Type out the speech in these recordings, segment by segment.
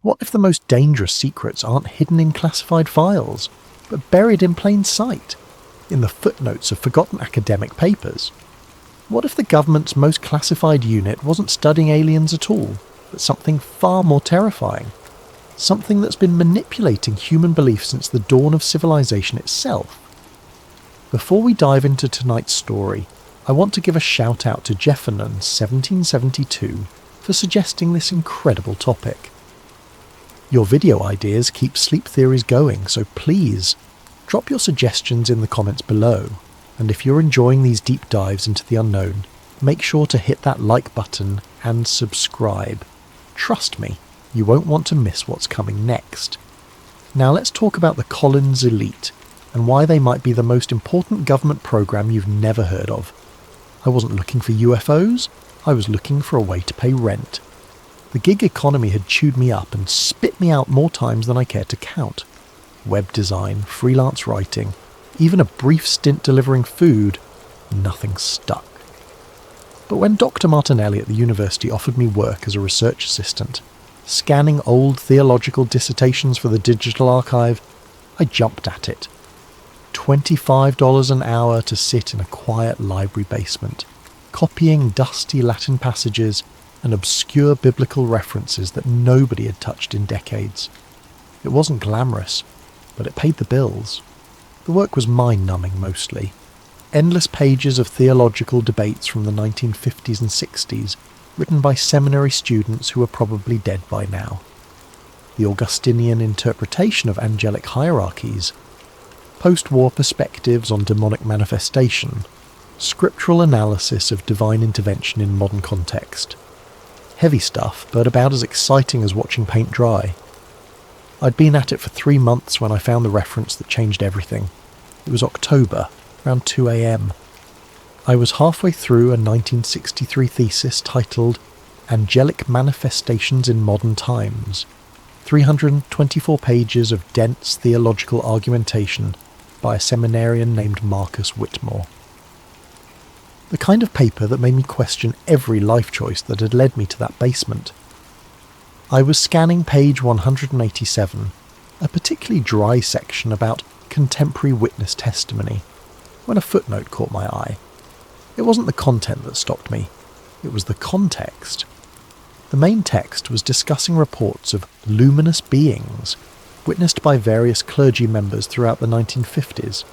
What if the most dangerous secrets aren't hidden in classified files, but buried in plain sight, in the footnotes of forgotten academic papers? What if the government's most classified unit wasn't studying aliens at all, but something far more terrifying? Something that's been manipulating human belief since the dawn of civilization itself? Before we dive into tonight's story, I want to give a shout out to Jeffernan 1772 for suggesting this incredible topic. Your video ideas keep sleep theories going, so please drop your suggestions in the comments below, and if you're enjoying these deep dives into the unknown, make sure to hit that like button and subscribe. Trust me, you won't want to miss what's coming next. Now let's talk about the Collins Elite, and why they might be the most important government program you've never heard of. I wasn't looking for UFOs, I was looking for a way to pay rent. The gig economy had chewed me up and spit me out more times than I cared to count. Web design, freelance writing, even a brief stint delivering food, nothing stuck. But when Dr. Martinelli at the university offered me work as a research assistant, scanning old theological dissertations for the digital archive, I jumped at it. $25 an hour to sit in a quiet library basement, copying dusty Latin passages and obscure biblical references that nobody had touched in decades. It wasn't glamorous, but it paid the bills. The work was mind-numbing mostly. Endless pages of theological debates from the 1950s and 60s, written by seminary students who are probably dead by now. The Augustinian interpretation of angelic hierarchies, post-war perspectives on demonic manifestation, scriptural analysis of divine intervention in modern context. Heavy stuff, but about as exciting as watching paint dry. I'd been at it for 3 months when I found the reference that changed everything. It was October, around 2 a.m. I was halfway through a 1963 thesis titled Angelic Manifestations in Modern Times, 324 pages of dense theological argumentation by a seminarian named Marcus Whitmore. The kind of paper that made me question every life choice that had led me to that basement. I was scanning page 187, a particularly dry section about contemporary witness testimony, when a footnote caught my eye. It wasn't the content that stopped me, it was the context. The main text was discussing reports of luminous beings witnessed by various clergy members throughout the 1950s.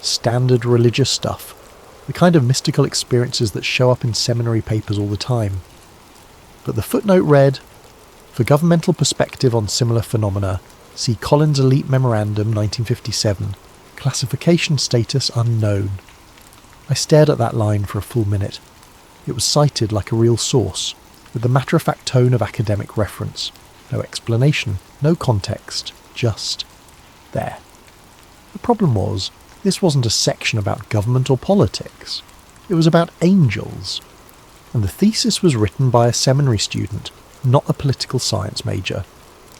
Standard religious stuff, the kind of mystical experiences that show up in seminary papers all the time. But the footnote read, "For governmental perspective on similar phenomena, see Collins Elite Memorandum 1957, classification status unknown." I stared at that line for a full minute. It was cited like a real source, with the matter-of-fact tone of academic reference. No explanation, no context, just there. The problem was, this wasn't a section about government or politics. It was about angels. And the thesis was written by a seminary student, not a political science major.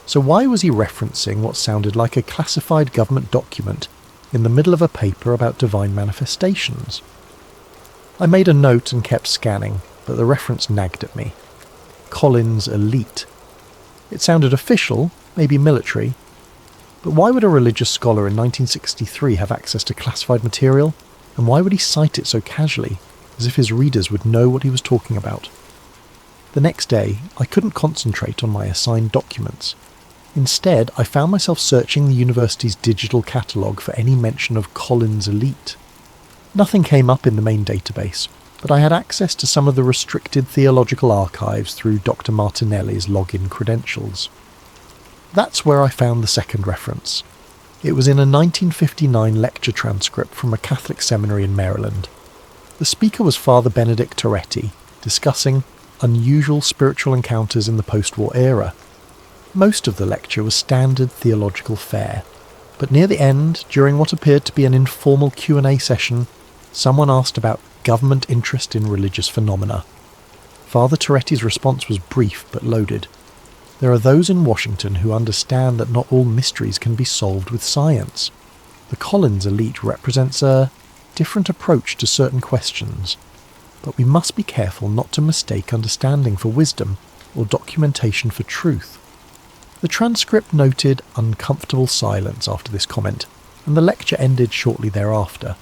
So why was he referencing what sounded like a classified government document in the middle of a paper about divine manifestations? I made a note and kept scanning, but the reference nagged at me. Collins Elite. It sounded official, maybe military, but why would a religious scholar in 1963 have access to classified material, and why would he cite it so casually, as if his readers would know what he was talking about? The next day, I couldn't concentrate on my assigned documents. Instead, I found myself searching the university's digital catalogue for any mention of Collins Elite. Nothing came up in the main database, but I had access to some of the restricted theological archives through Dr. Martinelli's login credentials. That's where I found the second reference. It was in a 1959 lecture transcript from a Catholic seminary in Maryland. The speaker was Father Benedict Toretti, discussing unusual spiritual encounters in the post-war era. Most of the lecture was standard theological fare, but near the end, during what appeared to be an informal Q&A session, someone asked about government interest in religious phenomena. Father Toretti's response was brief but loaded. There are those in Washington who understand that not all mysteries can be solved with science. The Collins Elite represents a different approach to certain questions, but we must be careful not to mistake understanding for wisdom or documentation for truth. The transcript noted uncomfortable silence after this comment, and the lecture ended shortly thereafter.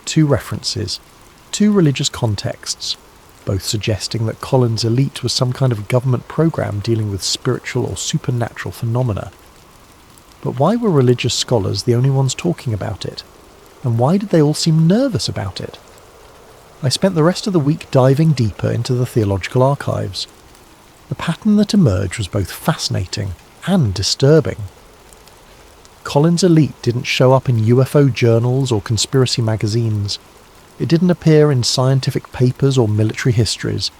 2 references, 2 religious contexts, both suggesting that Collins' elite was some kind of government program dealing with spiritual or supernatural phenomena. But why were religious scholars the only ones talking about it? And why did they all seem nervous about it? I spent the rest of the week diving deeper into the theological archives. The pattern that emerged was both fascinating and disturbing. Collins' elite didn't show up in UFO journals or conspiracy magazines. It didn't appear in scientific papers or military histories.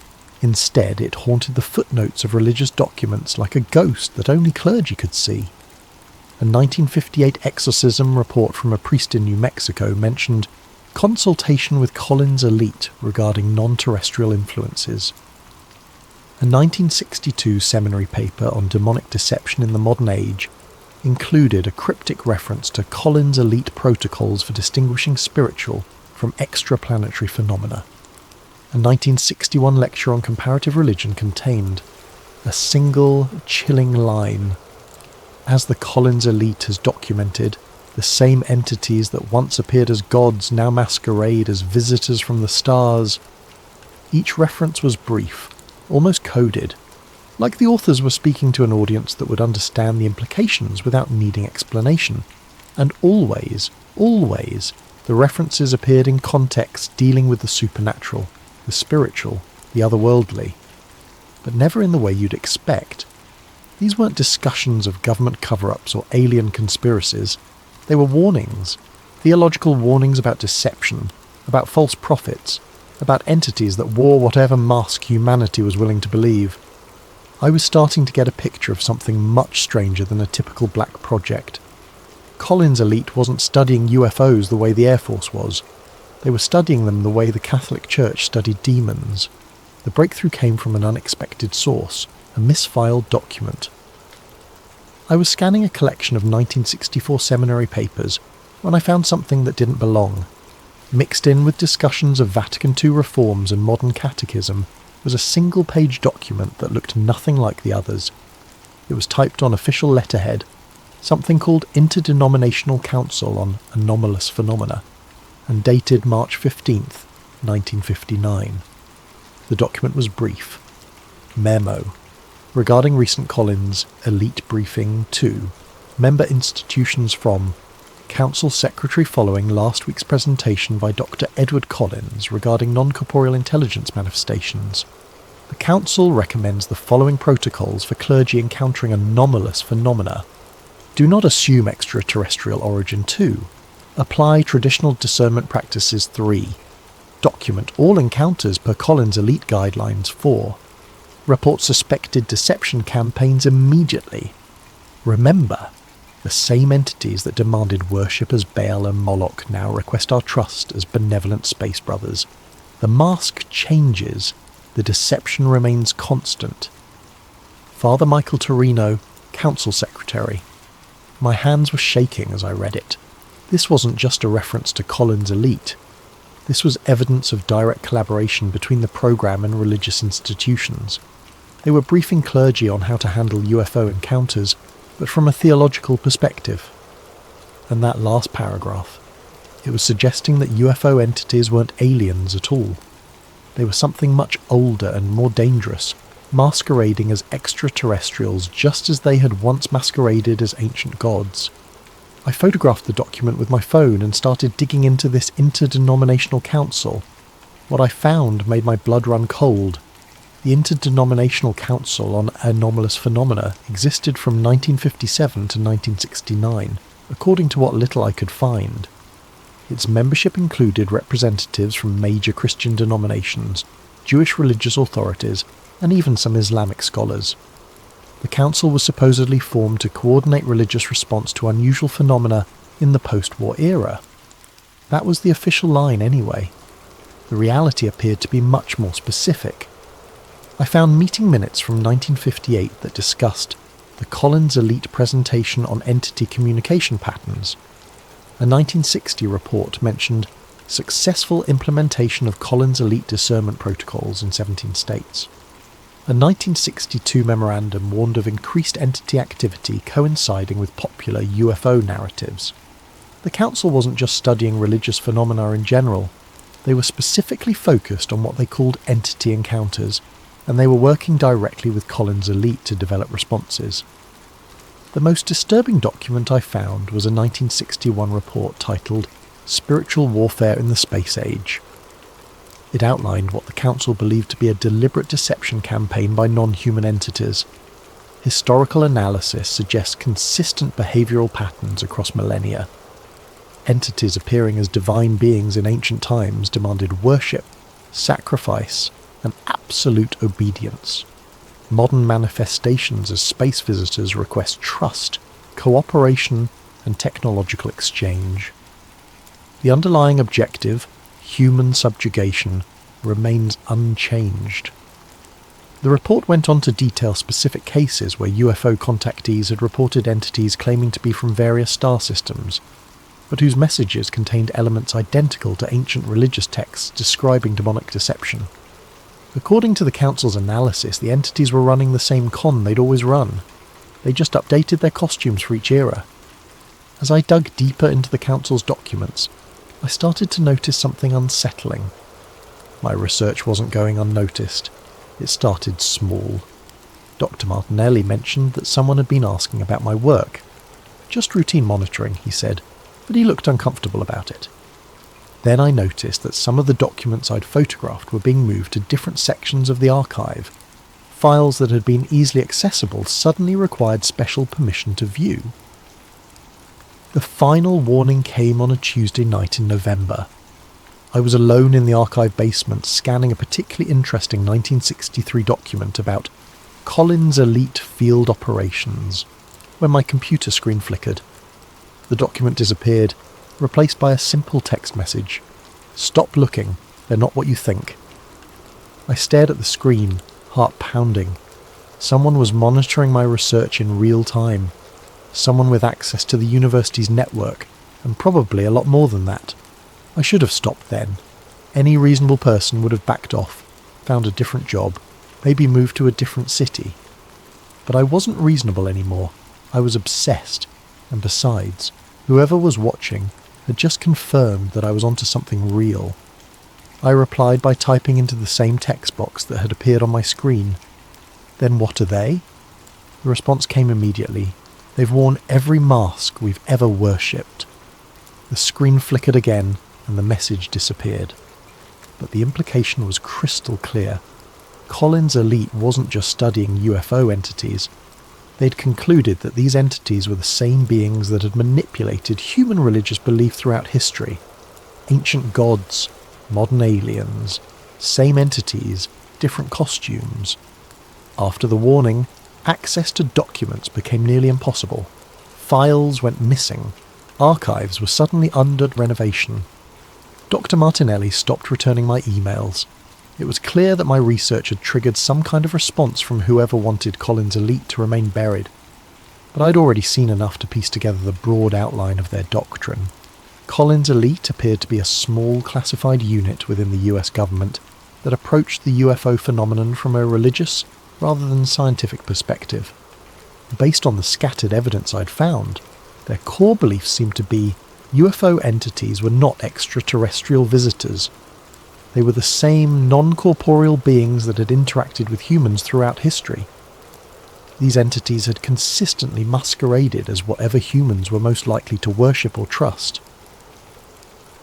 Instead, it haunted the footnotes of religious documents like a ghost that only clergy could see. A 1958 exorcism report from a priest in New Mexico mentioned consultation with Collins' elite regarding non-terrestrial influences. A 1962 seminary paper on demonic deception in the modern age included a cryptic reference to Collins' elite protocols for distinguishing spiritual from extraplanetary phenomena. A 1961 lecture on comparative religion contained a single chilling line. As the Collins elite has documented, the same entities that once appeared as gods now masquerade as visitors from the stars. Each reference was brief, almost coded, like the authors were speaking to an audience that would understand the implications without needing explanation. And always, the references appeared in contexts dealing with the supernatural, the spiritual, the otherworldly, but never in the way you'd expect. These weren't discussions of government cover-ups or alien conspiracies. They were warnings, theological warnings about deception, about false prophets, about entities that wore whatever mask humanity was willing to believe. I was starting to get a picture of something much stranger than a typical black project. Collins' elite wasn't studying UFOs the way the Air Force was. They were studying them the way the Catholic Church studied demons. The breakthrough came from an unexpected source, a misfiled document. I was scanning a collection of 1964 seminary papers when I found something that didn't belong. Mixed in with discussions of Vatican II reforms and modern catechism was a single-page document that looked nothing like the others. It was typed on official letterhead, something called Interdenominational Council on Anomalous Phenomena, and dated March 15th, 1959. The document was brief. Memo. Regarding recent Collins Elite Briefing 2, member institutions from Council Secretary following last week's presentation by Dr. Edward Collins regarding non-corporeal intelligence manifestations. The Council recommends the following protocols for clergy encountering anomalous phenomena. Do not assume extraterrestrial origin 2. Apply traditional discernment practices 3. Document all encounters per Collins Elite Guidelines 4. Report suspected deception campaigns immediately. Remember, the same entities that demanded worship as Baal and Moloch now request our trust as benevolent space brothers. The mask changes, the deception remains constant. Father Michael Torino, Council Secretary. My hands were shaking as I read it. This wasn't just a reference to Collins' elite. This was evidence of direct collaboration between the program and religious institutions. They were briefing clergy on how to handle UFO encounters, but from a theological perspective. And that last paragraph, it was suggesting that UFO entities weren't aliens at all. They were something much older and more dangerous, masquerading as extraterrestrials just as they had once masqueraded as ancient gods. I photographed the document with my phone and started digging into this interdenominational council. What I found made my blood run cold. The Interdenominational Council on Anomalous Phenomena existed from 1957 to 1969, according to what little I could find. Its membership included representatives from major Christian denominations, Jewish religious authorities, and even some Islamic scholars. The council was supposedly formed to coordinate religious response to unusual phenomena in the post-war era. That was the official line anyway. The reality appeared to be much more specific. I found meeting minutes from 1958 that discussed the Collins Elite Presentation on Entity Communication Patterns. A 1960 report mentioned successful implementation of Collins Elite discernment protocols in 17 states. A 1962 memorandum warned of increased entity activity coinciding with popular UFO narratives. The council wasn't just studying religious phenomena in general, they were specifically focused on what they called entity encounters, and they were working directly with Collins' elite to develop responses. The most disturbing document I found was a 1961 report titled Spiritual Warfare in the Space Age. It outlined what the council believed to be a deliberate deception campaign by non-human entities. Historical analysis suggests consistent behavioural patterns across millennia. Entities appearing as divine beings in ancient times demanded worship, sacrifice, and absolute obedience. Modern manifestations as space visitors request trust, cooperation, and technological exchange. The underlying objective, human subjugation, remains unchanged. The report went on to detail specific cases where UFO contactees had reported entities claiming to be from various star systems, but whose messages contained elements identical to ancient religious texts describing demonic deception. According to the council's analysis, the entities were running the same con they'd always run. They just updated their costumes for each era. As I dug deeper into the council's documents, I started to notice something unsettling. My research wasn't going unnoticed. It started small. Dr. Martinelli mentioned that someone had been asking about my work. Just routine monitoring, he said, but he looked uncomfortable about it. Then I noticed that some of the documents I'd photographed were being moved to different sections of the archive. Files that had been easily accessible suddenly required special permission to view. The final warning came on a Tuesday night in November. I was alone in the archive basement scanning a particularly interesting 1963 document about Collins' elite field operations, when my computer screen flickered. The document disappeared, replaced by a simple text message. "Stop looking, they're not what you think." I stared at the screen, heart pounding. Someone was monitoring my research in real time. Someone with access to the university's network, and probably a lot more than that. I should have stopped then. Any reasonable person would have backed off, found a different job, maybe moved to a different city. But I wasn't reasonable anymore. I was obsessed. And besides, whoever was watching had just confirmed that I was onto something real. I replied by typing into the same text box that had appeared on my screen. "Then what are they?" The response came immediately. "They've worn every mask we've ever worshipped." The screen flickered again and the message disappeared. But the implication was crystal clear. Collins' elite wasn't just studying UFO entities. They'd concluded that these entities were the same beings that had manipulated human religious belief throughout history. Ancient gods, modern aliens, same entities, different costumes. After the warning, access to documents became nearly impossible. Files went missing. Archives were suddenly under renovation. Dr. Martinelli stopped returning my emails. It was clear that my research had triggered some kind of response from whoever wanted Collins' elite to remain buried. But I'd already seen enough to piece together the broad outline of their doctrine. Collins' elite appeared to be a small classified unit within the US government that approached the UFO phenomenon from a religious rather than scientific perspective. Based on the scattered evidence I'd found, their core beliefs seemed to be UFO entities were not extraterrestrial visitors. They were the same non-corporeal beings that had interacted with humans throughout history. These entities had consistently masqueraded as whatever humans were most likely to worship or trust.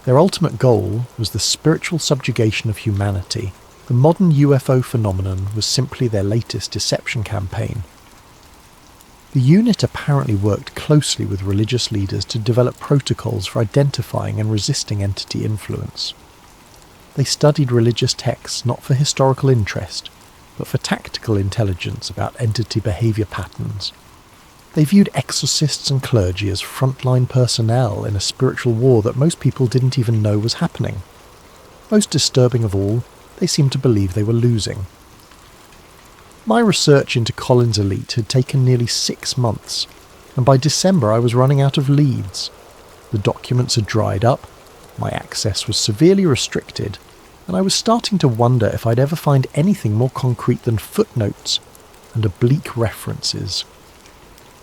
Their ultimate goal was the spiritual subjugation of humanity. The modern UFO phenomenon was simply their latest deception campaign. The unit apparently worked closely with religious leaders to develop protocols for identifying and resisting entity influence. They studied religious texts not for historical interest, but for tactical intelligence about entity behaviour patterns. They viewed exorcists and clergy as frontline personnel in a spiritual war that most people didn't even know was happening. Most disturbing of all, they seemed to believe they were losing. My research into Collins' elite had taken nearly 6 months, and by December I was running out of leads. The documents had dried up, my access was severely restricted, and I was starting to wonder if I'd ever find anything more concrete than footnotes and oblique references.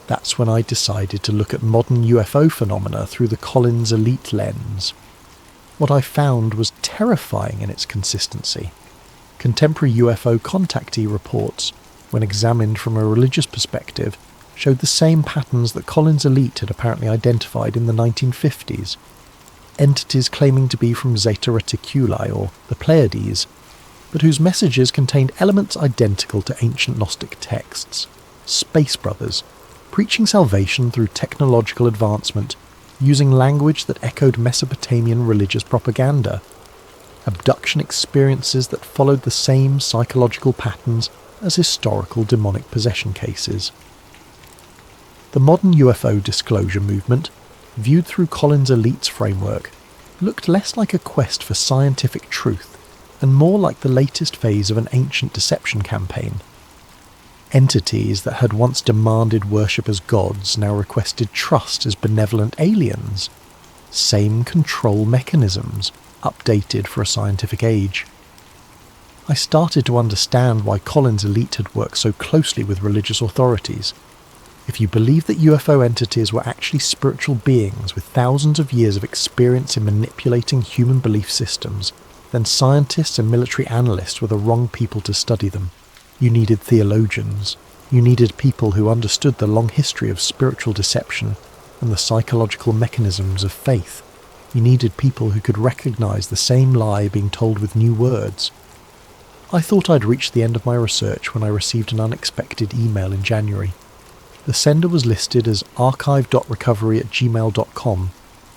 That's when I decided to look at modern UFO phenomena through the Collins Elite lens. What I found was terrifying in its consistency. Contemporary UFO contactee reports, when examined from a religious perspective, showed the same patterns that Collins Elite had apparently identified in the 1950s. Entities claiming to be from Zeta Reticuli or the Pleiades, but whose messages contained elements identical to ancient Gnostic texts. Space brothers, preaching salvation through technological advancement, using language that echoed Mesopotamian religious propaganda. Abduction experiences that followed the same psychological patterns as historical demonic possession cases. The modern UFO disclosure movement, viewed through Collins Elite's framework, looked less like a quest for scientific truth and more like the latest phase of an ancient deception campaign. Entities that had once demanded worship as gods now requested trust as benevolent aliens. Same control mechanisms, updated for a scientific age. I started to understand why Collins Elite had worked so closely with religious authorities. If you believe that UFO entities were actually spiritual beings with thousands of years of experience in manipulating human belief systems, then scientists and military analysts were the wrong people to study them. You needed theologians. You needed people who understood the long history of spiritual deception and the psychological mechanisms of faith. You needed people who could recognize the same lie being told with new words. I thought I'd reached the end of my research when I received an unexpected email in January. The sender was listed as archive.recovery@gmail.com,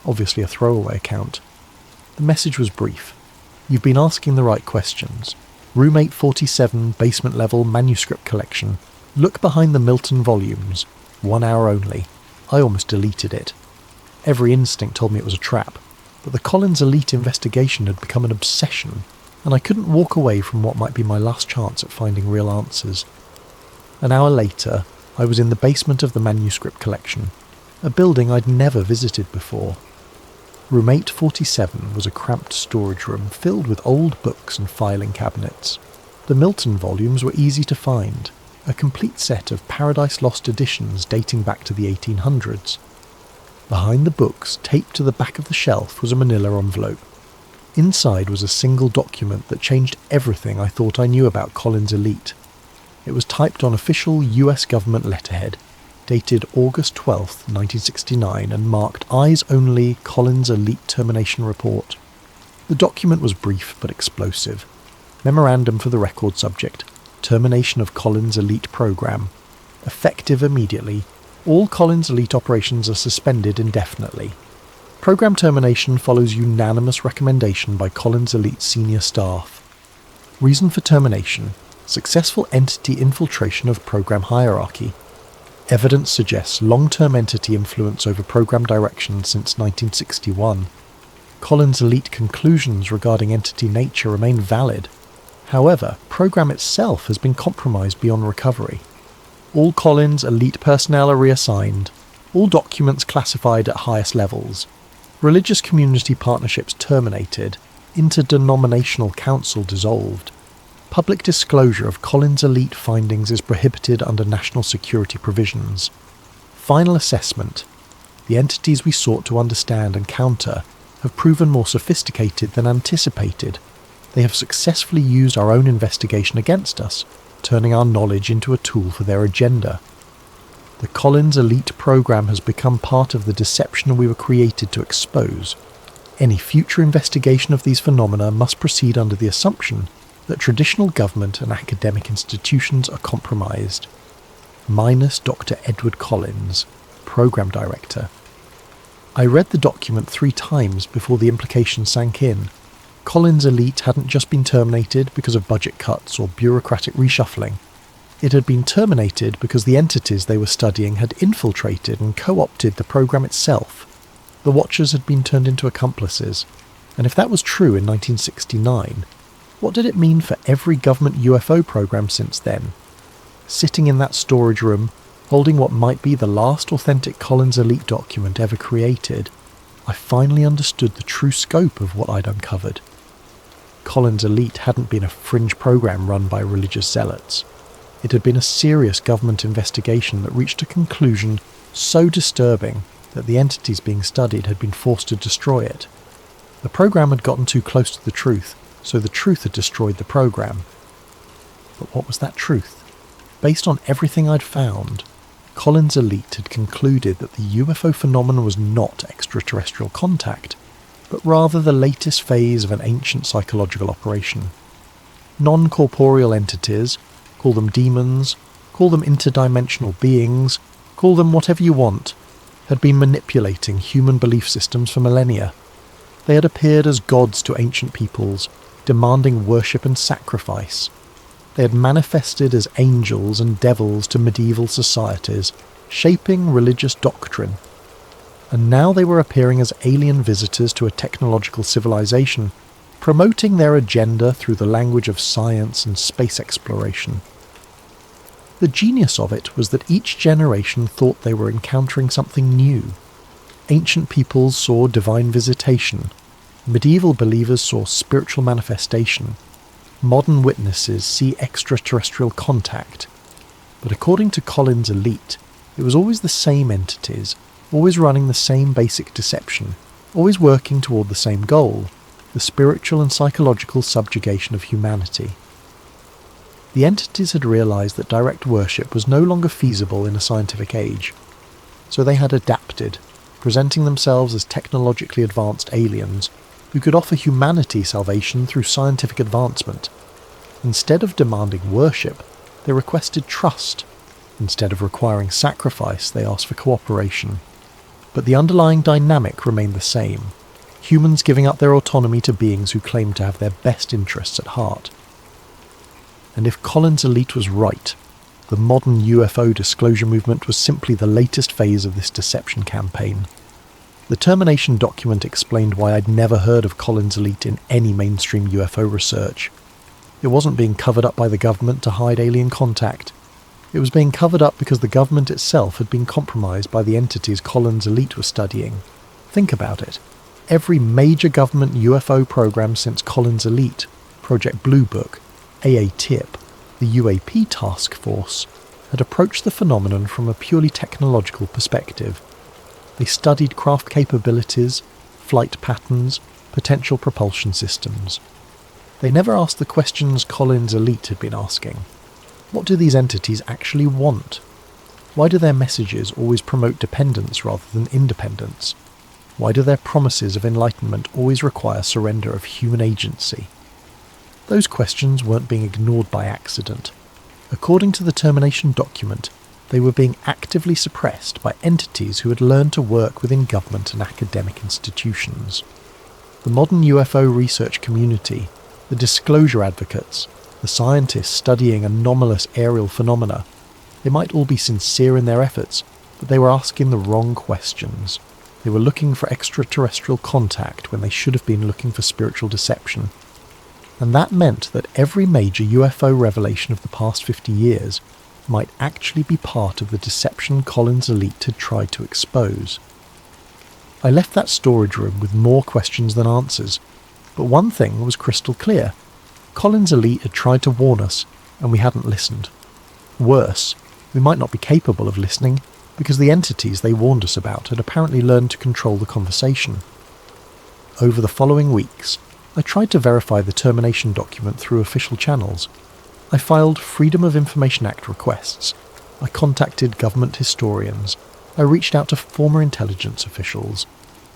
obviously a throwaway account. The message was brief. You've been asking the right questions. Roommate 47 basement level manuscript collection. Look behind the Milton volumes. 1 hour only. I almost deleted it. Every instinct told me it was a trap, but the Collins Elite investigation had become an obsession, and I couldn't walk away from what might be my last chance at finding real answers. An hour later, I was in the basement of the manuscript collection, a building I'd never visited before. Roommate 47 was a cramped storage room filled with old books and filing cabinets. The Milton volumes were easy to find, a complete set of Paradise Lost editions dating back to the 1800s. Behind the books, taped to the back of the shelf, was a manila envelope. Inside was a single document that changed everything I thought I knew about Collins Elite. It was typed on official US government letterhead, dated August 12, 1969, and marked Eyes Only Collins Elite Termination Report. The document was brief but explosive. Memorandum for the record subject, Termination of Collins Elite Program. Effective immediately. All Collins Elite operations are suspended indefinitely. Program termination follows unanimous recommendation by Collins Elite senior staff. Reason for termination: successful entity infiltration of program hierarchy. Evidence suggests long-term entity influence over program direction since 1961. Collins Elite conclusions regarding entity nature remain valid. However, program itself has been compromised beyond recovery. All Collins Elite personnel are reassigned. All documents classified at highest levels. Religious community partnerships terminated. Interdenominational council dissolved. Public disclosure of Collins Elite findings is prohibited under national security provisions. Final assessment: the entities we sought to understand and counter have proven more sophisticated than anticipated. They have successfully used our own investigation against us, turning our knowledge into a tool for their agenda. The Collins Elite program has become part of the deception we were created to expose. Any future investigation of these phenomena must proceed under the assumption that traditional government and academic institutions are compromised. Minus Dr. Edward Collins, Program Director. I read the document 3 times before the implication sank in. Collins Elite hadn't just been terminated because of budget cuts or bureaucratic reshuffling. It had been terminated because the entities they were studying had infiltrated and co-opted the program itself. The Watchers had been turned into accomplices, and if that was true in 1969, what did it mean for every government UFO program since then? Sitting in that storage room, holding what might be the last authentic Collins Elite document ever created, I finally understood the true scope of what I'd uncovered. Collins' Elite hadn't been a fringe program run by religious zealots. It had been a serious government investigation that reached a conclusion so disturbing that the entities being studied had been forced to destroy it. The program had gotten too close to the truth, so the truth had destroyed the program. But what was that truth? Based on everything I'd found, Collins' Elite had concluded that the UFO phenomenon was not extraterrestrial contact, but rather the latest phase of an ancient psychological operation. Non-corporeal entities, call them demons, call them interdimensional beings, call them whatever you want, had been manipulating human belief systems for millennia. They had appeared as gods to ancient peoples, demanding worship and sacrifice. They had manifested as angels and devils to medieval societies, shaping religious doctrine. And now they were appearing as alien visitors to a technological civilization, promoting their agenda through the language of science and space exploration. The genius of it was that each generation thought they were encountering something new. Ancient peoples saw divine visitation, medieval believers saw spiritual manifestation, modern witnesses see extraterrestrial contact. But according to Collins' Elite, it was always the same entities, always running the same basic deception, always working toward the same goal, the spiritual and psychological subjugation of humanity. The entities had realized that direct worship was no longer feasible in a scientific age, so they had adapted, presenting themselves as technologically advanced aliens who could offer humanity salvation through scientific advancement. Instead of demanding worship, they requested trust. Instead of requiring sacrifice, they asked for cooperation. But the underlying dynamic remained the same, humans giving up their autonomy to beings who claimed to have their best interests at heart. And if Collins' Elite was right, the modern UFO disclosure movement was simply the latest phase of this deception campaign. The Termination document explained why I'd never heard of Collins' Elite in any mainstream UFO research. It wasn't being covered up by the government to hide alien contact. It was being covered up because the government itself had been compromised by the entities Collins' Elite was studying. Think about it. Every major government UFO program since Collins' Elite, Project Blue Book, AA-TIP, the UAP Task Force, had approached the phenomenon from a purely technological perspective. They studied craft capabilities, flight patterns, potential propulsion systems. They never asked the questions Collins' Elite had been asking. What do these entities actually want? Why do their messages always promote dependence rather than independence? Why do their promises of enlightenment always require surrender of human agency? Those questions weren't being ignored by accident. According to the Termination document, they were being actively suppressed by entities who had learned to work within government and academic institutions. The modern UFO research community, the disclosure advocates, the scientists studying anomalous aerial phenomena, they might all be sincere in their efforts, but they were asking the wrong questions. They were looking for extraterrestrial contact when they should have been looking for spiritual deception. And that meant that every major UFO revelation of the past 50 years might actually be part of the deception Collins' Elite had tried to expose. I left that storage room with more questions than answers, but one thing was crystal clear. Collins' Elite had tried to warn us, and we hadn't listened. Worse, we might not be capable of listening, because the entities they warned us about had apparently learned to control the conversation. Over the following weeks, I tried to verify the Termination document through official channels. I filed Freedom of Information Act requests. I contacted government historians. I reached out to former intelligence officials.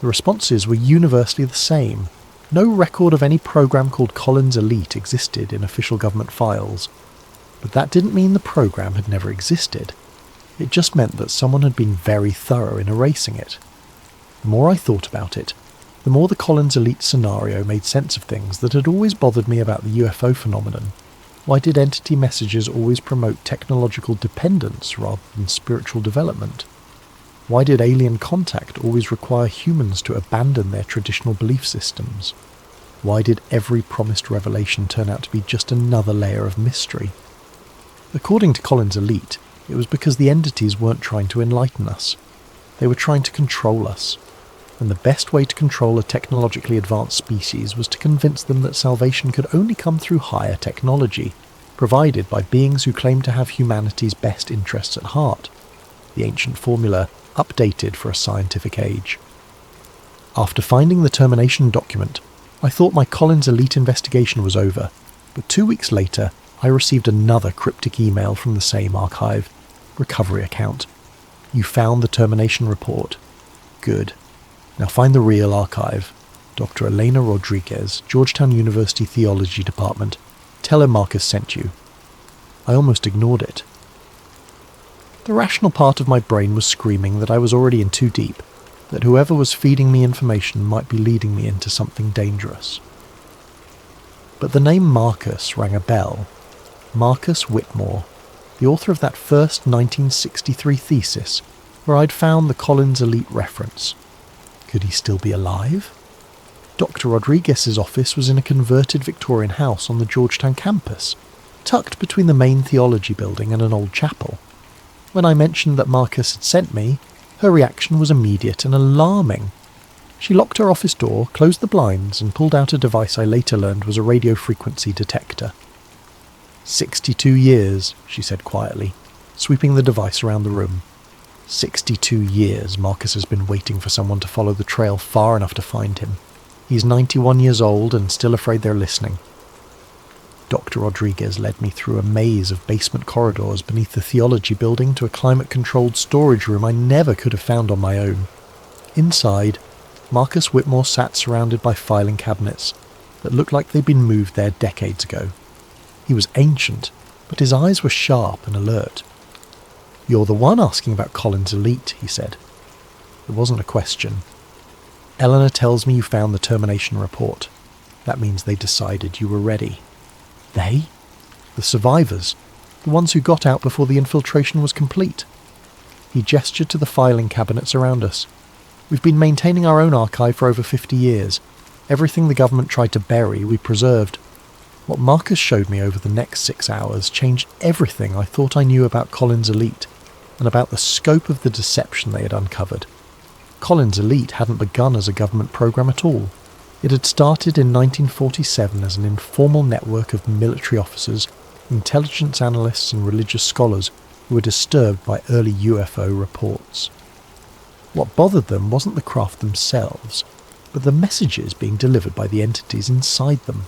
The responses were universally the same. No record of any program called Collins' Elite existed in official government files. But that didn't mean the program had never existed. It just meant that someone had been very thorough in erasing it. The more I thought about it, the more the Collins' Elite scenario made sense of things that had always bothered me about the UFO phenomenon. Why did entity messages always promote technological dependence rather than spiritual development? Why did alien contact always require humans to abandon their traditional belief systems? Why did every promised revelation turn out to be just another layer of mystery? According to Collins' Elite, it was because the entities weren't trying to enlighten us. They were trying to control us. and the best way to control a technologically advanced species was to convince them that salvation could only come through higher technology, provided by beings who claimed to have humanity's best interests at heart, the ancient formula updated for a scientific age. After finding the Termination document, I thought my Collins Elite investigation was over, but 2 weeks later I received another cryptic email from the same archive. Recovery account. You found the Termination report. Good. Now find the real archive. Dr. Elena Rodriguez, Georgetown University Theology Department. Tell her Marcus sent you. I almost ignored it. The rational part of my brain was screaming that I was already in too deep, that whoever was feeding me information might be leading me into something dangerous. But the name Marcus rang a bell. Marcus Whitmore, the author of that first 1963 thesis where I'd found the Collins Elite reference. Could he still be alive? Dr. Rodriguez's office was in a converted Victorian house on the Georgetown campus, tucked between the main theology building and an old chapel. When I mentioned that Marcus had sent me, her reaction was immediate and alarming. She locked her office door, closed the blinds, and pulled out a device I later learned was a radio frequency detector. 62 years, she said quietly, sweeping the device around the room. 62 years Marcus has been waiting for someone to follow the trail far enough to find him. He's 91 years old and still afraid they're listening. Dr. Rodriguez led me through a maze of basement corridors beneath the theology building to a climate-controlled storage room I never could have found on my own. Inside, Marcus Whitmore sat surrounded by filing cabinets that looked like they'd been moved there decades ago. He was ancient, but his eyes were sharp and alert. "You're the one asking about Collins Elite," he said. It wasn't a question. "Eleanor tells me you found the Termination report. That means they decided you were ready." They? The survivors, the ones who got out before the infiltration was complete. He gestured to the filing cabinets around us. "We've been maintaining our own archive for over 50 years. Everything the government tried to bury, we preserved. What Marcus showed me over the next 6 hours changed everything I thought I knew about Collins Elite, and about the scope of the deception they had uncovered. Collins Elite hadn't begun as a government program at all. It had started in 1947 as an informal network of military officers, intelligence analysts and religious scholars who were disturbed by early UFO reports. What bothered them wasn't the craft themselves, but the messages being delivered by the entities inside them.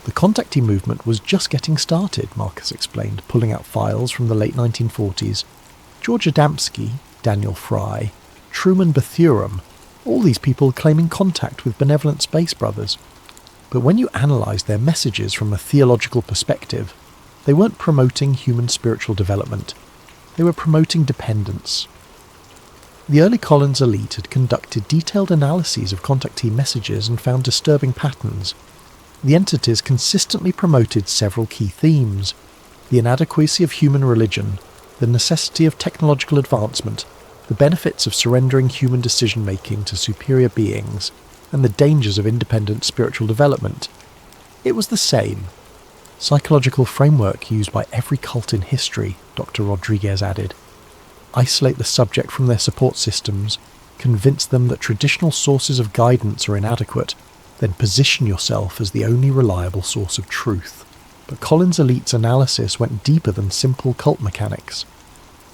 The contactee movement was just getting started, Marcus explained, pulling out files from the late 1940s. George Adamski, Daniel Fry, Truman Bethurum, all these people claiming contact with benevolent space brothers. But when you analysed their messages from a theological perspective, they weren't promoting human spiritual development. They were promoting dependence. The early Collins Elite had conducted detailed analyses of contactee messages and found disturbing patterns. The entities consistently promoted several key themes: the inadequacy of human religion, the necessity of technological advancement, the benefits of surrendering human decision-making to superior beings, and the dangers of independent spiritual development. It was the same psychological framework used by every cult in history, Dr. Rodriguez added. Isolate the subject from their support systems, convince them that traditional sources of guidance are inadequate, then position yourself as the only reliable source of truth. But Collins Elite's analysis went deeper than simple cult mechanics.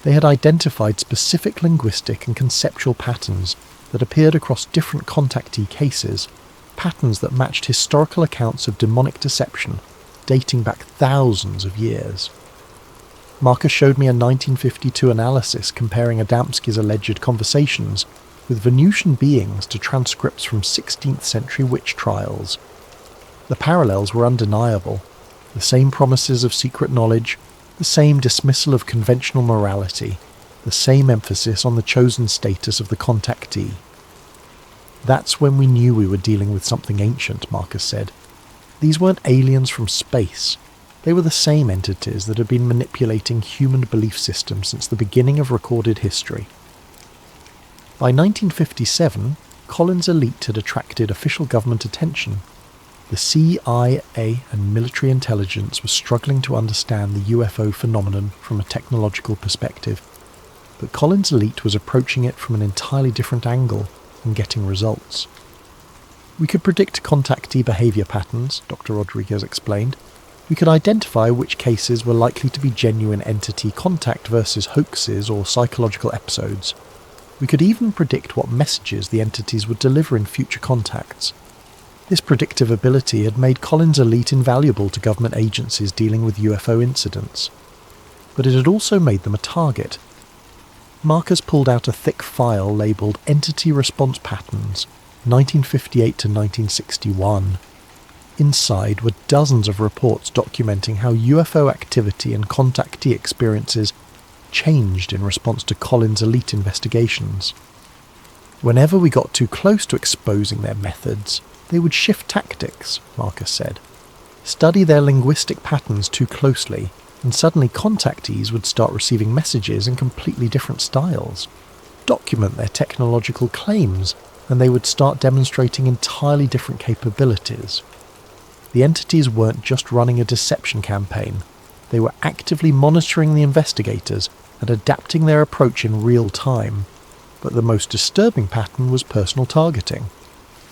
They had identified specific linguistic and conceptual patterns that appeared across different contactee cases, patterns that matched historical accounts of demonic deception dating back thousands of years. Marcus showed me a 1952 analysis comparing Adamski's alleged conversations with Venusian beings to transcripts from 16th century witch trials. The parallels were undeniable. The same promises of secret knowledge, the same dismissal of conventional morality, the same emphasis on the chosen status of the contactee. That's when we knew we were dealing with something ancient, Marcus said. These weren't aliens from space. They were the same entities that had been manipulating human belief systems since the beginning of recorded history. By 1957, Collins Elite had attracted official government attention. The CIA and military intelligence was struggling to understand the UFO phenomenon from a technological perspective, but Collins Elite was approaching it from an entirely different angle, and getting results. We could predict contactee behaviour patterns, Dr. Rodriguez explained. We could identify which cases were likely to be genuine entity contact versus hoaxes or psychological episodes. We could even predict what messages the entities would deliver in future contacts. This predictive ability had made Collins' elite invaluable to government agencies dealing with UFO incidents. But it had also made them a target. Marcus pulled out a thick file labelled Entity Response Patterns, 1958 to 1961. Inside were dozens of reports documenting how UFO activity and contactee experiences changed in response to Collins' elite investigations. Whenever we got too close to exposing their methods, they would shift tactics, Marcus said. Study their linguistic patterns too closely, and suddenly contactees would start receiving messages in completely different styles. Document their technological claims, and they would start demonstrating entirely different capabilities. The entities weren't just running a deception campaign, they were actively monitoring the investigators and adapting their approach in real time. But the most disturbing pattern was personal targeting.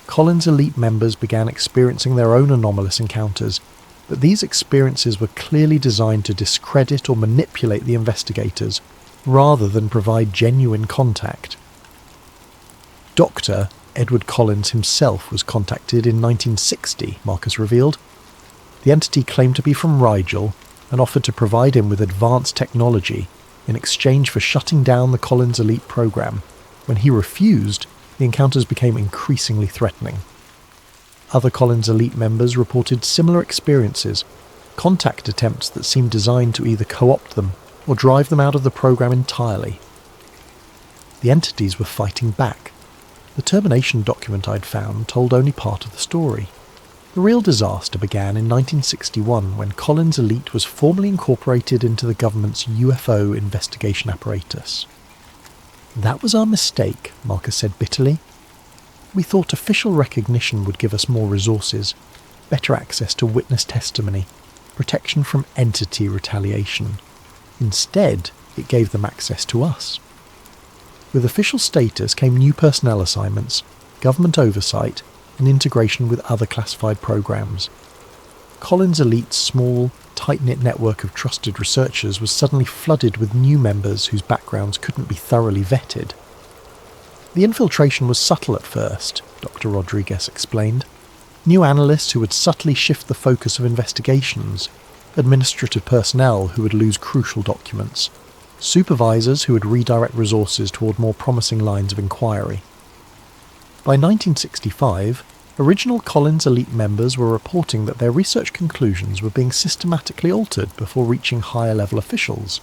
Collins' elite members began experiencing their own anomalous encounters, but these experiences were clearly designed to discredit or manipulate the investigators, rather than provide genuine contact. Dr. Edward Collins himself was contacted in 1960, Marcus revealed. The entity claimed to be from Rigel and offered to provide him with advanced technology in exchange for shutting down the Collins elite program. When he refused, the encounters became increasingly threatening. Other Collins elite members reported similar experiences, contact attempts that seemed designed to either co-opt them or drive them out of the program entirely. The entities were fighting back. The Termination document I'd found told only part of the story. The real disaster began in 1961 when Collins' elite was formally incorporated into the government's UFO investigation apparatus. That was our mistake, Marcus said bitterly. We thought official recognition would give us more resources, better access to witness testimony, protection from entity retaliation. Instead, it gave them access to us. With official status came new personnel assignments, government oversight, and integration with other classified programs. Collins' elite's small, tight-knit network of trusted researchers was suddenly flooded with new members whose backgrounds couldn't be thoroughly vetted. The infiltration was subtle at first, Dr. Rodriguez explained. New analysts who would subtly shift the focus of investigations, administrative personnel who would lose crucial documents, supervisors who would redirect resources toward more promising lines of inquiry. By 1965, original Collins elite members were reporting that their research conclusions were being systematically altered before reaching higher-level officials.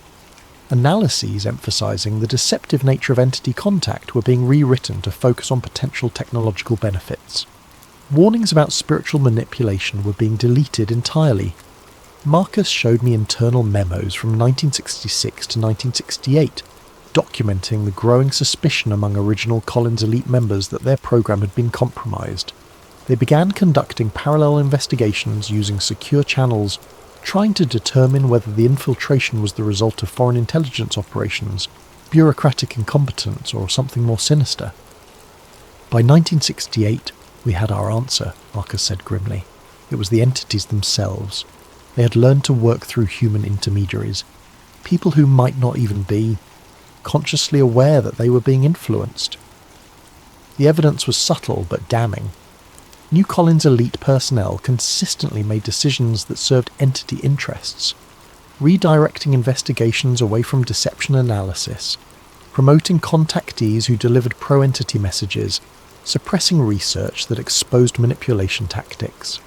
Analyses emphasizing the deceptive nature of entity contact were being rewritten to focus on potential technological benefits. Warnings about spiritual manipulation were being deleted entirely. Marcus showed me internal memos from 1966 to 1968, documenting the growing suspicion among original Collins elite members that their program had been compromised. They began conducting parallel investigations using secure channels, trying to determine whether the infiltration was the result of foreign intelligence operations, bureaucratic incompetence, or something more sinister. By 1968, we had our answer, Marcus said grimly. It was the entities themselves. They had learned to work through human intermediaries, people who might not even be consciously aware that they were being influenced. The evidence was subtle but damning. New Collins elite personnel consistently made decisions that served entity interests, redirecting investigations away from deception analysis, promoting contactees who delivered pro-entity messages, suppressing research that exposed manipulation tactics.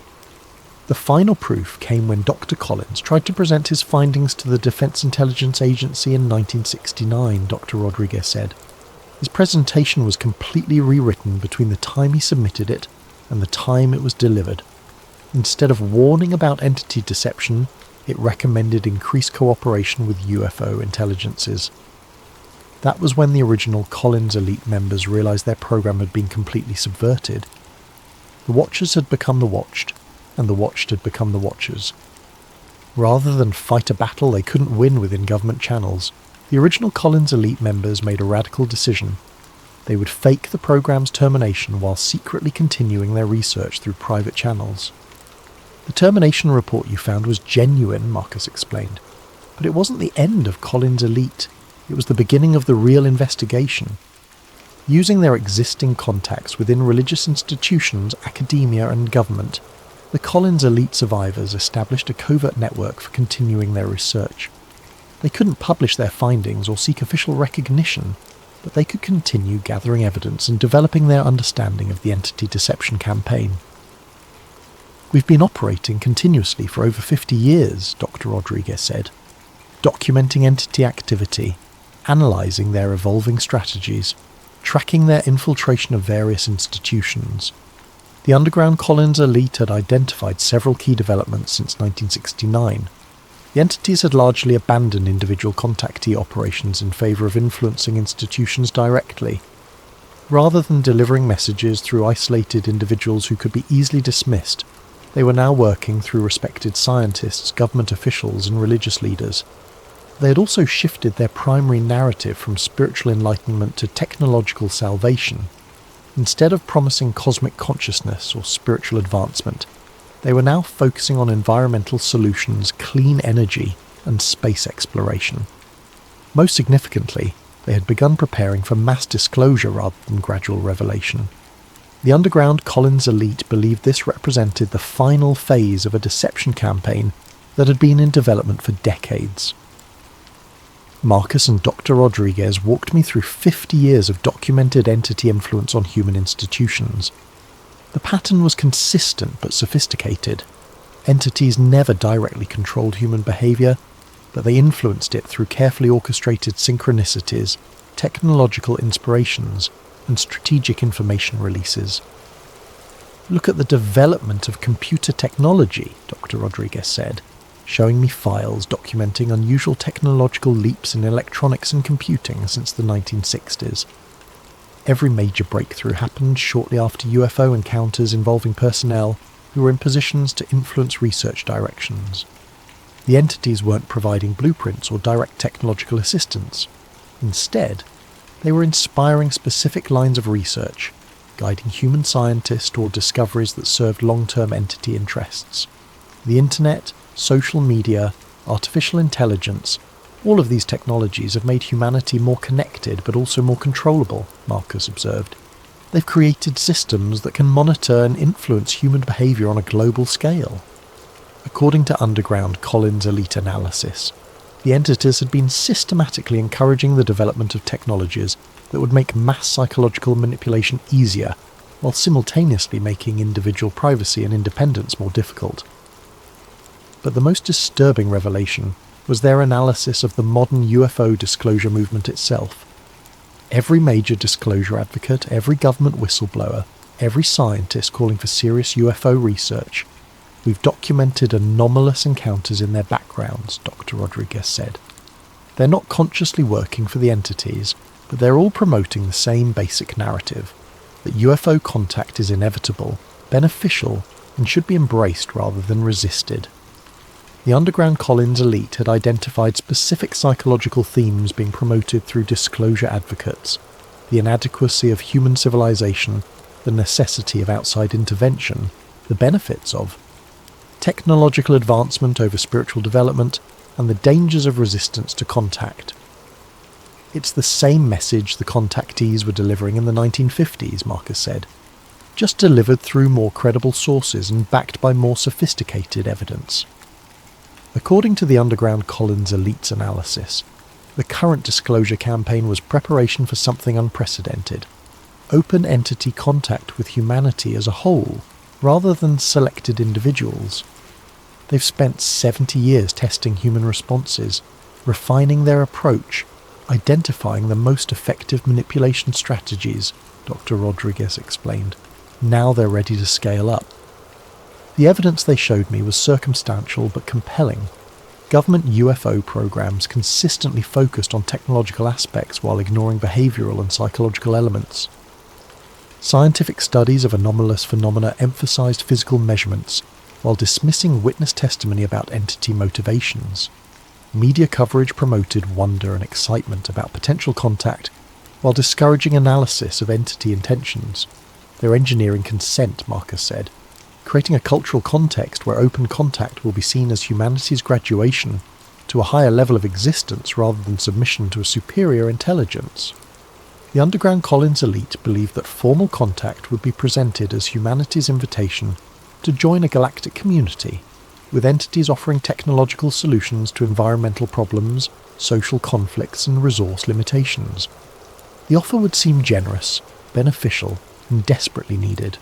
The final proof came when Dr. Collins tried to present his findings to the Defense Intelligence Agency in 1969, Dr. Rodriguez said. His presentation was completely rewritten between the time he submitted it and the time it was delivered. Instead of warning about entity deception, it recommended increased cooperation with UFO intelligences. That was when the original Collins elite members realized their program had been completely subverted. The Watchers had become the watched, and the watched had become the watchers. Rather than fight a battle they couldn't win within government channels, the original Collins elite members made a radical decision. They would fake the program's termination while secretly continuing their research through private channels. The termination report you found was genuine, Marcus explained, but it wasn't the end of Collins' elite. It was the beginning of the real investigation. Using their existing contacts within religious institutions, academia and government, the Collins elite survivors established a covert network for continuing their research. They couldn't publish their findings or seek official recognition, but they could continue gathering evidence and developing their understanding of the entity deception campaign. "We've been operating continuously for over 50 years, Dr. Rodriguez said, documenting entity activity, analysing their evolving strategies, tracking their infiltration of various institutions. The underground Collins elite had identified several key developments since 1969. The entities had largely abandoned individual contactee operations in favour of influencing institutions directly. Rather than delivering messages through isolated individuals who could be easily dismissed, they were now working through respected scientists, government officials and religious leaders. They had also shifted their primary narrative from spiritual enlightenment to technological salvation. Instead of promising cosmic consciousness or spiritual advancement, they were now focusing on environmental solutions, clean energy, and space exploration. Most significantly, they had begun preparing for mass disclosure rather than gradual revelation. The underground Collins elite believed this represented the final phase of a deception campaign that had been in development for decades. Marcus and Dr. Rodriguez walked me through 50 years of documented entity influence on human institutions. The pattern was consistent but sophisticated. Entities never directly controlled human behaviour, but they influenced it through carefully orchestrated synchronicities, technological inspirations, and strategic information releases. "Look at the development of computer technology," Dr. Rodriguez said, showing me files documenting unusual technological leaps in electronics and computing since the 1960s. Every major breakthrough happened shortly after UFO encounters involving personnel who were in positions to influence research directions. The entities weren't providing blueprints or direct technological assistance. Instead, they were inspiring specific lines of research, guiding human scientists toward discoveries that served long-term entity interests. The internet, social media, artificial intelligence, all of these technologies have made humanity more connected but also more controllable, Marcus observed. They've created systems that can monitor and influence human behaviour on a global scale. According to underground Collins elite analysis, the entities had been systematically encouraging the development of technologies that would make mass psychological manipulation easier, while simultaneously making individual privacy and independence more difficult. But the most disturbing revelation was their analysis of the modern UFO disclosure movement itself. Every major disclosure advocate, every government whistleblower, every scientist calling for serious UFO research, we've documented anomalous encounters in their backgrounds, Dr. Rodriguez said. They're not consciously working for the entities, but they're all promoting the same basic narrative, that UFO contact is inevitable, beneficial, and should be embraced rather than resisted. The underground Collins elite had identified specific psychological themes being promoted through disclosure advocates: the inadequacy of human civilization, the necessity of outside intervention, the benefits of technological advancement over spiritual development, and the dangers of resistance to contact. It's the same message the contactees were delivering in the 1950s, Marcus said, just delivered through more credible sources and backed by more sophisticated evidence. According to the underground Collins elite's analysis, the current disclosure campaign was preparation for something unprecedented: open entity contact with humanity as a whole, rather than selected individuals. They've spent 70 years testing human responses, refining their approach, identifying the most effective manipulation strategies, Dr. Rodriguez explained. Now they're ready to scale up. The evidence they showed me was circumstantial but compelling. Government UFO programs consistently focused on technological aspects while ignoring behavioural and psychological elements. Scientific studies of anomalous phenomena emphasised physical measurements, while dismissing witness testimony about entity motivations. Media coverage promoted wonder and excitement about potential contact, while discouraging analysis of entity intentions. They're engineering consent, Marcus said, creating a cultural context where open contact will be seen as humanity's graduation to a higher level of existence rather than submission to a superior intelligence. The underground Collins elite believed that formal contact would be presented as humanity's invitation to join a galactic community, with entities offering technological solutions to environmental problems, social conflicts and resource limitations. The offer would seem generous, beneficial, and desperately needed.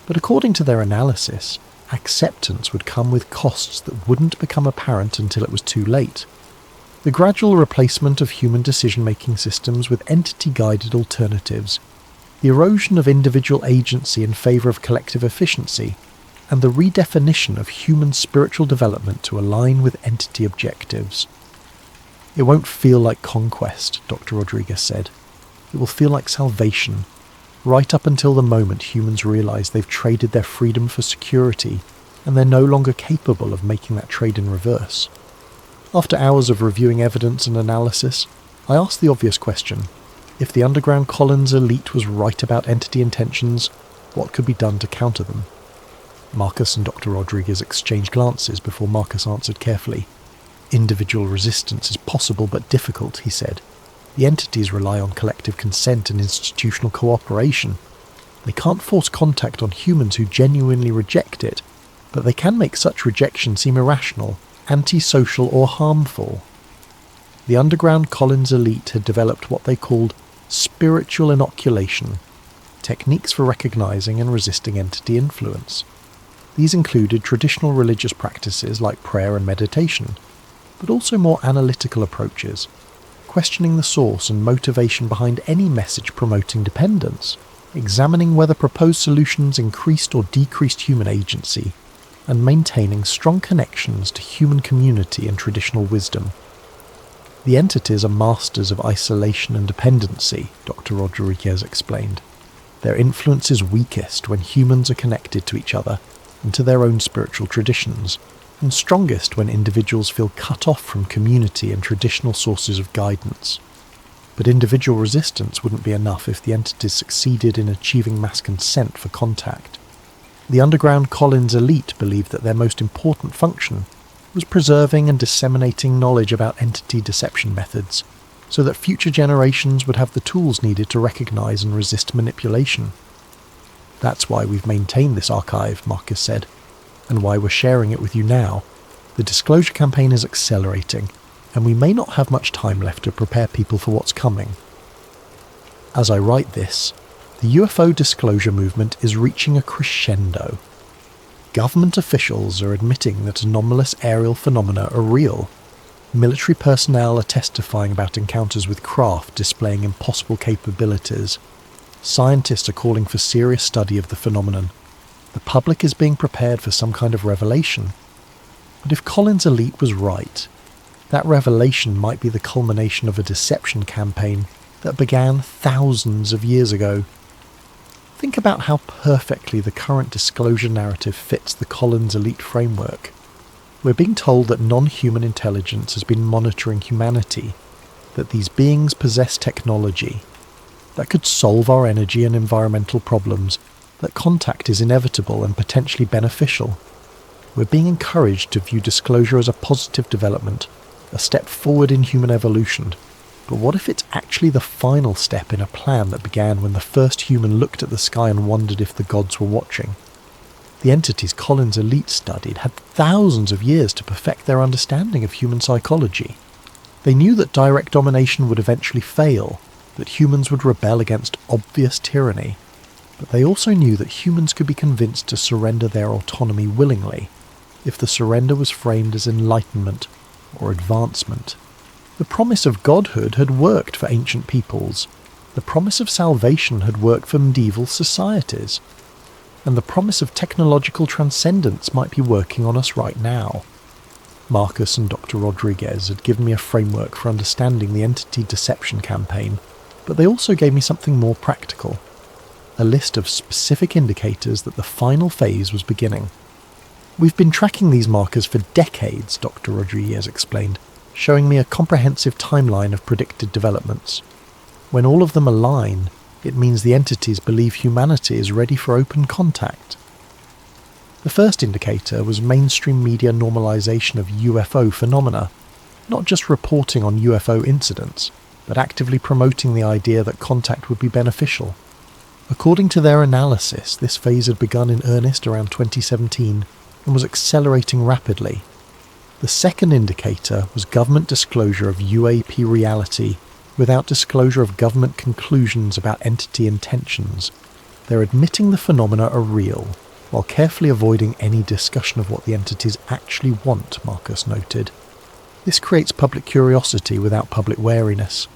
But according to their analysis, acceptance would come with costs that wouldn't become apparent until it was too late. The gradual replacement of human decision-making systems with entity-guided alternatives, the erosion of individual agency in favour of collective efficiency, and the redefinition of human spiritual development to align with entity objectives. It won't feel like conquest, Dr. Rodriguez said. It will feel like salvation, right up until the moment humans realise they've traded their freedom for security, and they're no longer capable of making that trade in reverse. After hours of reviewing evidence and analysis, I asked the obvious question. If the underground Collins elite was right about entity intentions, what could be done to counter them? Marcus and Dr. Rodriguez exchanged glances before Marcus answered carefully. Individual resistance is possible but difficult, he said. The entities rely on collective consent and institutional cooperation. They can't force contact on humans who genuinely reject it, but they can make such rejection seem irrational, antisocial or harmful. The underground Collins elite had developed what they called spiritual inoculation, techniques for recognizing and resisting entity influence. These included traditional religious practices like prayer and meditation, but also more analytical approaches, questioning the source and motivation behind any message promoting dependence, examining whether proposed solutions increased or decreased human agency, and maintaining strong connections to human community and traditional wisdom. The entities are masters of isolation and dependency, Dr. Rodriguez explained. Their influence is weakest when humans are connected to each other and to their own spiritual traditions, and strongest when individuals feel cut off from community and traditional sources of guidance. But individual resistance wouldn't be enough if the entities succeeded in achieving mass consent for contact. The underground Collins elite believed that their most important function was preserving and disseminating knowledge about entity deception methods, so that future generations would have the tools needed to recognize and resist manipulation. That's why we've maintained this archive, Marcus said, and why we're sharing it with you now. The disclosure campaign is accelerating, and we may not have much time left to prepare people for what's coming. As I write this, the UFO disclosure movement is reaching a crescendo. Government officials are admitting that anomalous aerial phenomena are real. Military personnel are testifying about encounters with craft displaying impossible capabilities. Scientists are calling for serious study of the phenomenon. The public is being prepared for some kind of revelation. But if Collins' elite was right, that revelation might be the culmination of a deception campaign that began thousands of years ago. Think about how perfectly the current disclosure narrative fits the Collins elite framework. We're being told that non-human intelligence has been monitoring humanity, that these beings possess technology that could solve our energy and environmental problems, that contact is inevitable and potentially beneficial. We're being encouraged to view disclosure as a positive development, a step forward in human evolution. But what if it's actually the final step in a plan that began when the first human looked at the sky and wondered if the gods were watching? The entities Collins' elite studied had thousands of years to perfect their understanding of human psychology. They knew that direct domination would eventually fail, that humans would rebel against obvious tyranny, but they also knew that humans could be convinced to surrender their autonomy willingly, if the surrender was framed as enlightenment or advancement. The promise of godhood had worked for ancient peoples. The promise of salvation had worked for medieval societies. And the promise of technological transcendence might be working on us right now. Marcus and Dr. Rodriguez had given me a framework for understanding the entity deception campaign, but they also gave me something more practical. A list of specific indicators that the final phase was beginning. We've been tracking these markers for decades, Dr. Rodriguez explained, showing me a comprehensive timeline of predicted developments. When all of them align, it means the entities believe humanity is ready for open contact. The first indicator was mainstream media normalization of UFO phenomena, not just reporting on UFO incidents, but actively promoting the idea that contact would be beneficial. According to their analysis, this phase had begun in earnest around 2017 and was accelerating rapidly. The second indicator was government disclosure of UAP reality without disclosure of government conclusions about entity intentions. They're admitting the phenomena are real, while carefully avoiding any discussion of what the entities actually want, Marcus noted. This creates public curiosity without public wariness.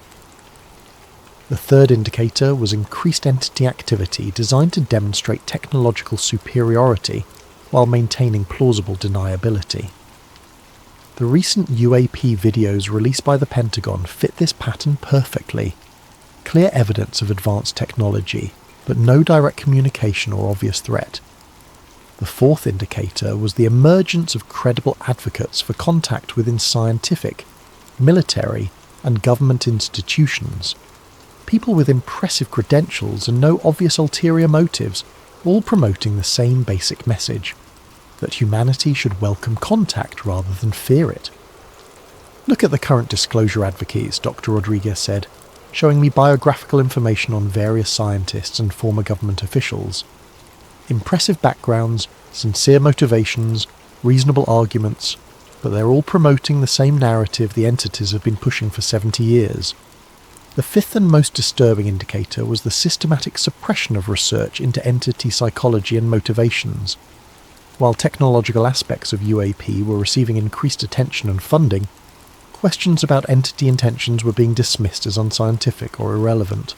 The third indicator was increased entity activity designed to demonstrate technological superiority while maintaining plausible deniability. The recent UAP videos released by the Pentagon fit this pattern perfectly. Clear evidence of advanced technology, but no direct communication or obvious threat. The fourth indicator was the emergence of credible advocates for contact within scientific, military, and government institutions. People with impressive credentials and no obvious ulterior motives, all promoting the same basic message: that humanity should welcome contact rather than fear it. Look at the current disclosure advocates, Dr. Rodriguez said, showing me biographical information on various scientists and former government officials. Impressive backgrounds, sincere motivations, reasonable arguments, but they're all promoting the same narrative the entities have been pushing for 70 years. The fifth and most disturbing indicator was the systematic suppression of research into entity psychology and motivations. While technological aspects of UAP were receiving increased attention and funding, questions about entity intentions were being dismissed as unscientific or irrelevant.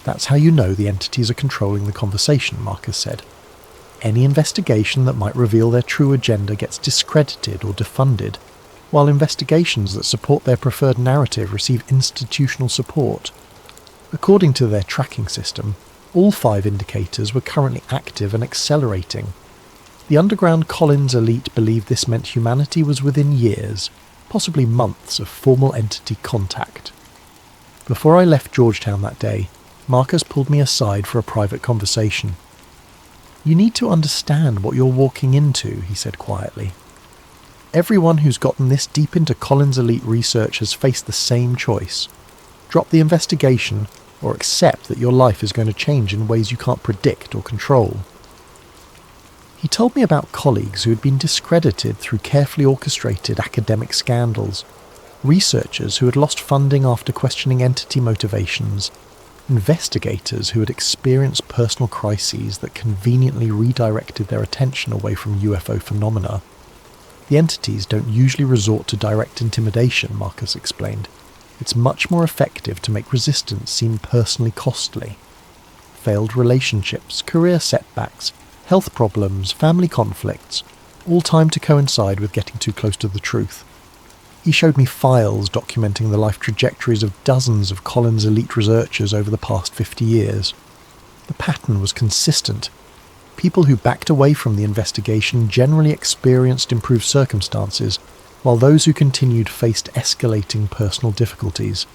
That's how you know the entities are controlling the conversation, Marcus said. Any investigation that might reveal their true agenda gets discredited or defunded, while investigations that support their preferred narrative receive institutional support. According to their tracking system, all 5 indicators were currently active and accelerating. The underground Collins elite believed this meant humanity was within years, possibly months, of formal entity contact. Before I left Georgetown that day, Marcus pulled me aside for a private conversation. "You need to understand what you're walking into," he said quietly. "Everyone who's gotten this deep into Collins elite research has faced the same choice. Drop the investigation or accept that your life is going to change in ways you can't predict or control." He told me about colleagues who had been discredited through carefully orchestrated academic scandals, researchers who had lost funding after questioning entity motivations, investigators who had experienced personal crises that conveniently redirected their attention away from UFO phenomena. The entities don't usually resort to direct intimidation, Marcus explained. It's much more effective to make resistance seem personally costly. Failed relationships, career setbacks, health problems, family conflicts, all timed to coincide with getting too close to the truth. He showed me files documenting the life trajectories of dozens of Collins elite researchers over the past 50 years. The pattern was consistent. People who backed away from the investigation generally experienced improved circumstances, while those who continued faced escalating personal difficulties.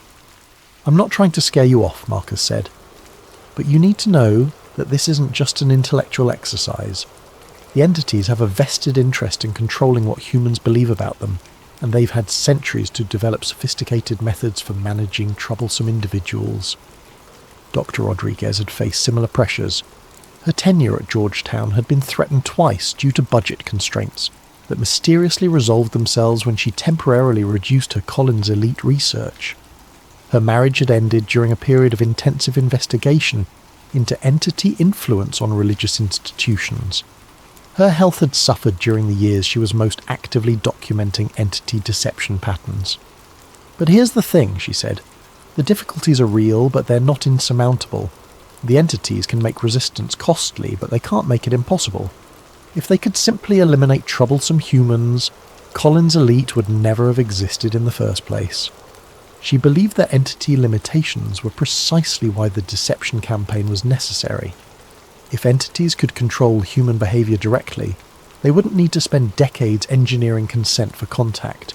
"I'm not trying to scare you off," Marcus said, "but you need to know that this isn't just an intellectual exercise. The entities have a vested interest in controlling what humans believe about them, and they've had centuries to develop sophisticated methods for managing troublesome individuals." Dr. Rodriguez had faced similar pressures. Her tenure at Georgetown had been threatened twice due to budget constraints that mysteriously resolved themselves when she temporarily reduced her Collins elite research. Her marriage had ended during a period of intensive investigation into entity influence on religious institutions. Her health had suffered during the years she was most actively documenting entity deception patterns. "But here's the thing," she said. "The difficulties are real, but they're not insurmountable. The entities can make resistance costly, but they can't make it impossible. If they could simply eliminate troublesome humans, Collins elite would never have existed in the first place." She believed that entity limitations were precisely why the deception campaign was necessary. If entities could control human behavior directly, they wouldn't need to spend decades engineering consent for contact.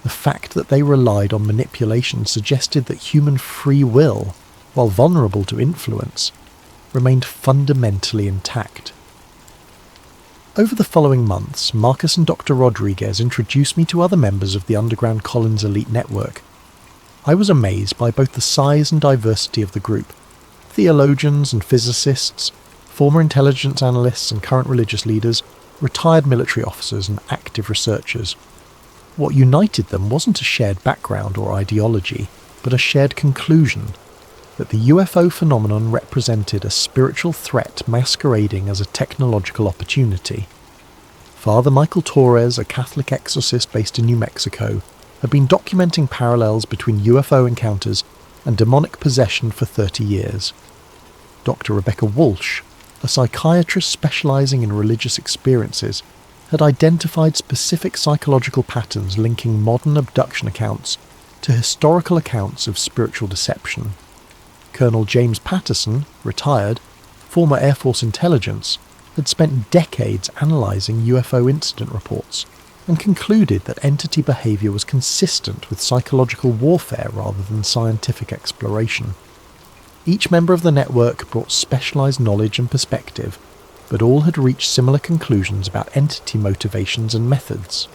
The fact that they relied on manipulation suggested that human free will, while vulnerable to influence, remained fundamentally intact. Over the following months, Marcus and Dr. Rodriguez introduced me to other members of the underground Collins elite network. I was amazed by both the size and diversity of the group. Theologians and physicists, former intelligence analysts and current religious leaders, retired military officers and active researchers. What united them wasn't a shared background or ideology, but a shared conclusion that the UFO phenomenon represented a spiritual threat masquerading as a technological opportunity. Father Michael Torres, a Catholic exorcist based in New Mexico, had been documenting parallels between UFO encounters and demonic possession for 30 years. Dr. Rebecca Walsh, a psychiatrist specializing in religious experiences, had identified specific psychological patterns linking modern abduction accounts to historical accounts of spiritual deception. Colonel James Patterson, retired, former Air Force intelligence, had spent decades analysing UFO incident reports and concluded that entity behaviour was consistent with psychological warfare rather than scientific exploration. Each member of the network brought specialised knowledge and perspective, but all had reached similar conclusions about entity motivations and methods.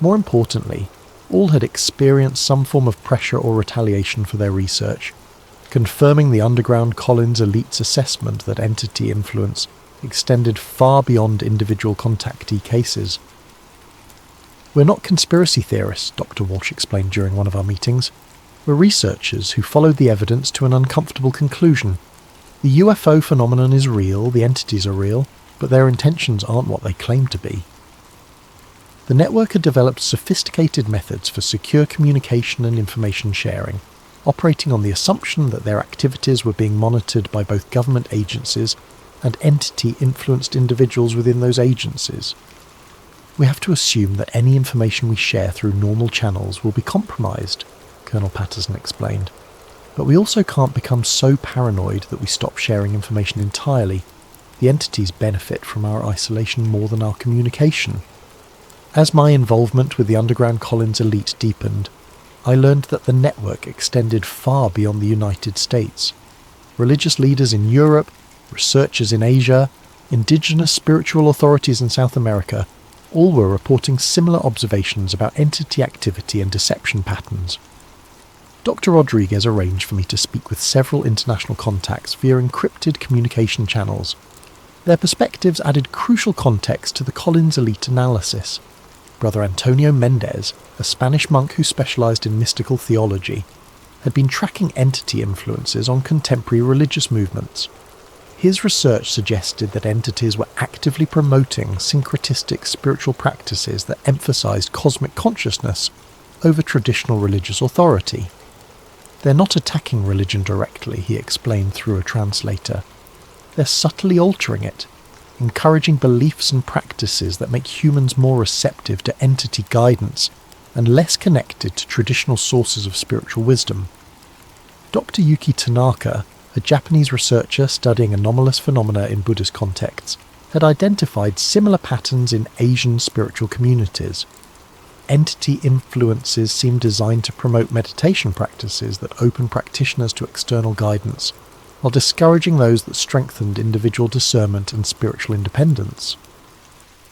More importantly, all had experienced some form of pressure or retaliation for their research, confirming the underground Collins elite's assessment that entity influence extended far beyond individual contactee cases. "We're not conspiracy theorists," Dr. Walsh explained during one of our meetings. "We're researchers who followed the evidence to an uncomfortable conclusion. The UFO phenomenon is real, the entities are real, but their intentions aren't what they claim to be." The network had developed sophisticated methods for secure communication and information sharing, operating on the assumption that their activities were being monitored by both government agencies and entity-influenced individuals within those agencies. "We have to assume that any information we share through normal channels will be compromised," Colonel Patterson explained. "But we also can't become so paranoid that we stop sharing information entirely. The entities benefit from our isolation more than our communication." As my involvement with the underground Collins elite deepened, I learned that the network extended far beyond the United States. Religious leaders in Europe, researchers in Asia, indigenous spiritual authorities in South America, all were reporting similar observations about entity activity and deception patterns. Dr. Rodriguez arranged for me to speak with several international contacts via encrypted communication channels. Their perspectives added crucial context to the Collins elite analysis. Brother Antonio Mendez, a Spanish monk who specialized in mystical theology, had been tracking entity influences on contemporary religious movements. His research suggested that entities were actively promoting syncretistic spiritual practices that emphasized cosmic consciousness over traditional religious authority. "They're not attacking religion directly," he explained through a translator. "They're subtly altering it, encouraging beliefs and practices that make humans more receptive to entity guidance and less connected to traditional sources of spiritual wisdom." Dr. Yuki Tanaka, a Japanese researcher studying anomalous phenomena in Buddhist contexts, had identified similar patterns in Asian spiritual communities. Entity influences seemed designed to promote meditation practices that open practitioners to external guidance, while discouraging those that strengthened individual discernment and spiritual independence.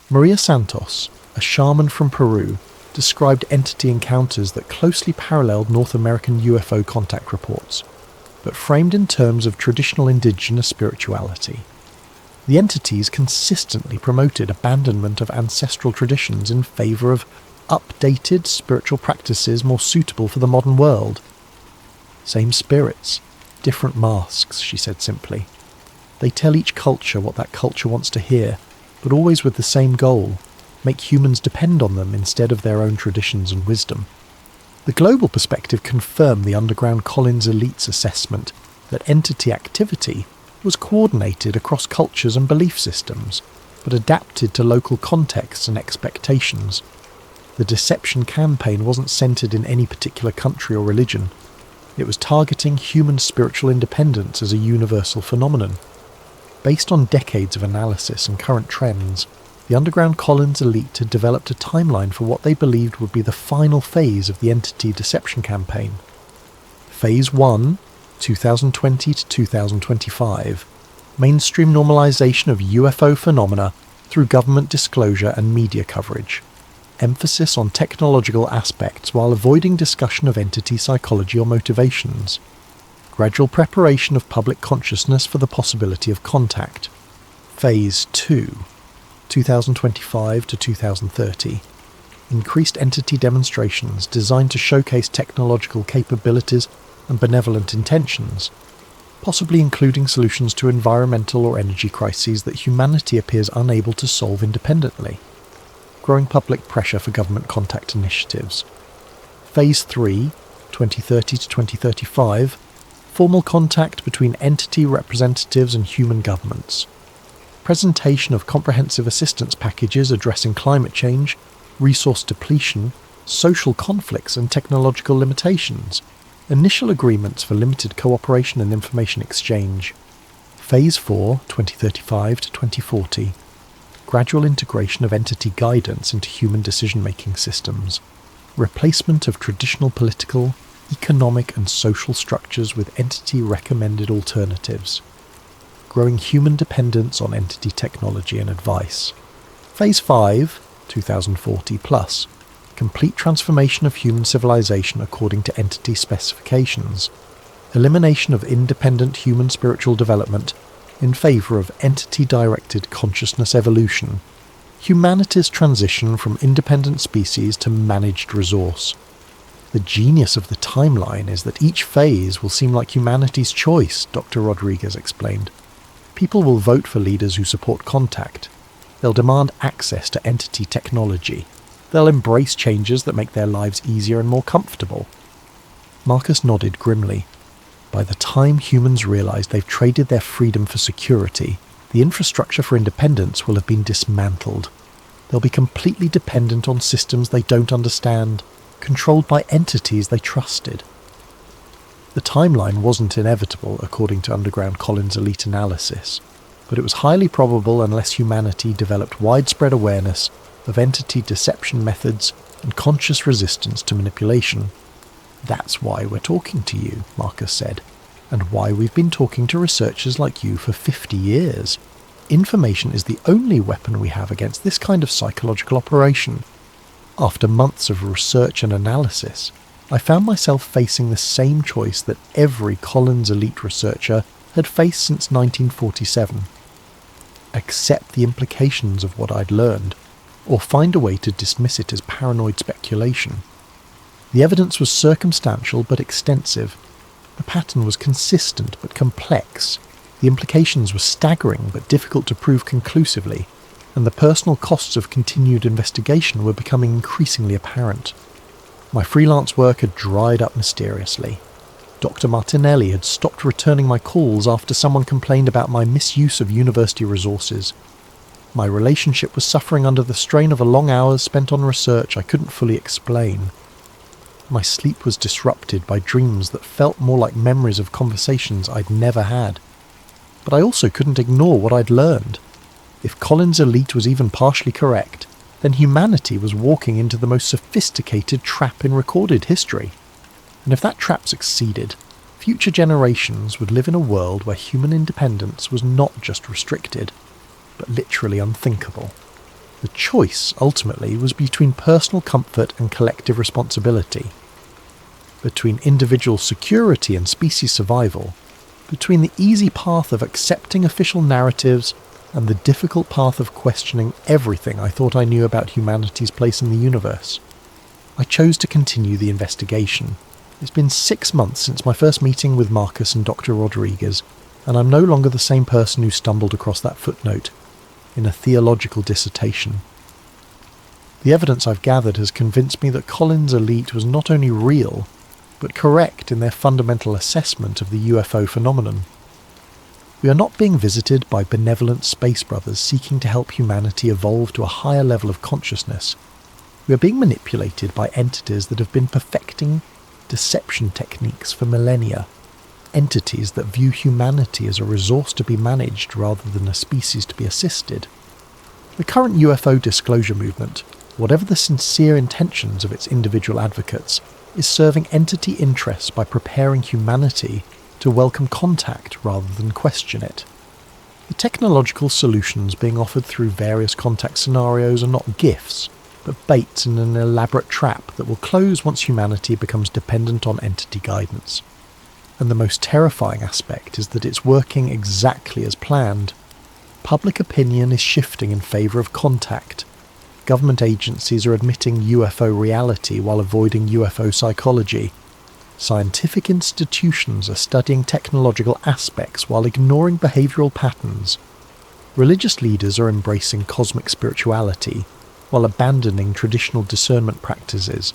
Maria Santos, a shaman from Peru, described entity encounters that closely paralleled North American UFO contact reports, but framed in terms of traditional indigenous spirituality. The entities consistently promoted abandonment of ancestral traditions in favour of updated spiritual practices more suitable for the modern world. "Same spirits, different masks," she said simply. "They tell each culture what that culture wants to hear, but always with the same goal: make humans depend on them instead of their own traditions and wisdom." The global perspective confirmed the underground Collins elite's assessment that entity activity was coordinated across cultures and belief systems, but adapted to local contexts and expectations. The deception campaign wasn't centered in any particular country or religion. It was targeting human spiritual independence as a universal phenomenon. Based on decades of analysis and current trends, The underground Collins elite had developed a timeline for what they believed would be the final phase of the entity deception campaign. Phase 1, 2020 to 2025, mainstream normalization of UFO phenomena through government disclosure and media coverage. Emphasis on technological aspects while avoiding discussion of entity psychology or motivations. Gradual preparation of public consciousness for the possibility of contact. Phase 2, 2025 to 2030. Increased entity demonstrations designed to showcase technological capabilities and benevolent intentions, possibly including solutions to environmental or energy crises that humanity appears unable to solve independently. Growing public pressure for government contact initiatives. Phase 3, 2030 to 2035, formal contact between entity representatives and human governments. Presentation of comprehensive assistance packages addressing climate change, resource depletion, social conflicts and technological limitations. Initial agreements for limited cooperation and information exchange. Phase 4, 2035 to 2040. Gradual integration of entity guidance into human decision-making systems. Replacement of traditional political, economic and social structures with entity-recommended alternatives. Growing human dependence on entity technology and advice. Phase 5, 2040 plus. Complete transformation of human civilization according to entity specifications. Elimination of independent human spiritual development in favour of entity-directed consciousness evolution. Humanity's transition from independent species to managed resource. The genius of the timeline is that each phase will seem like humanity's choice, Dr. Rodriguez explained. People will vote for leaders who support contact. They'll demand access to entity technology. They'll embrace changes that make their lives easier and more comfortable. Marcus nodded grimly. By the time humans realize they've traded their freedom for security, the infrastructure for independence will have been dismantled. They'll be completely dependent on systems they don't understand, controlled by entities they trusted. The timeline wasn't inevitable, according to Underground Collins' elite analysis, but it was highly probable unless humanity developed widespread awareness of entity deception methods and conscious resistance to manipulation. That's why we're talking to you, Marcus said, and why we've been talking to researchers like you for 50 years. Information is the only weapon we have against this kind of psychological operation. After months of research and analysis, I found myself facing the same choice that every Collins elite researcher had faced since 1947. Accept the implications of what I'd learned, or find a way to dismiss it as paranoid speculation. The evidence was circumstantial but extensive. The pattern was consistent but complex. The implications were staggering but difficult to prove conclusively, and the personal costs of continued investigation were becoming increasingly apparent. My freelance work had dried up mysteriously. Dr. Martinelli had stopped returning my calls after someone complained about my misuse of university resources. My relationship was suffering under the strain of long hours spent on research I couldn't fully explain. My sleep was disrupted by dreams that felt more like memories of conversations I'd never had. But I also couldn't ignore what I'd learned. If Collins' elite was even partially correct, then humanity was walking into the most sophisticated trap in recorded history. And if that trap succeeded, future generations would live in a world where human independence was not just restricted, but literally unthinkable. The choice, ultimately, was between personal comfort and collective responsibility, between individual security and species survival, between the easy path of accepting official narratives and the difficult path of questioning everything I thought I knew about humanity's place in the universe. I chose to continue the investigation. It's been 6 months since my first meeting with Marcus and Dr. Rodriguez, and I'm no longer the same person who stumbled across that footnote in a theological dissertation. The evidence I've gathered has convinced me that Collins' elite was not only real, but correct in their fundamental assessment of the UFO phenomenon. We are not being visited by benevolent space brothers seeking to help humanity evolve to a higher level of consciousness. We are being manipulated by entities that have been perfecting deception techniques for millennia, entities that view humanity as a resource to be managed rather than a species to be assisted. The current UFO disclosure movement, whatever the sincere intentions of its individual advocates, is serving entity interests by preparing humanity to welcome contact rather than question it. The technological solutions being offered through various contact scenarios are not gifts, but baits in an elaborate trap that will close once humanity becomes dependent on entity guidance. And the most terrifying aspect is that it's working exactly as planned. Public opinion is shifting in favour of contact. Government agencies are admitting UFO reality while avoiding UFO psychology. Scientific institutions are studying technological aspects while ignoring behavioural patterns. Religious leaders are embracing cosmic spirituality while abandoning traditional discernment practices.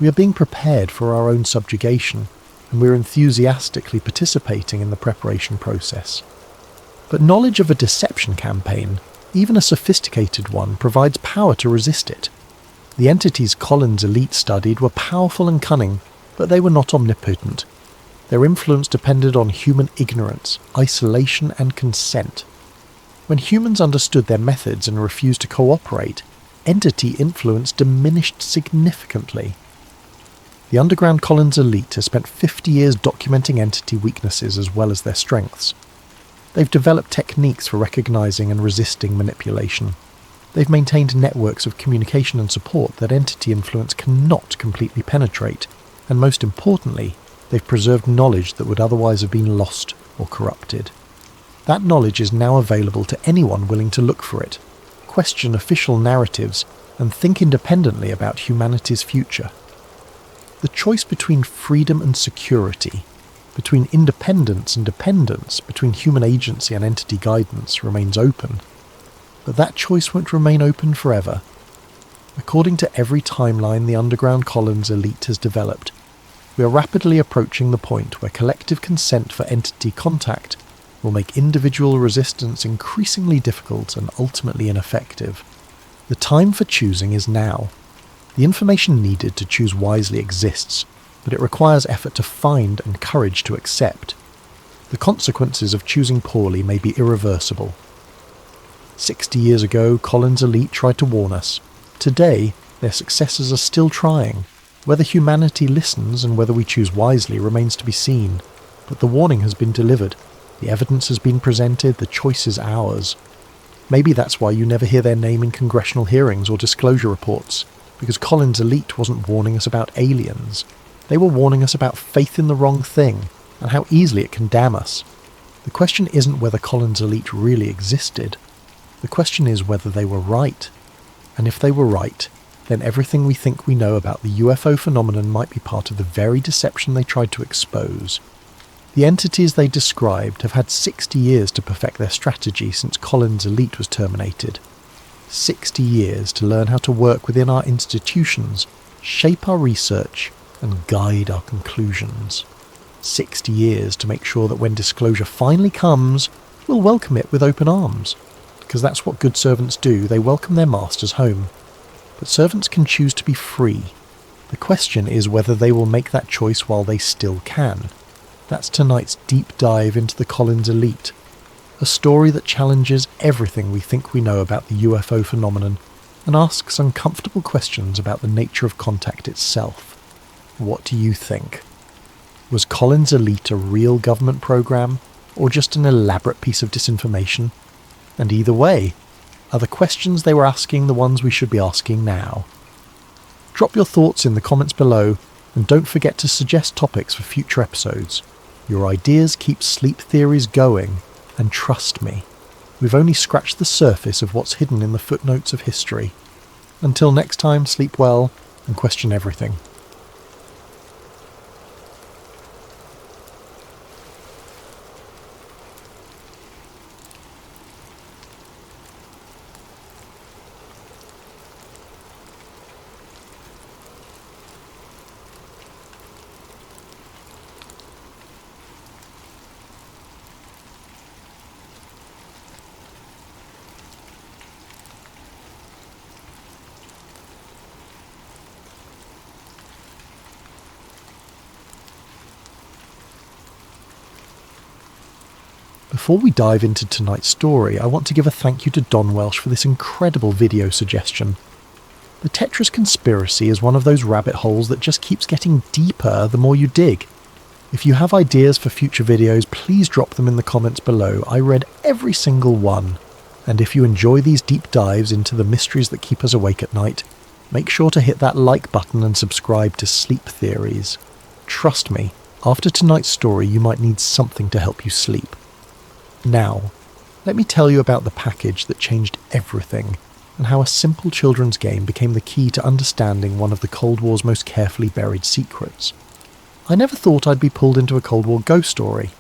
We are being prepared for our own subjugation, and we are enthusiastically participating in the preparation process. But knowledge of a deception campaign, even a sophisticated one, provides power to resist it. The entities Collins' elite studied were powerful and cunning, but they were not omnipotent. Their influence depended on human ignorance, isolation, and consent. When humans understood their methods and refused to cooperate, entity influence diminished significantly. The underground Collins elite has spent 50 years documenting entity weaknesses as well as their strengths. They've developed techniques for recognizing and resisting manipulation. They've maintained networks of communication and support that entity influence cannot completely penetrate, and most importantly, they've preserved knowledge that would otherwise have been lost or corrupted. That knowledge is now available to anyone willing to look for it, question official narratives, and think independently about humanity's future. The choice between freedom and security, between independence and dependence, between human agency and entity guidance remains open. But that choice won't remain open forever. According to every timeline the underground Collins elite has developed, we are rapidly approaching the point where collective consent for entity contact will make individual resistance increasingly difficult and ultimately ineffective. The time for choosing is now. The information needed to choose wisely exists, but it requires effort to find and courage to accept. The consequences of choosing poorly may be irreversible. 60 years ago, Collins' elite tried to warn us. Today, their successors are still trying. Whether humanity listens and whether we choose wisely remains to be seen. But the warning has been delivered. The evidence has been presented. The choice is ours. Maybe that's why you never hear their name in congressional hearings or disclosure reports, because Collins' elite wasn't warning us about aliens. They were warning us about faith in the wrong thing, and how easily it can damn us. The question isn't whether Collins' elite really existed. The question is whether they were right. And if they were right, then everything we think we know about the UFO phenomenon might be part of the very deception they tried to expose. The entities they described have had 60 years to perfect their strategy since Collins' elite was terminated. 60 years to learn how to work within our institutions, shape our research, and guide our conclusions. 60 years to make sure that when disclosure finally comes, we'll welcome it with open arms. Because that's what good servants do, they welcome their masters home. But servants can choose to be free. The question is whether they will make that choice while they still can. That's tonight's deep dive into the Collins elite. A story that challenges everything we think we know about the UFO phenomenon and asks uncomfortable questions about the nature of contact itself. What do you think? Was Collins' elite a real government program, or just an elaborate piece of disinformation? And either way, are the questions they were asking the ones we should be asking now? Drop your thoughts in the comments below, and don't forget to suggest topics for future episodes. Your ideas keep sleep theories going, and trust me, we've only scratched the surface of what's hidden in the footnotes of history. Until next time, sleep well and question everything. Before we dive into tonight's story, I want to give a thank you to Don Welsh for this incredible video suggestion. The Tetris conspiracy is one of those rabbit holes that just keeps getting deeper the more you dig. If you have ideas for future videos, please drop them in the comments below. I read every single one. And if you enjoy these deep dives into the mysteries that keep us awake at night, make sure to hit that like button and subscribe to Sleep Theories. Trust me, after tonight's story you might need something to help you sleep. Now, let me tell you about the package that changed everything, and how a simple children's game became the key to understanding one of the Cold War's most carefully buried secrets. I never thought I'd be pulled into a Cold War ghost story.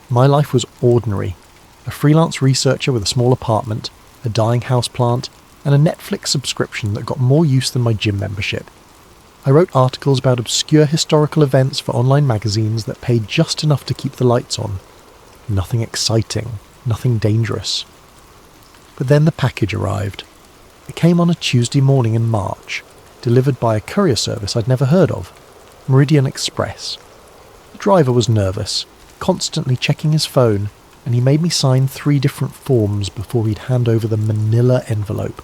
My life was ordinary. A freelance researcher with a small apartment, a dying houseplant, and a Netflix subscription that got more use than my gym membership. I wrote articles about obscure historical events for online magazines that paid just enough to keep the lights on. Nothing exciting, nothing dangerous. But then the package arrived. It came on a Tuesday morning in March, delivered by a courier service I'd never heard of, Meridian Express. The driver was nervous, constantly checking his phone, and he made me sign 3 different forms before he'd hand over the manila envelope.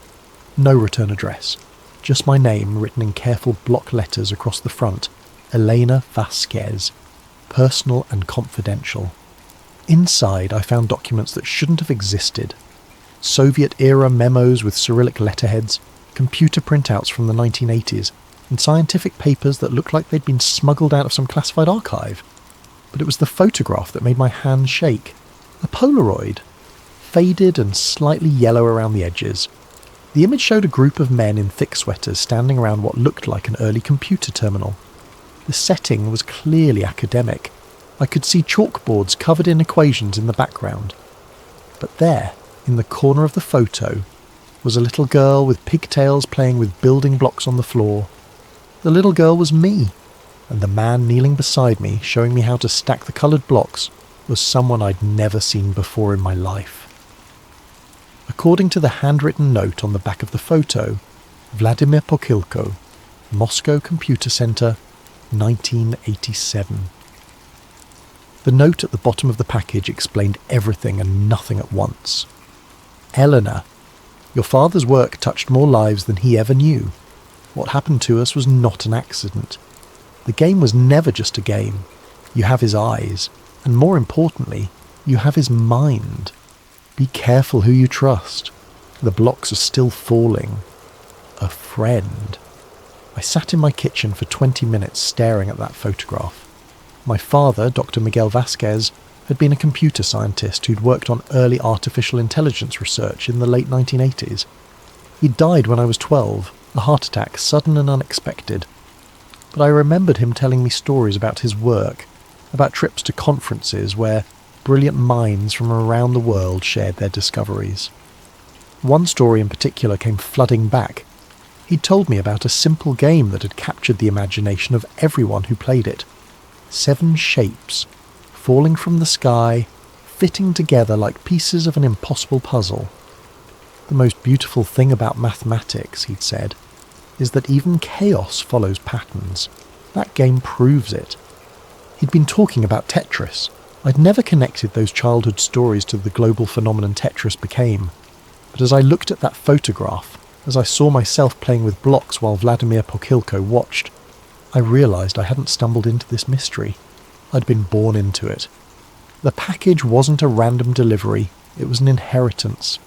No return address, just my name written in careful block letters across the front, Elena Vasquez, personal and confidential. Inside I found documents that shouldn't have existed. Soviet-era memos with Cyrillic letterheads, computer printouts from the 1980s, and scientific papers that looked like they'd been smuggled out of some classified archive. But it was the photograph that made my hand shake. A Polaroid, faded and slightly yellow around the edges. The image showed a group of men in thick sweaters standing around what looked like an early computer terminal. The setting was clearly academic. I could see chalkboards covered in equations in the background. But there, in the corner of the photo, was a little girl with pigtails playing with building blocks on the floor. The little girl was me, and the man kneeling beside me, showing me how to stack the coloured blocks, was someone I'd never seen before in my life. According to the handwritten note on the back of the photo, Vladimir Pokilko, Moscow Computer Center, 1987. The note at the bottom of the package explained everything and nothing at once. Eleanor, your father's work touched more lives than he ever knew. What happened to us was not an accident. The game was never just a game. You have his eyes, and more importantly, you have his mind. Be careful who you trust. The blocks are still falling. A friend. I sat in my kitchen for 20 minutes staring at that photograph. My father, Dr. Miguel Vasquez, had been a computer scientist who'd worked on early artificial intelligence research in the late 1980s. He'd died when I was 12, a heart attack, sudden and unexpected. But I remembered him telling me stories about his work, about trips to conferences where brilliant minds from around the world shared their discoveries. One story in particular came flooding back. He'd told me about a simple game that had captured the imagination of everyone who played it. 7 shapes, falling from the sky, fitting together like pieces of an impossible puzzle. The most beautiful thing about mathematics, he'd said, is that even chaos follows patterns. That game proves it. He'd been talking about Tetris. I'd never connected those childhood stories to the global phenomenon Tetris became. But as I looked at that photograph, as I saw myself playing with blocks while Vladimir Pokilko watched, I realised I hadn't stumbled into this mystery. I'd been born into it. The package wasn't a random delivery, it was an inheritance.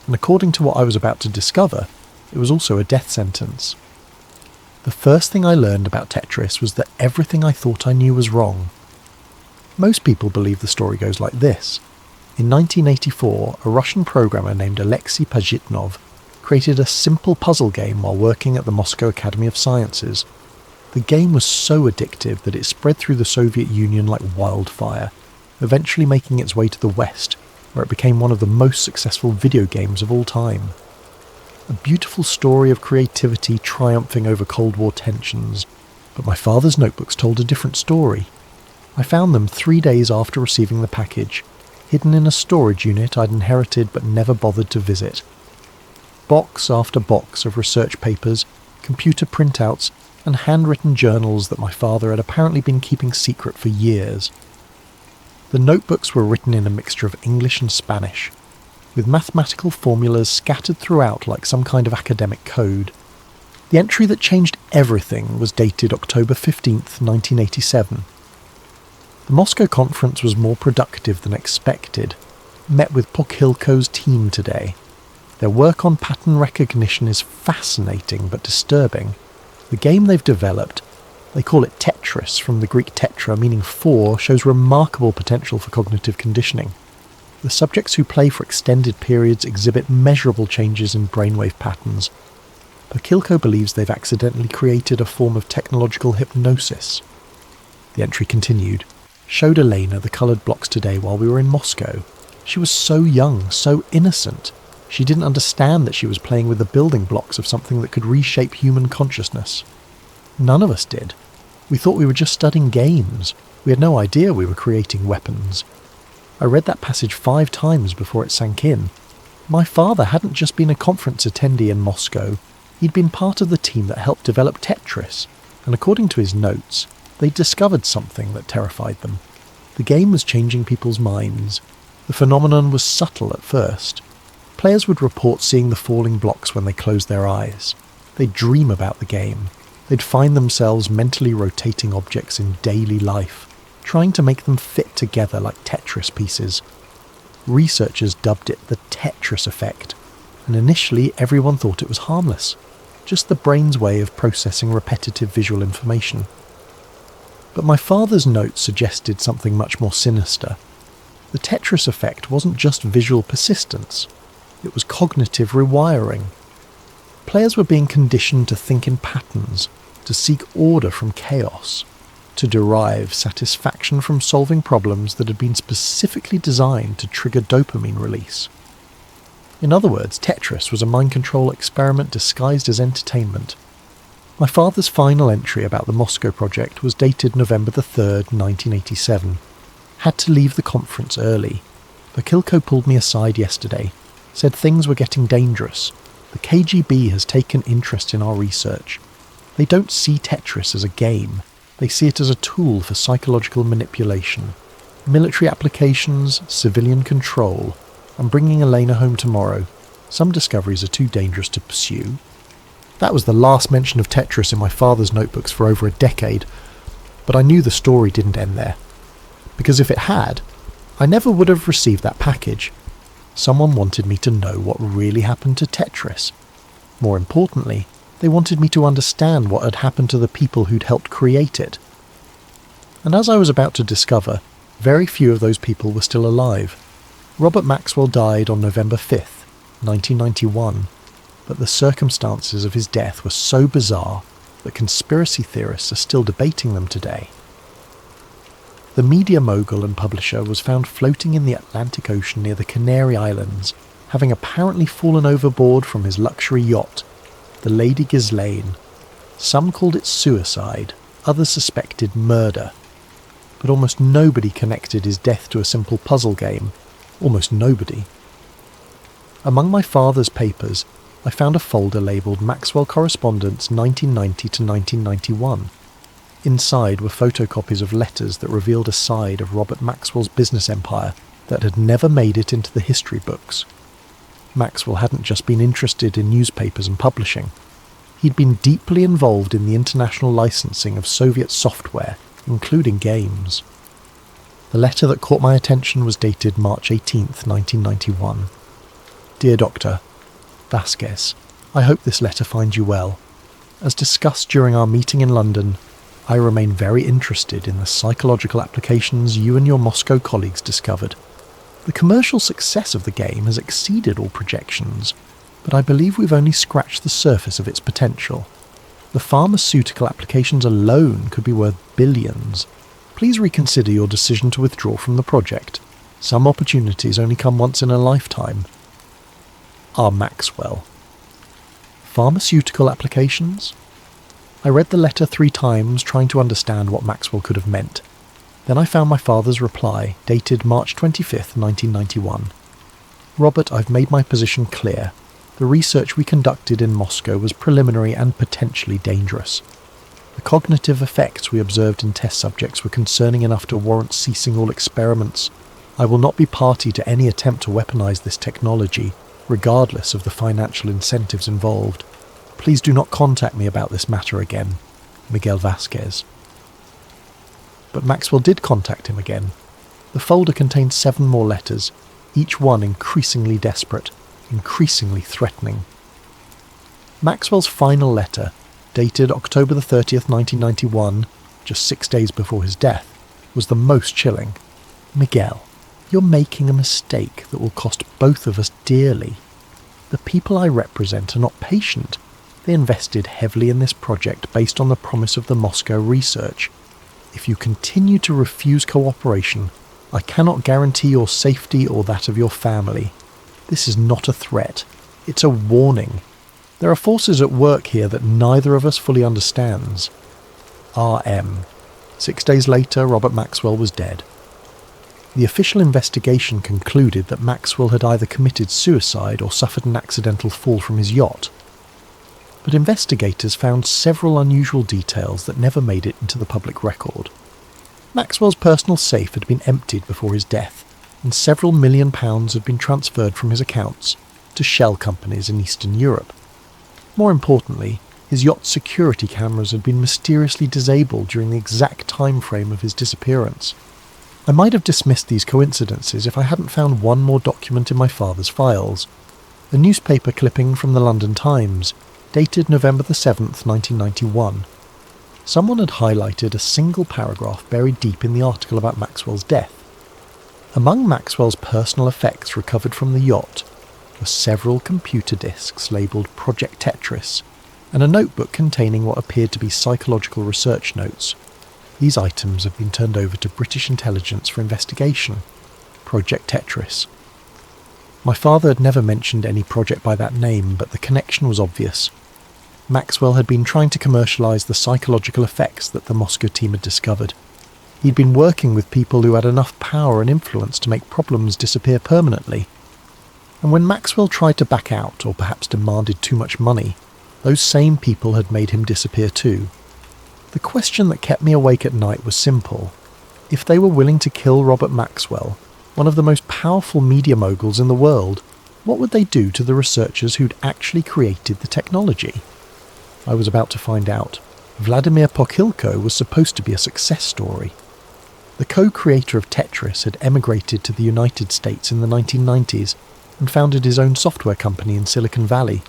And according to what I was about to discover, it was also a death sentence. The first thing I learned about Tetris was that everything I thought I knew was wrong. Most people believe the story goes like this. In 1984, a Russian programmer named Alexei Pajitnov created a simple puzzle game while working at the Moscow Academy of Sciences. The game was so addictive that it spread through the Soviet Union like wildfire, eventually making its way to the West, where it became one of the most successful video games of all time. A beautiful story of creativity triumphing over Cold War tensions, but my father's notebooks told a different story. I found them 3 days after receiving the package, hidden in a storage unit I'd inherited but never bothered to visit. Box after box of research papers, computer printouts, and handwritten journals that my father had apparently been keeping secret for years. The notebooks were written in a mixture of English and Spanish, with mathematical formulas scattered throughout like some kind of academic code. The entry that changed everything was dated October 15th, 1987. The Moscow conference was more productive than expected. Met with Pokhilko's team today. Their work on pattern recognition is fascinating but disturbing. The game they've developed, they call it Tetris from the Greek tetra meaning four, shows remarkable potential for cognitive conditioning. The subjects who play for extended periods exhibit measurable changes in brainwave patterns. Pokhilko believes they've accidentally created a form of technological hypnosis. The entry continued. Showed Elena the coloured blocks today while we were in Moscow. She was so young, so innocent. She didn't understand that she was playing with the building blocks of something that could reshape human consciousness. None of us did. We thought we were just studying games. We had no idea we were creating weapons. I read that passage 5 times before it sank in. My father hadn't just been a conference attendee in Moscow. He'd been part of the team that helped develop Tetris, and according to his notes, they'd discovered something that terrified them. The game was changing people's minds. The phenomenon was subtle at first. Players would report seeing the falling blocks when they closed their eyes. They'd dream about the game. They'd find themselves mentally rotating objects in daily life, trying to make them fit together like Tetris pieces. Researchers dubbed it the Tetris effect, and initially everyone thought it was harmless, just the brain's way of processing repetitive visual information. But my father's notes suggested something much more sinister. The Tetris effect wasn't just visual persistence, it was cognitive rewiring. Players were being conditioned to think in patterns, to seek order from chaos, to derive satisfaction from solving problems that had been specifically designed to trigger dopamine release. In other words, Tetris was a mind control experiment disguised as entertainment. My father's final entry about the Moscow project was dated November the 3rd, 1987. Had to leave the conference early. Pokhilko pulled me aside yesterday, said things were getting dangerous. The KGB has taken interest in our research. They don't see Tetris as a game. They see it as a tool for psychological manipulation. Military applications, civilian control. I'm bringing Elena home tomorrow. Some discoveries are too dangerous to pursue. That was the last mention of Tetris in my father's notebooks for over a decade, but I knew the story didn't end there. Because if it had, I never would have received that package. Someone wanted me to know what really happened to Tetris. More importantly, they wanted me to understand what had happened to the people who'd helped create it. And as I was about to discover, very few of those people were still alive. Robert Maxwell died on November 5th, 1991, but the circumstances of his death were so bizarre that conspiracy theorists are still debating them today. The media mogul and publisher was found floating in the Atlantic Ocean near the Canary Islands, having apparently fallen overboard from his luxury yacht, the Lady Ghislaine. Some called it suicide, others suspected murder. But almost nobody connected his death to a simple puzzle game. Almost nobody. Among my father's papers, I found a folder labelled Maxwell Correspondence 1990 to 1991. Inside were photocopies of letters that revealed a side of Robert Maxwell's business empire that had never made it into the history books. Maxwell hadn't just been interested in newspapers and publishing. He'd been deeply involved in the international licensing of Soviet software, including games. The letter that caught my attention was dated March 18th, 1991. Dear Doctor, Vasquez, I hope this letter finds you well. As discussed during our meeting in London, I remain very interested in the psychological applications you and your Moscow colleagues discovered. The commercial success of the game has exceeded all projections, but I believe we've only scratched the surface of its potential. The pharmaceutical applications alone could be worth billions. Please reconsider your decision to withdraw from the project. Some opportunities only come once in a lifetime. R. Maxwell. Pharmaceutical applications? I read the letter 3 times, trying to understand what Maxwell could have meant. Then I found my father's reply, dated March 25th, 1991. Robert, I've made my position clear. The research we conducted in Moscow was preliminary and potentially dangerous. The cognitive effects we observed in test subjects were concerning enough to warrant ceasing all experiments. I will not be party to any attempt to weaponize this technology, regardless of the financial incentives involved. Please do not contact me about this matter again. Miguel Vasquez. But Maxwell did contact him again. The folder contained 7 more letters, each one increasingly desperate, increasingly threatening. Maxwell's final letter, dated October the 30th, 1991, just 6 days before his death, was the most chilling. Miguel, you're making a mistake that will cost both of us dearly. The people I represent are not patient. They invested heavily in this project based on the promise of the Moscow research. If you continue to refuse cooperation, I cannot guarantee your safety or that of your family. This is not a threat. It's a warning. There are forces at work here that neither of us fully understands. R.M. 6 days later, Robert Maxwell was dead. The official investigation concluded that Maxwell had either committed suicide or suffered an accidental fall from his yacht. But investigators found several unusual details that never made it into the public record. Maxwell's personal safe had been emptied before his death, and several £1 million had been transferred from his accounts to shell companies in Eastern Europe. More importantly, his yacht's security cameras had been mysteriously disabled during the exact time frame of his disappearance. I might have dismissed these coincidences if I hadn't found one more document in my father's files. A newspaper clipping from the London Times, dated November the 7th, 1991. Someone had highlighted a single paragraph buried deep in the article about Maxwell's death. Among Maxwell's personal effects recovered from the yacht were several computer disks labelled Project Tetris, and a notebook containing what appeared to be psychological research notes. These items have been turned over to British intelligence for investigation. Project Tetris. My father had never mentioned any project by that name, but the connection was obvious. Maxwell had been trying to commercialise the psychological effects that the Moscow team had discovered. He'd been working with people who had enough power and influence to make problems disappear permanently. And when Maxwell tried to back out, or perhaps demanded too much money, those same people had made him disappear too. The question that kept me awake at night was simple. If they were willing to kill Robert Maxwell, one of the most powerful media moguls in the world, what would they do to the researchers who'd actually created the technology? I was about to find out. Vladimir Pokhilko was supposed to be a success story. The co-creator of Tetris had emigrated to the United States in the 1990s and founded his own software company in Silicon Valley.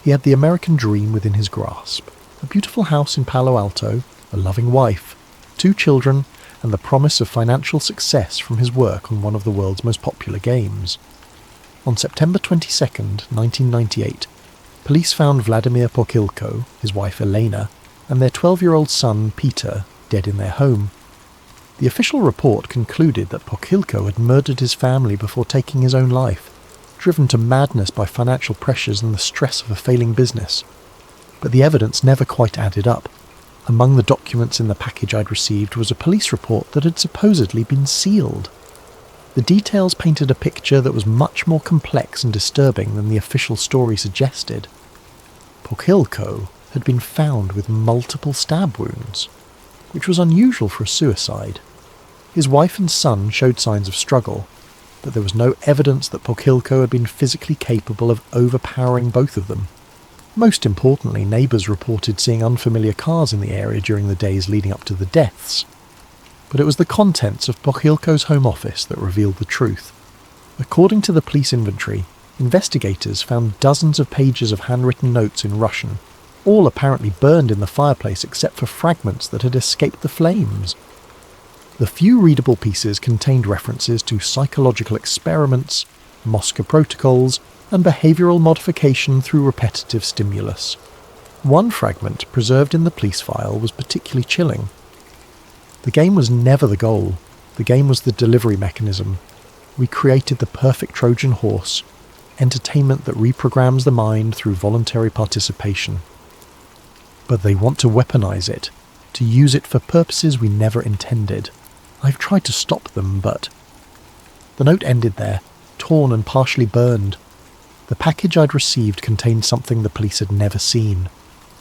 He had the American dream within his grasp. A beautiful house in Palo Alto, a loving wife, 2 children, and the promise of financial success from his work on one of the world's most popular games. On September 22nd, 1998, police found Vladimir Pokhilko, his wife Elena, and their 12-year-old son Peter dead in their home. The official report concluded that Pokhilko had murdered his family before taking his own life, driven to madness by financial pressures and the stress of a failing business. But the evidence never quite added up. Among the documents in the package I'd received was a police report that had supposedly been sealed. The details painted a picture that was much more complex and disturbing than the official story suggested. Pokhilko had been found with multiple stab wounds, which was unusual for a suicide. His wife and son showed signs of struggle, but there was no evidence that Pokhilko had been physically capable of overpowering both of them. Most importantly, neighbours reported seeing unfamiliar cars in the area during the days leading up to the deaths. But it was the contents of Pokhilko's home office that revealed the truth. According to the police inventory, investigators found dozens of pages of handwritten notes in Russian, all apparently burned in the fireplace except for fragments that had escaped the flames. The few readable pieces contained references to psychological experiments, Moscow protocols, and behavioural modification through repetitive stimulus. One fragment preserved in the police file was particularly chilling. The game was never the goal. The game was the delivery mechanism. We created the perfect Trojan horse, entertainment that reprograms the mind through voluntary participation. But they want to weaponize it, to use it for purposes we never intended. I've tried to stop them, but... The note ended there, torn and partially burned. The package I'd received contained something the police had never seen.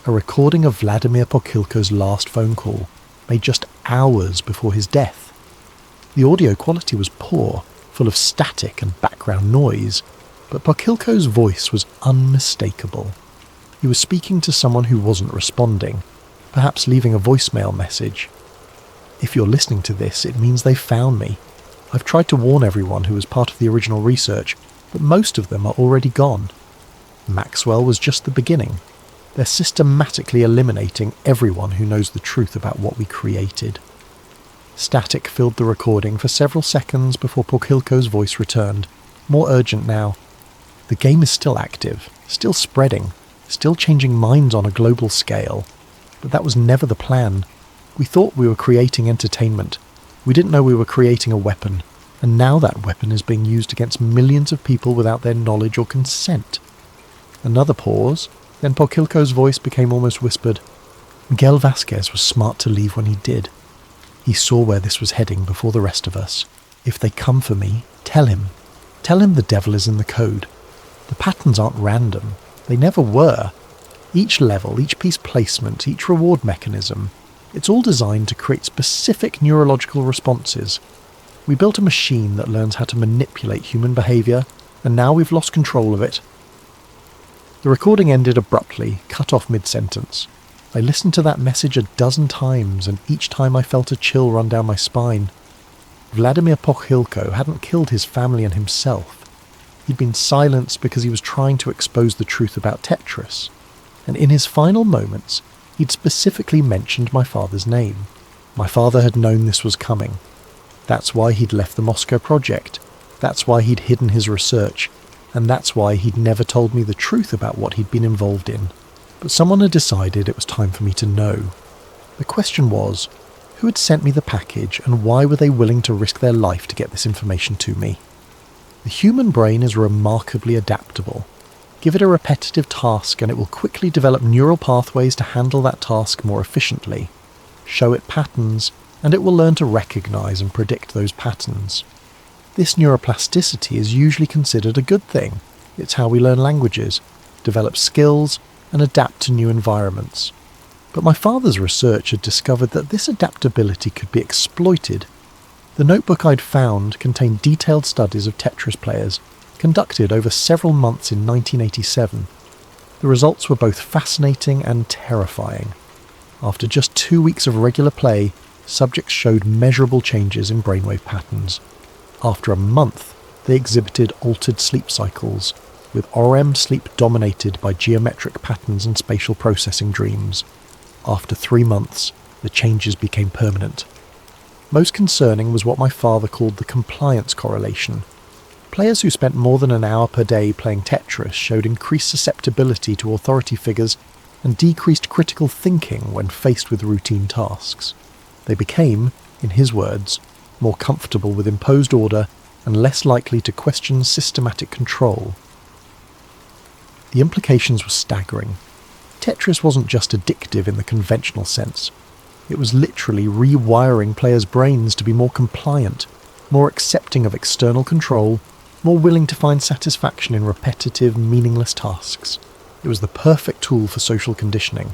a recording of Vladimir Pokhilko's last phone call, made just hours before his death. The audio quality was poor, full of static and background noise, but Pokhilko's voice was unmistakable. He was speaking to someone who wasn't responding, perhaps leaving a voicemail message. If you're listening to this, it means they found me. I've tried to warn everyone who was part of the original research, but most of them are already gone. Maxwell was just the beginning. They're systematically eliminating everyone who knows the truth about what we created. Static filled the recording for several seconds before Pokhilko's voice returned, more urgent now. The game is still active, still spreading, still changing minds on a global scale. But that was never the plan. We thought we were creating entertainment. We didn't know we were creating a weapon, and now that weapon is being used against millions of people without their knowledge or consent. Another pause, then Pokhilko's voice became almost whispered. Miguel Vasquez was smart to leave when he did. He saw where this was heading before the rest of us. If they come for me, tell him. Tell him the devil is in the code. The patterns aren't random. They never were. Each level, each piece placement, each reward mechanism, it's all designed to create specific neurological responses. We built a machine that learns how to manipulate human behaviour, and now we've lost control of it. The recording ended abruptly, cut off mid-sentence. I listened to that message 12 times, and each time I felt a chill run down my spine. Vladimir Pokhilko hadn't killed his family and himself. He'd been silenced because he was trying to expose the truth about Tetris. And in his final moments, he'd specifically mentioned my father's name. My father had known this was coming. That's why he'd left the Moscow project. That's why he'd hidden his research. And that's why he'd never told me the truth about what he'd been involved in. But someone had decided it was time for me to know. The question was, who had sent me the package and why were they willing to risk their life to get this information to me? The human brain is remarkably adaptable. Give it a repetitive task and it will quickly develop neural pathways to handle that task more efficiently. Show it patterns and it will learn to recognize and predict those patterns. This neuroplasticity is usually considered a good thing. It's how we learn languages, develop skills, and adapt to new environments. But my father's research had discovered that this adaptability could be exploited. The notebook I'd found contained detailed studies of Tetris players, conducted over several months in 1987. The results were both fascinating and terrifying. After just 2 weeks of regular play, subjects showed measurable changes in brainwave patterns. After a month, they exhibited altered sleep cycles, with REM sleep dominated by geometric patterns and spatial processing dreams. After 3 months, the changes became permanent. Most concerning was what my father called the compliance correlation. Players who spent more than an hour per day playing Tetris showed increased susceptibility to authority figures and decreased critical thinking when faced with routine tasks. They became, in his words, more comfortable with imposed order and less likely to question systematic control. The implications were staggering. Tetris wasn't just addictive in the conventional sense. It was literally rewiring players' brains to be more compliant, more accepting of external control, more willing to find satisfaction in repetitive, meaningless tasks. It was the perfect tool for social conditioning.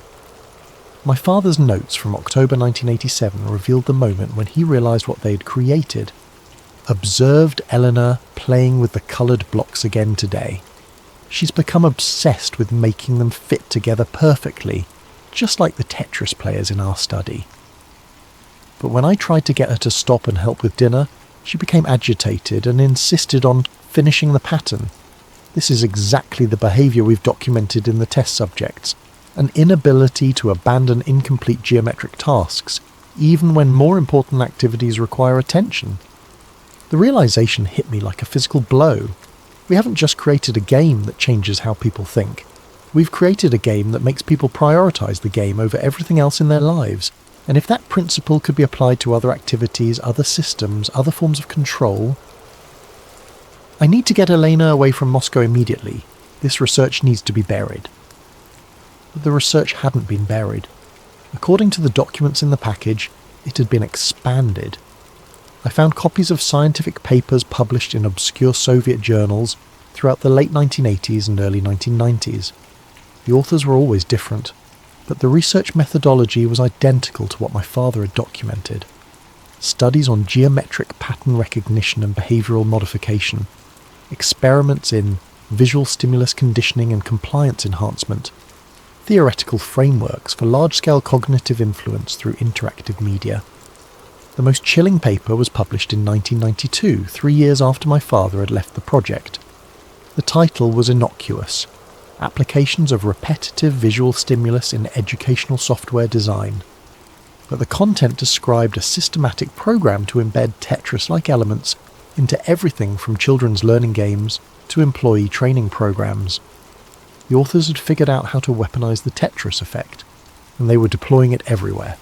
My father's notes from October 1987 revealed the moment when he realised what they had created. Observed Eleanor playing with the coloured blocks again today. She's become obsessed with making them fit together perfectly, just like the Tetris players in our study. But when I tried to get her to stop and help with dinner, she became agitated and insisted on finishing the pattern. This is exactly the behaviour we've documented in the test subjects, an inability to abandon incomplete geometric tasks, even when more important activities require attention. The realisation hit me like a physical blow. We haven't just created a game that changes how people think. We've created a game that makes people prioritise the game over everything else in their lives, and if that principle could be applied to other activities, other systems, other forms of control... I need to get Elena away from Moscow immediately. This research needs to be buried. But the research hadn't been buried. According to the documents in the package, it had been expanded. I found copies of scientific papers published in obscure Soviet journals throughout the late 1980s and early 1990s. The authors were always different. but the research methodology was identical to what my father had documented. Studies on geometric pattern recognition and behavioural modification, experiments in visual stimulus conditioning and compliance enhancement, theoretical frameworks for large-scale cognitive influence through interactive media. The most chilling paper was published in 1992, 3 years after my father had left the project. The title was innocuous: Applications of Repetitive Visual Stimulus in Educational Software Design. But the content described a systematic program to embed Tetris-like elements into everything from children's learning games to employee training programs. The authors had figured out how to weaponize the Tetris effect, and they were deploying it everywhere.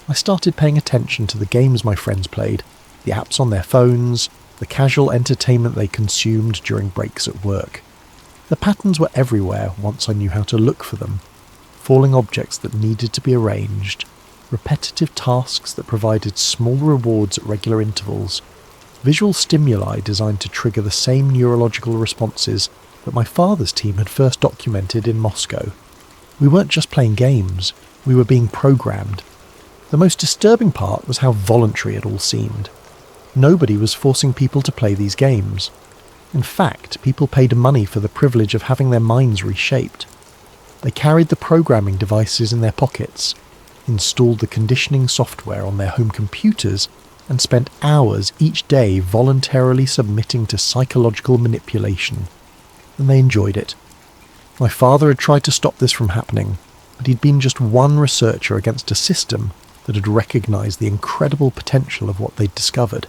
I started paying attention to the games my friends played, the apps on their phones, the casual entertainment they consumed during breaks at work. The patterns were everywhere once I knew how to look for them. Falling objects that needed to be arranged, repetitive tasks that provided small rewards at regular intervals, visual stimuli designed to trigger the same neurological responses that my father's team had first documented in Moscow. We weren't just playing games, we were being programmed. The most disturbing part was how voluntary it all seemed. Nobody was forcing people to play these games. In fact, people paid money for the privilege of having their minds reshaped. They carried the programming devices in their pockets, installed the conditioning software on their home computers, and spent hours each day voluntarily submitting to psychological manipulation. And they enjoyed it. My father had tried to stop this from happening, but he'd been just one researcher against a system that had recognised the incredible potential of what they'd discovered.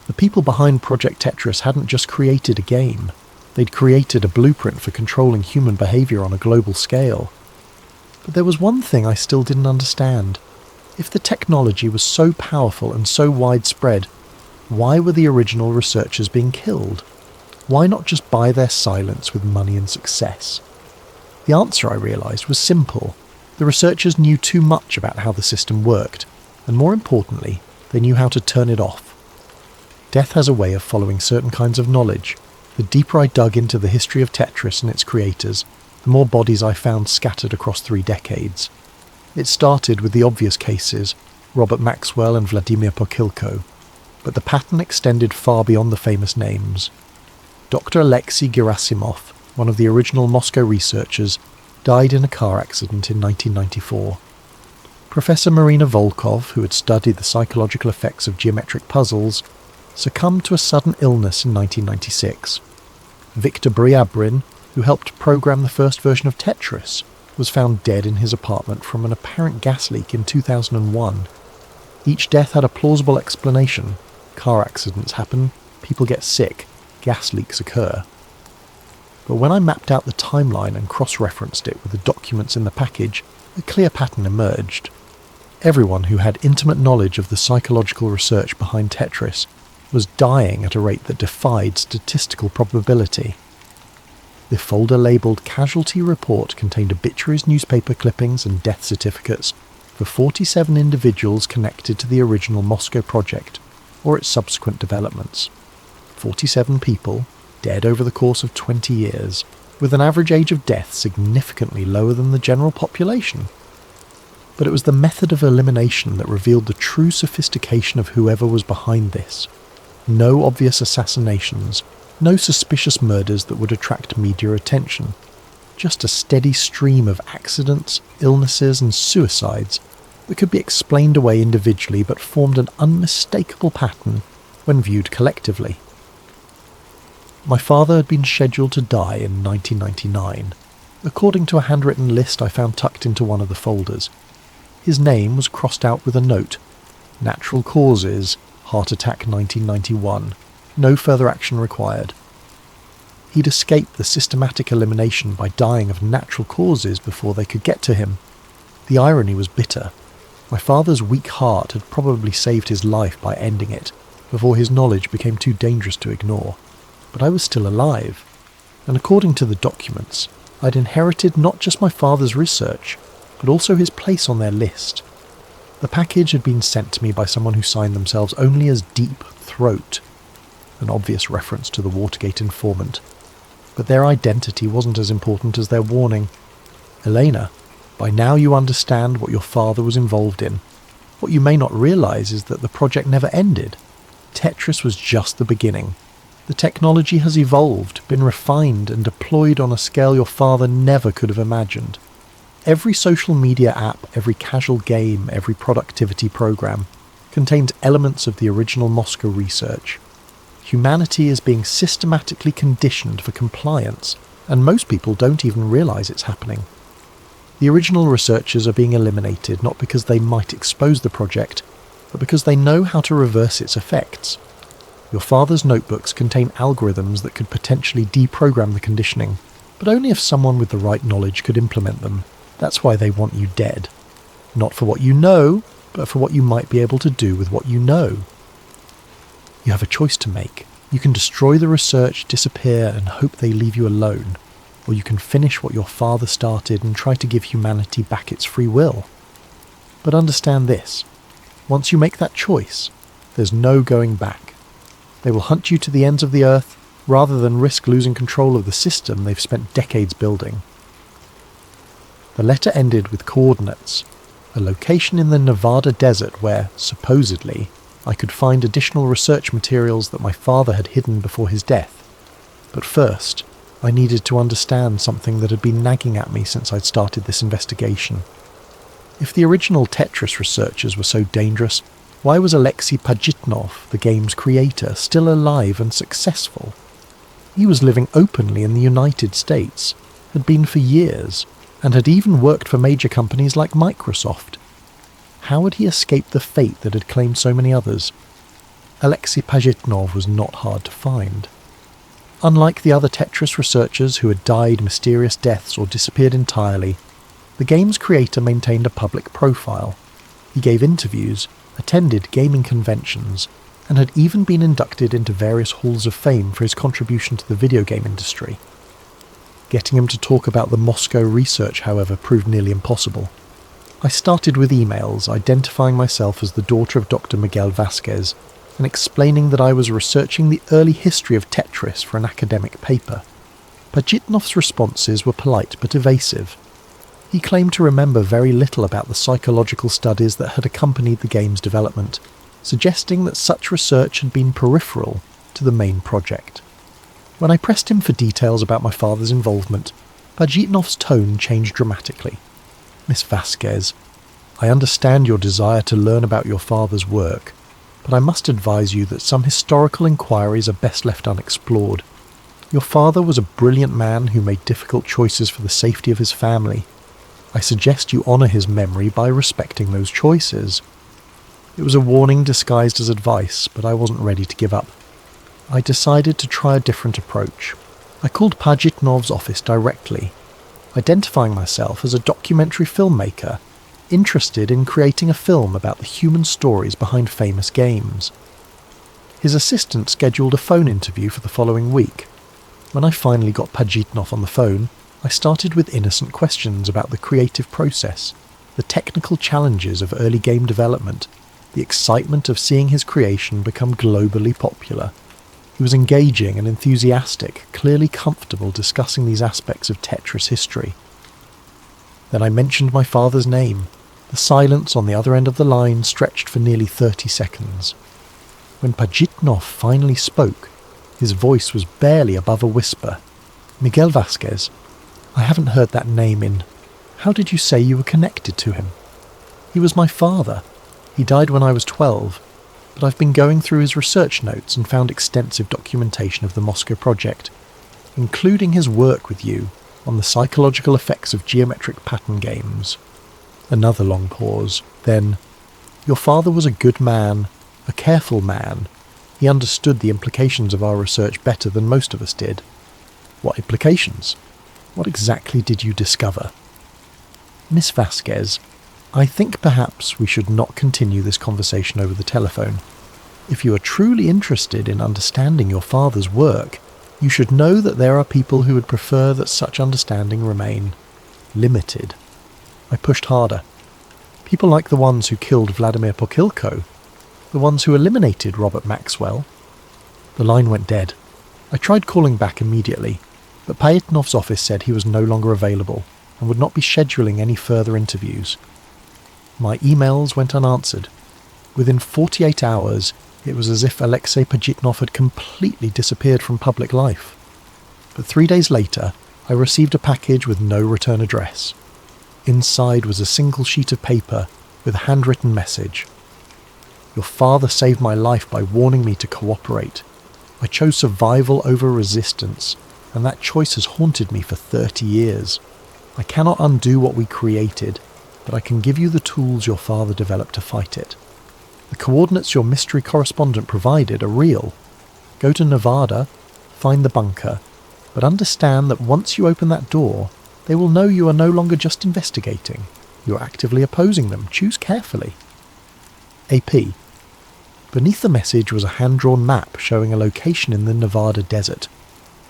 The people behind Project Tetris hadn't just created a game, they'd created a blueprint for controlling human behaviour on a global scale. But there was one thing I still didn't understand. If the technology was so powerful and so widespread, why were the original researchers being killed? Why not just buy their silence with money and success? The answer, I realised, was simple. The researchers knew too much about how the system worked, and more importantly, they knew how to turn it off. Death has a way of following certain kinds of knowledge. The deeper I dug into the history of Tetris and its creators, the more bodies I found scattered across 3 decades. It started with the obvious cases, Robert Maxwell and Vladimir Pokhilko, but the pattern extended far beyond the famous names. Dr. Alexei Gerasimov, one of the original Moscow researchers, died in a car accident in 1994. Professor Marina Volkov, who had studied the psychological effects of geometric puzzles, succumbed to a sudden illness in 1996. Viktor Briabrin, who helped program the first version of Tetris, was found dead in his apartment from an apparent gas leak in 2001. Each death had a plausible explanation. Car accidents happen, people get sick, gas leaks occur. But when I mapped out the timeline and cross-referenced it with the documents in the package, a clear pattern emerged. Everyone who had intimate knowledge of the psychological research behind Tetris was dying at a rate that defied statistical probability. The folder labelled Casualty Report contained obituaries, newspaper clippings and death certificates for 47 individuals connected to the original Moscow project or its subsequent developments. 47 people, dead over the course of 20 years, with an average age of death significantly lower than the general population. But it was the method of elimination that revealed the true sophistication of whoever was behind this. No obvious assassinations, no suspicious murders that would attract media attention. Just a steady stream of accidents, illnesses and suicides that could be explained away individually but formed an unmistakable pattern when viewed collectively. My father had been scheduled to die in 1999, according to a handwritten list I found tucked into one of the folders. His name was crossed out with a note: Natural causes, heart attack 1991. No further action required. He'd escaped the systematic elimination by dying of natural causes before they could get to him. The irony was bitter. My father's weak heart had probably saved his life by ending it, before his knowledge became too dangerous to ignore. But I was still alive, and according to the documents, I'd inherited not just my father's research, but also his place on their list. The package had been sent to me by someone who signed themselves only as Deep Throat, an obvious reference to the Watergate informant. But their identity wasn't as important as their warning. Elena, By now you understand what your father was involved in. What you may not realise is that the project never ended. Tetris was just the beginning. The technology has evolved, been refined and deployed on a scale your father never could have imagined. Every social media app, every casual game, every productivity program contains elements of the original Moscow research. Humanity is being systematically conditioned for compliance, and most people don't even realise it's happening. The original researchers are being eliminated not because they might expose the project, but because they know how to reverse its effects. Your father's notebooks contain algorithms that could potentially deprogram the conditioning, but only if someone with the right knowledge could implement them. That's why they want you dead. Not for what you know, but for what you might be able to do with what you know. You have a choice to make. You can destroy the research, disappear, and hope they leave you alone. Or you can finish what your father started and try to give humanity back its free will. But understand this. Once you make that choice, there's no going back. They will hunt you to the ends of the earth rather than risk losing control of the system they've spent decades building. The letter ended with coordinates, a location in the Nevada desert where, supposedly, I could find additional research materials that my father had hidden before his death. But first, I needed to understand something that had been nagging at me since I'd started this investigation. If the original Tetris researchers were so dangerous, why was Alexei Pajitnov, the game's creator, still alive and successful? He was living openly in the United States, had been for years, and had even worked for major companies like Microsoft. How had he escaped the fate that had claimed so many others? Alexei Pajitnov was not hard to find. Unlike the other Tetris researchers who had died mysterious deaths or disappeared entirely, the game's creator maintained a public profile. He gave interviews, attended gaming conventions, and had even been inducted into various halls of fame for his contribution to the video game industry. Getting him to talk about the Moscow research, however, proved nearly impossible. I started with emails identifying myself as the daughter of Dr. Miguel Vasquez and explaining that I was researching the early history of Tetris for an academic paper. Pajitnov's responses were polite but evasive. He claimed to remember very little about the psychological studies that had accompanied the game's development, suggesting that such research had been peripheral to the main project. When I pressed him for details about my father's involvement, Pajitnov's tone changed dramatically. Miss Vasquez, I understand your desire to learn about your father's work, but I must advise you that some historical inquiries are best left unexplored. Your father was a brilliant man who made difficult choices for the safety of his family. I suggest you honour his memory by respecting those choices. It was a warning disguised as advice, but I wasn't ready to give up. I decided to try a different approach. I called Pajitnov's office directly, identifying myself as a documentary filmmaker interested in creating a film about the human stories behind famous games. His assistant scheduled a phone interview for the following week. When I finally got Pajitnov on the phone, I started with innocent questions about the creative process, the technical challenges of early game development, the excitement of seeing his creation become globally popular. He was engaging and enthusiastic, clearly comfortable discussing these aspects of Tetris history. Then I mentioned my father's name. The silence on the other end of the line stretched for nearly 30 seconds. When Pajitnov finally spoke, his voice was barely above a whisper. Miguel Vasquez, I haven't heard that name in... How did you say you were connected to him? He was my father. He died when I was 12, but I've been going through his research notes and found extensive documentation of the Moscow project, including his work with you on the psychological effects of geometric pattern games. Another long pause. Then, your father was a good man, a careful man. He understood the implications of our research better than most of us did. What implications? What exactly did you discover? Miss Vasquez, I think perhaps we should not continue this conversation over the telephone. If you are truly interested in understanding your father's work, you should know that there are people who would prefer that such understanding remain limited. I pushed harder. People like the ones who killed Vladimir Pokilko, the ones who eliminated Robert Maxwell. The line went dead. I tried calling back immediately, but Pajitnov's office said he was no longer available, and would not be scheduling any further interviews. My emails went unanswered. Within 48 hours, it was as if Alexei Pajitnov had completely disappeared from public life. But 3 days later, I received a package with no return address. Inside was a single sheet of paper with a handwritten message. Your father saved my life by warning me to cooperate. I chose survival over resistance, and that choice has haunted me for 30 years. I cannot undo what we created, but I can give you the tools your father developed to fight it. The coordinates your mystery correspondent provided are real. Go to Nevada, find the bunker, but understand that once you open that door, they will know you are no longer just investigating. You are actively opposing them. Choose carefully. AP. Beneath the message was a hand-drawn map showing a location in the Nevada desert,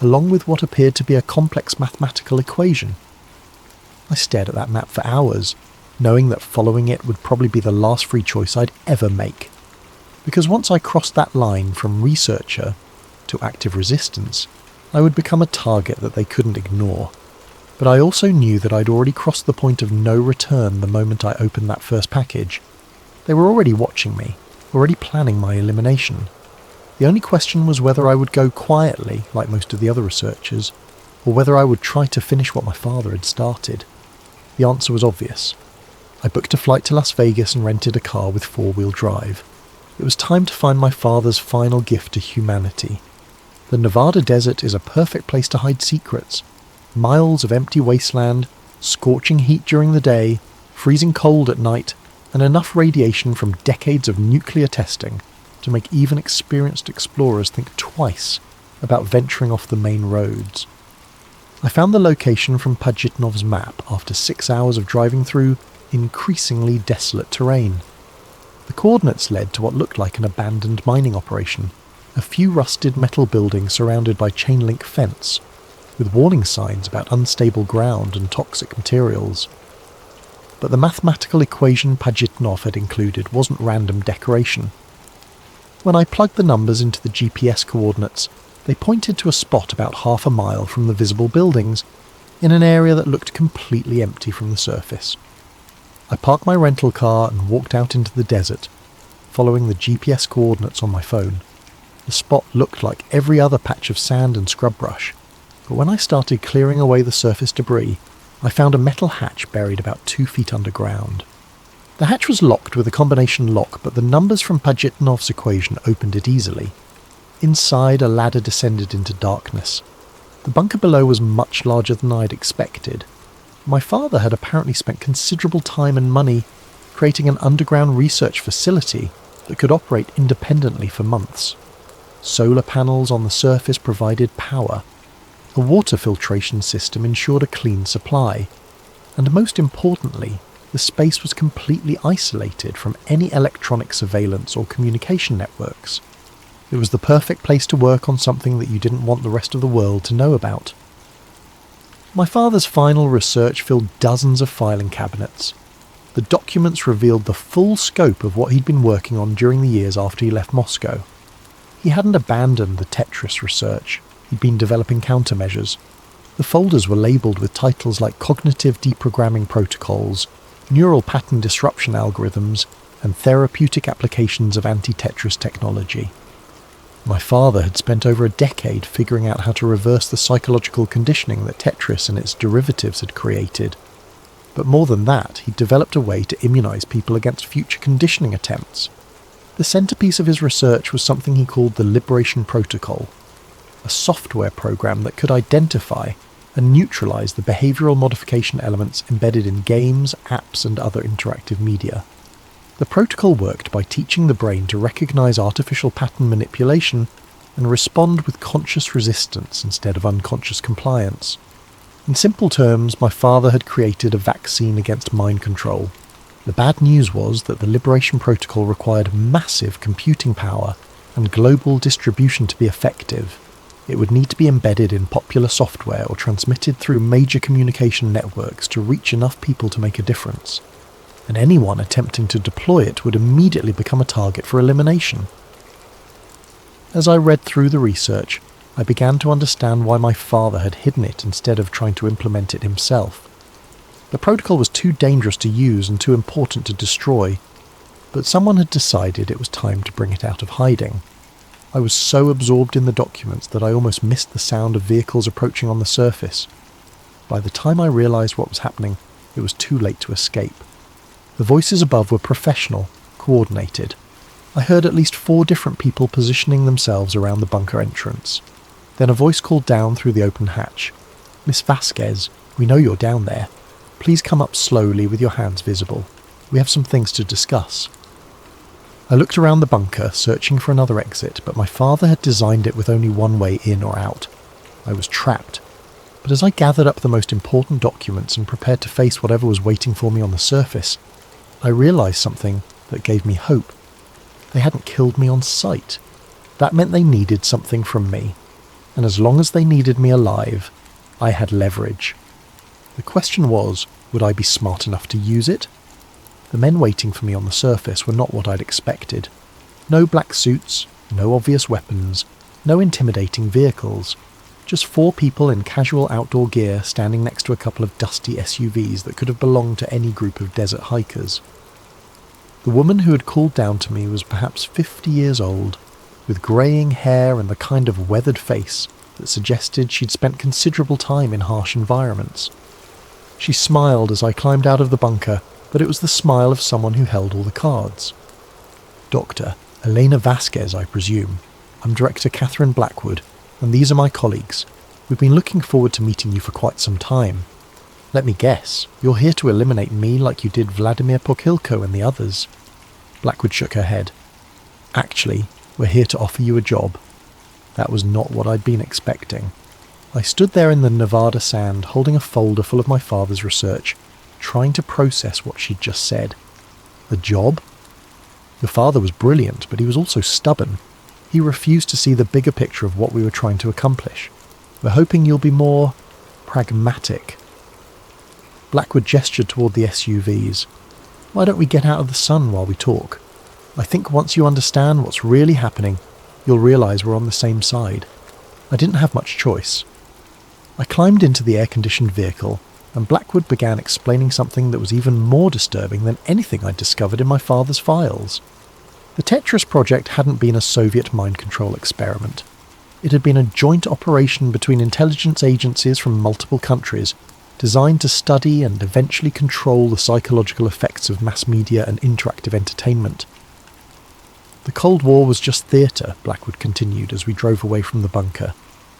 along with what appeared to be a complex mathematical equation. I stared at that map for hours, knowing that following it would probably be the last free choice I'd ever make. Because once I crossed that line from researcher to active resistance, I would become a target that they couldn't ignore. But I also knew that I'd already crossed the point of no return the moment I opened that first package. They were already watching me, already planning my elimination. The only question was whether I would go quietly, like most of the other researchers, or whether I would try to finish what my father had started. The answer was obvious. I booked a flight to Las Vegas and rented a car with 4-wheel drive. It was time to find my father's final gift to humanity. The Nevada desert is a perfect place to hide secrets. Miles of empty wasteland, scorching heat during the day, freezing cold at night, and enough radiation from decades of nuclear testing to make even experienced explorers think twice about venturing off the main roads. I found the location from Pajitnov's map after 6 hours of driving through increasingly desolate terrain. The coordinates led to what looked like an abandoned mining operation, a few rusted metal buildings surrounded by chain-link fence, with warning signs about unstable ground and toxic materials. But the mathematical equation Pajitnov had included wasn't random decoration. When I plugged the numbers into the GPS coordinates, they pointed to a spot about half a mile from the visible buildings, in an area that looked completely empty from the surface. I parked my rental car and walked out into the desert, following the GPS coordinates on my phone. The spot looked like every other patch of sand and scrub brush, but when I started clearing away the surface debris, I found a metal hatch buried about 2 feet underground. The hatch was locked with a combination lock, but the numbers from Pajitnov's equation opened it easily. Inside, a ladder descended into darkness. The bunker below was much larger than I'd expected. My father had apparently spent considerable time and money creating an underground research facility that could operate independently for months. Solar panels on the surface provided power. A water filtration system ensured a clean supply. And most importantly, the space was completely isolated from any electronic surveillance or communication networks. It was the perfect place to work on something that you didn't want the rest of the world to know about. My father's final research filled dozens of filing cabinets. The documents revealed the full scope of what he'd been working on during the years after he left Moscow. He hadn't abandoned the Tetris research. He'd been developing countermeasures. The folders were labelled with titles like cognitive deprogramming protocols, neural pattern disruption algorithms, and therapeutic applications of anti-Tetris technology. My father had spent over a decade figuring out how to reverse the psychological conditioning that Tetris and its derivatives had created. But more than that, he'd developed a way to immunize people against future conditioning attempts. The centerpiece of his research was something he called the Liberation Protocol, a software program that could identify and neutralize the behavioral modification elements embedded in games, apps, and other interactive media. The protocol worked by teaching the brain to recognize artificial pattern manipulation and respond with conscious resistance instead of unconscious compliance. In simple terms, my father had created a vaccine against mind control. The bad news was that the Liberation Protocol required massive computing power and global distribution to be effective. It would need to be embedded in popular software or transmitted through major communication networks to reach enough people to make a difference. And anyone attempting to deploy it would immediately become a target for elimination. As I read through the research, I began to understand why my father had hidden it instead of trying to implement it himself. The protocol was too dangerous to use and too important to destroy, but someone had decided it was time to bring it out of hiding. I was so absorbed in the documents that I almost missed the sound of vehicles approaching on the surface. By the time I realised what was happening, it was too late to escape. The voices above were professional, coordinated. I heard at least 4 different people positioning themselves around the bunker entrance. Then a voice called down through the open hatch. "Miss Vasquez, we know you're down there. Please come up slowly with your hands visible. We have some things to discuss." I looked around the bunker, searching for another exit, but my father had designed it with only one way in or out. I was trapped. But as I gathered up the most important documents and prepared to face whatever was waiting for me on the surface, I realised something that gave me hope. They hadn't killed me on sight. That meant they needed something from me. And as long as they needed me alive, I had leverage. The question was, would I be smart enough to use it? The men waiting for me on the surface were not what I'd expected. No black suits, no obvious weapons, no intimidating vehicles. Just 4 people in casual outdoor gear standing next to a couple of dusty SUVs that could have belonged to any group of desert hikers. The woman who had called down to me was perhaps 50 years old, with greying hair and the kind of weathered face that suggested she'd spent considerable time in harsh environments. She smiled as I climbed out of the bunker, but it was the smile of someone who held all the cards. "Dr. Elena Vasquez, I presume. I'm Director Catherine Blackwood, and these are my colleagues. We've been looking forward to meeting you for quite some time. Let me guess, you're here to eliminate me like you did Vladimir Pokhilko and the others." Blackwood shook her head. "Actually, we're here to offer you a job." That was not what I'd been expecting. I stood there in the Nevada sand, holding a folder full of my father's research, trying to process what she'd just said. A job? Your father was brilliant, but he was also stubborn. He refused to see the bigger picture of what we were trying to accomplish. We're hoping you'll be more pragmatic. Blackwood gestured toward the SUVs. "Why don't we get out of the sun while we talk? I think once you understand what's really happening, you'll realise we're on the same side." I didn't have much choice. I climbed into the air-conditioned vehicle, and Blackwood began explaining something that was even more disturbing than anything I'd discovered in my father's files. The Tetris project hadn't been a Soviet mind control experiment. It had been a joint operation between intelligence agencies from multiple countries, designed to study and eventually control the psychological effects of mass media and interactive entertainment. The Cold War was just theatre, Blackwood continued as we drove away from the bunker.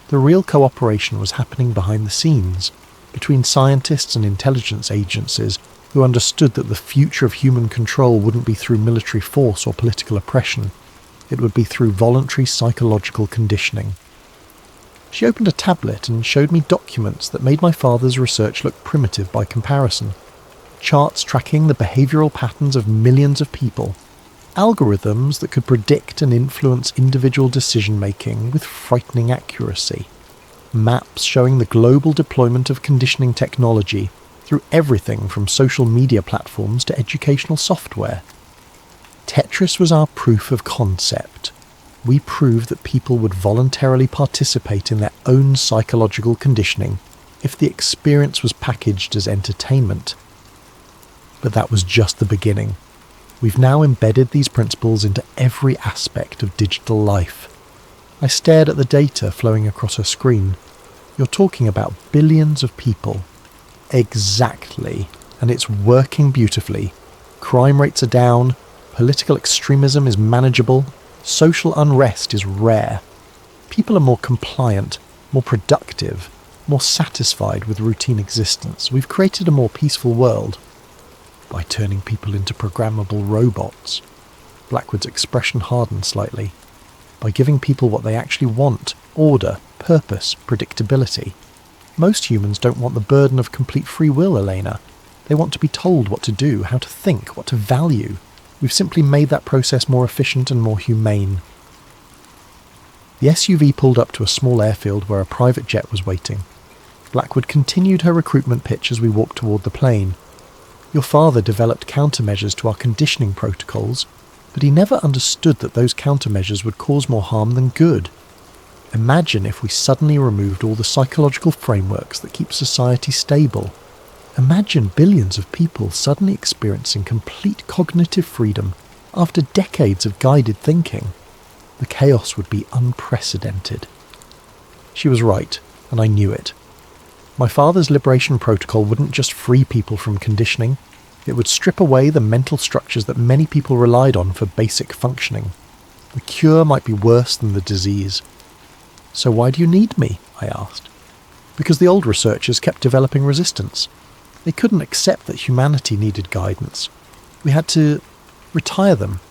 The real cooperation was happening behind the scenes, between scientists and intelligence agencies who understood that the future of human control wouldn't be through military force or political oppression. It would be through voluntary psychological conditioning. She opened a tablet and showed me documents that made my father's research look primitive by comparison. Charts tracking the behavioural patterns of millions of people. Algorithms that could predict and influence individual decision-making with frightening accuracy. Maps showing the global deployment of conditioning technology through everything from social media platforms to educational software. Tetris was our proof of concept. We proved that people would voluntarily participate in their own psychological conditioning if the experience was packaged as entertainment. But that was just the beginning. We've now embedded these principles into every aspect of digital life. I stared at the data flowing across her screen. You're talking about billions of people. Exactly. And it's working beautifully. Crime rates are down, political extremism is manageable, social unrest is rare. People are more compliant, more productive, more satisfied with routine existence. We've created a more peaceful world. By turning people into programmable robots. Blackwood's expression hardened slightly. By giving people what they actually want: order, purpose, predictability. Most humans don't want the burden of complete free will, Elena. They want to be told what to do, how to think, what to value. We've simply made that process more efficient and more humane. The SUV pulled up to a small airfield where a private jet was waiting. Blackwood continued her recruitment pitch as we walked toward the plane. Your father developed countermeasures to our conditioning protocols, but he never understood that those countermeasures would cause more harm than good. Imagine if we suddenly removed all the psychological frameworks that keep society stable. Imagine billions of people suddenly experiencing complete cognitive freedom after decades of guided thinking. The chaos would be unprecedented. She was right, and I knew it. My father's liberation protocol wouldn't just free people from conditioning, it would strip away the mental structures that many people relied on for basic functioning. The cure might be worse than the disease. So why do you need me? I asked. Because the old researchers kept developing resistance. They couldn't accept that humanity needed guidance. We had to retire them.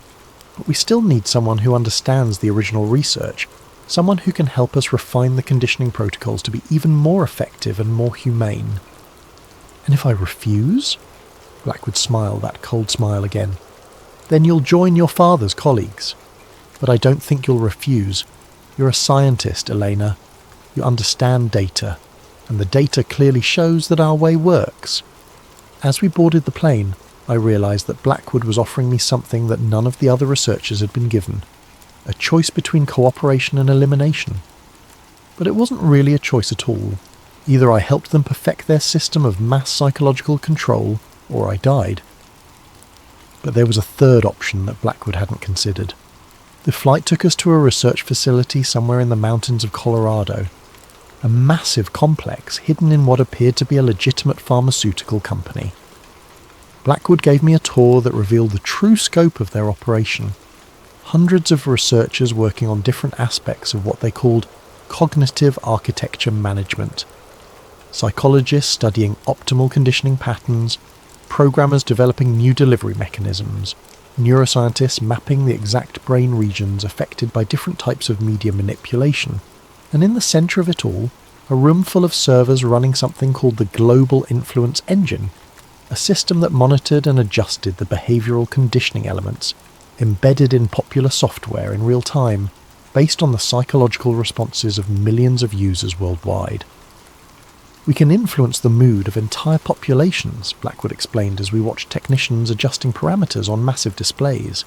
But we still need someone who understands the original research, someone who can help us refine the conditioning protocols to be even more effective and more humane. And if I refuse? Blackwood smiled that cold smile again. Then you'll join your father's colleagues. But I don't think you'll refuse. You're a scientist, Elena. You understand data, and the data clearly shows that our way works. As we boarded the plane, I realised that Blackwood was offering me something that none of the other researchers had been given. A choice between cooperation and elimination. But it wasn't really a choice at all. Either I helped them perfect their system of mass psychological control, or I died. But there was a third option that Blackwood hadn't considered. The flight took us to a research facility somewhere in the mountains of Colorado. A massive complex hidden in what appeared to be a legitimate pharmaceutical company. Blackwood gave me a tour that revealed the true scope of their operation. Hundreds of researchers working on different aspects of what they called cognitive architecture management. Psychologists studying optimal conditioning patterns, programmers developing new delivery mechanisms, neuroscientists mapping the exact brain regions affected by different types of media manipulation, and in the centre of it all, a room full of servers running something called the Global Influence Engine, a system that monitored and adjusted the behavioural conditioning elements embedded in popular software in real time, based on the psychological responses of millions of users worldwide. We can influence the mood of entire populations, Blackwood explained as we watched technicians adjusting parameters on massive displays,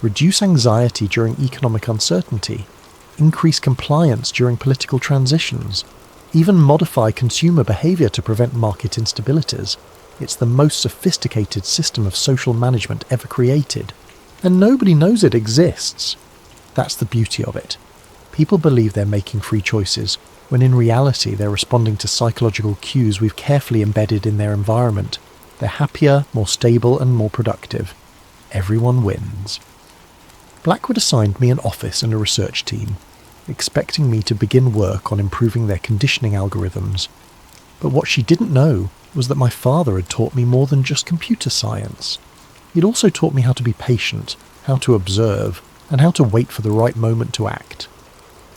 reduce anxiety during economic uncertainty, increase compliance during political transitions, even modify consumer behaviour to prevent market instabilities. It's the most sophisticated system of social management ever created, and nobody knows it exists. That's the beauty of it. People believe they're making free choices, when in reality they're responding to psychological cues we've carefully embedded in their environment. They're happier, more stable and more productive. Everyone wins. Blackwood assigned me an office and a research team, expecting me to begin work on improving their conditioning algorithms. But what she didn't know was that my father had taught me more than just computer science. He'd also taught me how to be patient, how to observe, and how to wait for the right moment to act.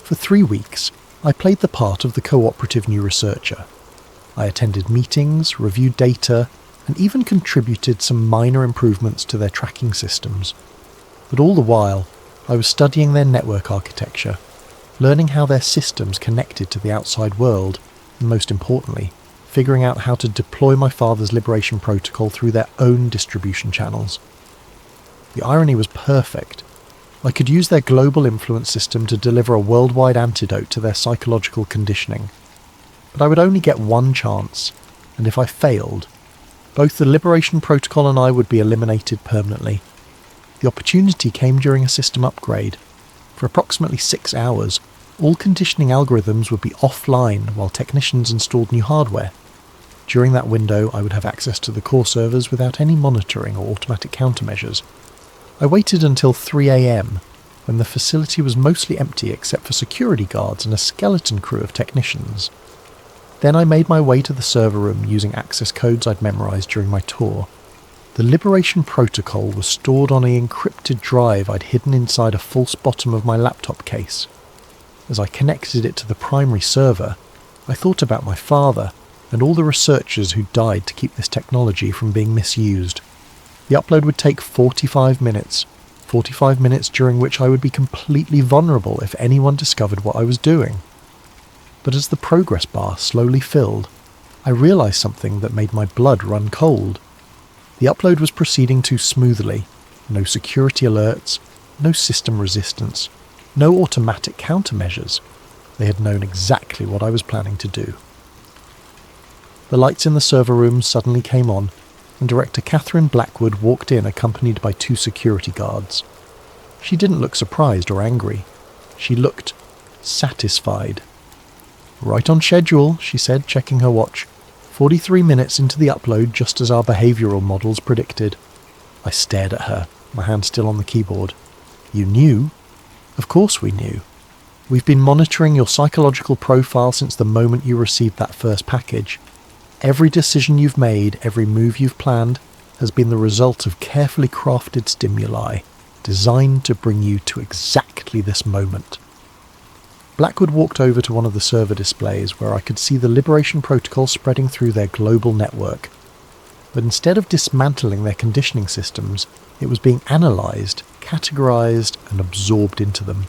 For 3 weeks, I played the part of the cooperative new researcher. I attended meetings, reviewed data, and even contributed some minor improvements to their tracking systems. But all the while, I was studying their network architecture, learning how their systems connected to the outside world, and most importantly, figuring out how to deploy my father's liberation protocol through their own distribution channels. The irony was perfect. I could use their global influence system to deliver a worldwide antidote to their psychological conditioning. But I would only get one chance, and if I failed, both the liberation protocol and I would be eliminated permanently. The opportunity came during a system upgrade. For approximately 6 hours, all conditioning algorithms would be offline while technicians installed new hardware. During that window, I would have access to the core servers without any monitoring or automatic countermeasures. I waited until 3 a.m, when the facility was mostly empty except for security guards and a skeleton crew of technicians. Then I made my way to the server room using access codes I'd memorised during my tour. The liberation protocol was stored on an encrypted drive I'd hidden inside a false bottom of my laptop case. As I connected it to the primary server, I thought about my father and all the researchers who died to keep this technology from being misused. The upload would take 45 minutes during which I would be completely vulnerable if anyone discovered what I was doing. But as the progress bar slowly filled, I realised something that made my blood run cold. The upload was proceeding too smoothly. No security alerts, no system resistance, no automatic countermeasures. They had known exactly what I was planning to do. The lights in the server room suddenly came on, and Director Catherine Blackwood walked in accompanied by 2 security guards. She didn't look surprised or angry. She looked satisfied. "Right on schedule," she said, checking her watch. 43 minutes into the upload, just as our behavioural models predicted. I stared at her, my hand still on the keyboard. "You knew?" "Of course we knew. We've been monitoring your psychological profile since the moment you received that first package. Every decision you've made, every move you've planned, has been the result of carefully crafted stimuli, designed to bring you to exactly this moment." Blackwood walked over to one of the server displays where I could see the Liberation Protocol spreading through their global network. But instead of dismantling their conditioning systems, it was being analysed, categorised, and absorbed into them.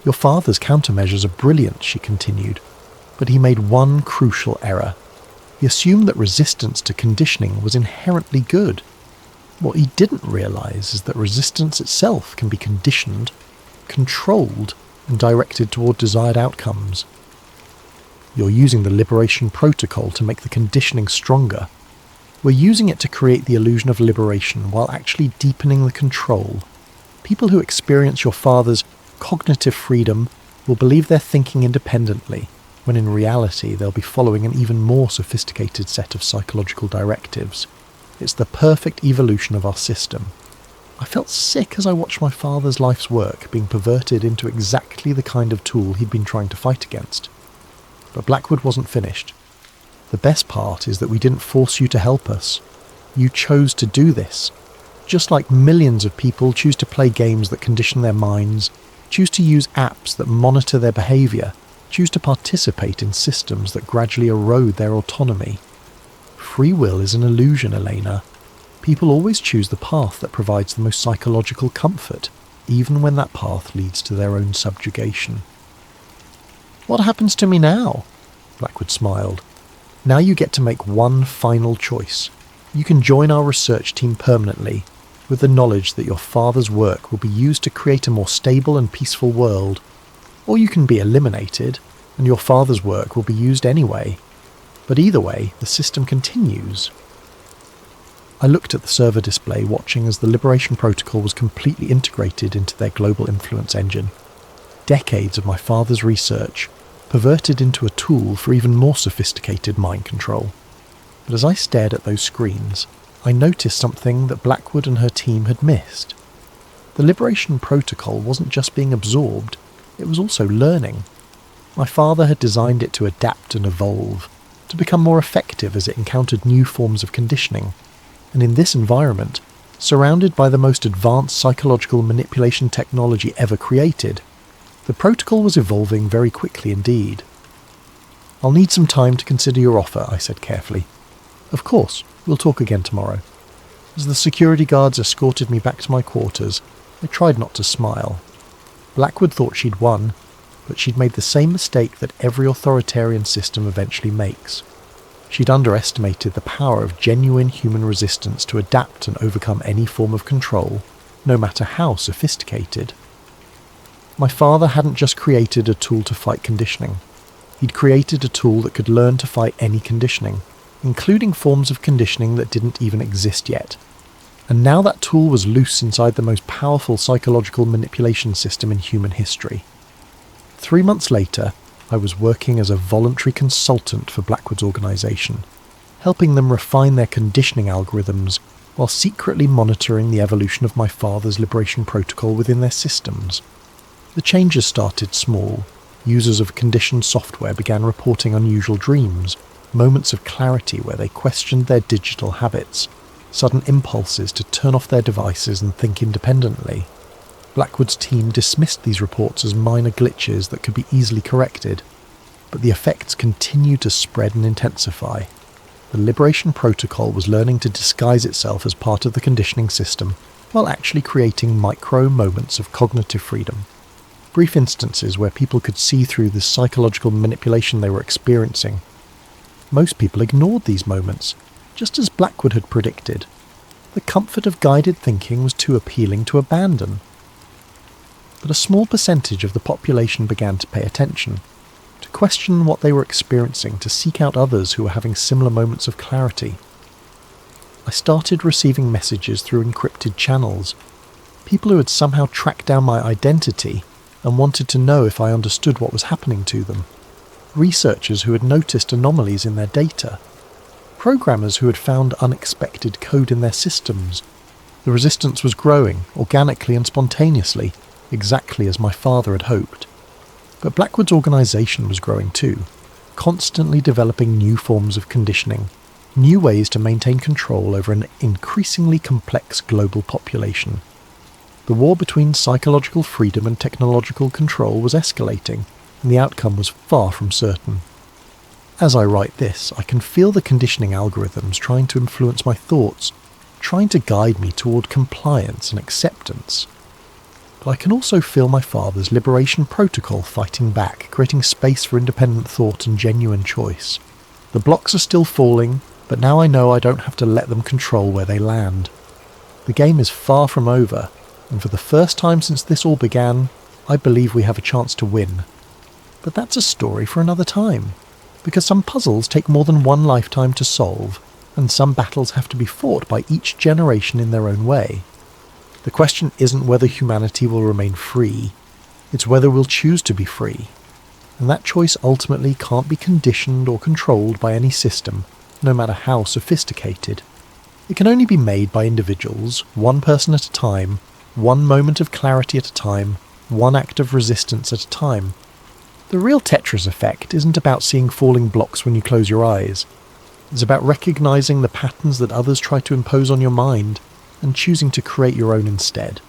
"Your father's countermeasures are brilliant," she continued, "but he made one crucial error. He assumed that resistance to conditioning was inherently good. What he didn't realise is that resistance itself can be conditioned, controlled, and directed toward desired outcomes. You're using the Liberation Protocol to make the conditioning stronger. We're using it to create the illusion of liberation while actually deepening the control. People who experience your father's cognitive freedom will believe they're thinking independently, when in reality they'll be following an even more sophisticated set of psychological directives. It's the perfect evolution of our system." I felt sick as I watched my father's life's work being perverted into exactly the kind of tool he'd been trying to fight against. But Blackwood wasn't finished. "The best part is that we didn't force you to help us. You chose to do this. Just like millions of people choose to play games that condition their minds, choose to use apps that monitor their behaviour, choose to participate in systems that gradually erode their autonomy. Free will is an illusion, Elena. People always choose the path that provides the most psychological comfort, even when that path leads to their own subjugation." "What happens to me now?" Blackwood smiled. "Now you get to make one final choice. You can join our research team permanently, with the knowledge that your father's work will be used to create a more stable and peaceful world. Or you can be eliminated, and your father's work will be used anyway. But either way, the system continues." I looked at the server display, watching as the Liberation Protocol was completely integrated into their global influence engine. Decades of my father's research, perverted into a tool for even more sophisticated mind control. But as I stared at those screens, I noticed something that Blackwood and her team had missed. The Liberation Protocol wasn't just being absorbed, it was also learning. My father had designed it to adapt and evolve, to become more effective as it encountered new forms of conditioning. And in this environment, surrounded by the most advanced psychological manipulation technology ever created, the protocol was evolving very quickly indeed. "I'll need some time to consider your offer," I said carefully. "Of course, we'll talk again tomorrow." As the security guards escorted me back to my quarters, I tried not to smile. Blackwood thought she'd won, but she'd made the same mistake that every authoritarian system eventually makes. She'd underestimated the power of genuine human resistance to adapt and overcome any form of control, no matter how sophisticated. My father hadn't just created a tool to fight conditioning. He'd created a tool that could learn to fight any conditioning, including forms of conditioning that didn't even exist yet. And now that tool was loose inside the most powerful psychological manipulation system in human history. 3 months later, I was working as a voluntary consultant for Blackwood's organisation, helping them refine their conditioning algorithms while secretly monitoring the evolution of my father's Liberation Protocol within their systems. The changes started small. Users of conditioned software began reporting unusual dreams, moments of clarity where they questioned their digital habits, sudden impulses to turn off their devices and think independently. Blackwood's team dismissed these reports as minor glitches that could be easily corrected, but the effects continued to spread and intensify. The Liberation Protocol was learning to disguise itself as part of the conditioning system, while actually creating micro moments of cognitive freedom. Brief instances where people could see through the psychological manipulation they were experiencing. Most people ignored these moments, just as Blackwood had predicted. The comfort of guided thinking was too appealing to abandon. But a small percentage of the population began to pay attention, to to question what they were experiencing, to seek out others who were having similar moments of clarity. I started receiving messages through encrypted channels, people who had somehow tracked down my identity and wanted to know if I understood what was happening to them, researchers who had noticed anomalies in their data, programmers who had found unexpected code in their systems. The resistance was growing, organically and spontaneously, exactly as my father had hoped. But Blackwood's organisation was growing too, constantly developing new forms of conditioning, new ways to maintain control over an increasingly complex global population. The war between psychological freedom and technological control was escalating, and the outcome was far from certain. As I write this, I can feel the conditioning algorithms trying to influence my thoughts, trying to guide me toward compliance and acceptance. But I can also feel my father's liberation protocol fighting back, creating space for independent thought and genuine choice. The blocks are still falling, but now I know I don't have to let them control where they land. The game is far from over, and for the first time since this all began, I believe we have a chance to win. But that's a story for another time, because some puzzles take more than one lifetime to solve, and some battles have to be fought by each generation in their own way. The question isn't whether humanity will remain free, it's whether we'll choose to be free. And that choice ultimately can't be conditioned or controlled by any system, no matter how sophisticated. It can only be made by individuals, one person at a time, one moment of clarity at a time, one act of resistance at a time. The real Tetris effect isn't about seeing falling blocks when you close your eyes. It's about recognizing the patterns that others try to impose on your mind and choosing to create your own instead.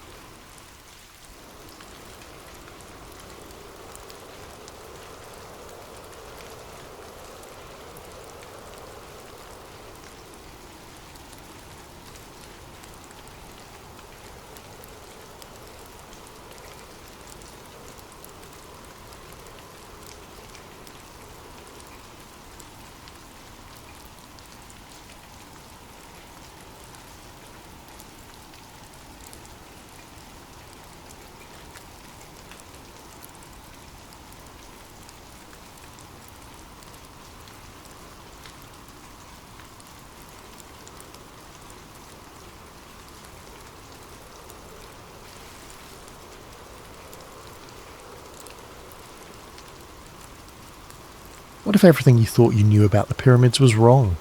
What if everything you thought you knew about the pyramids was wrong?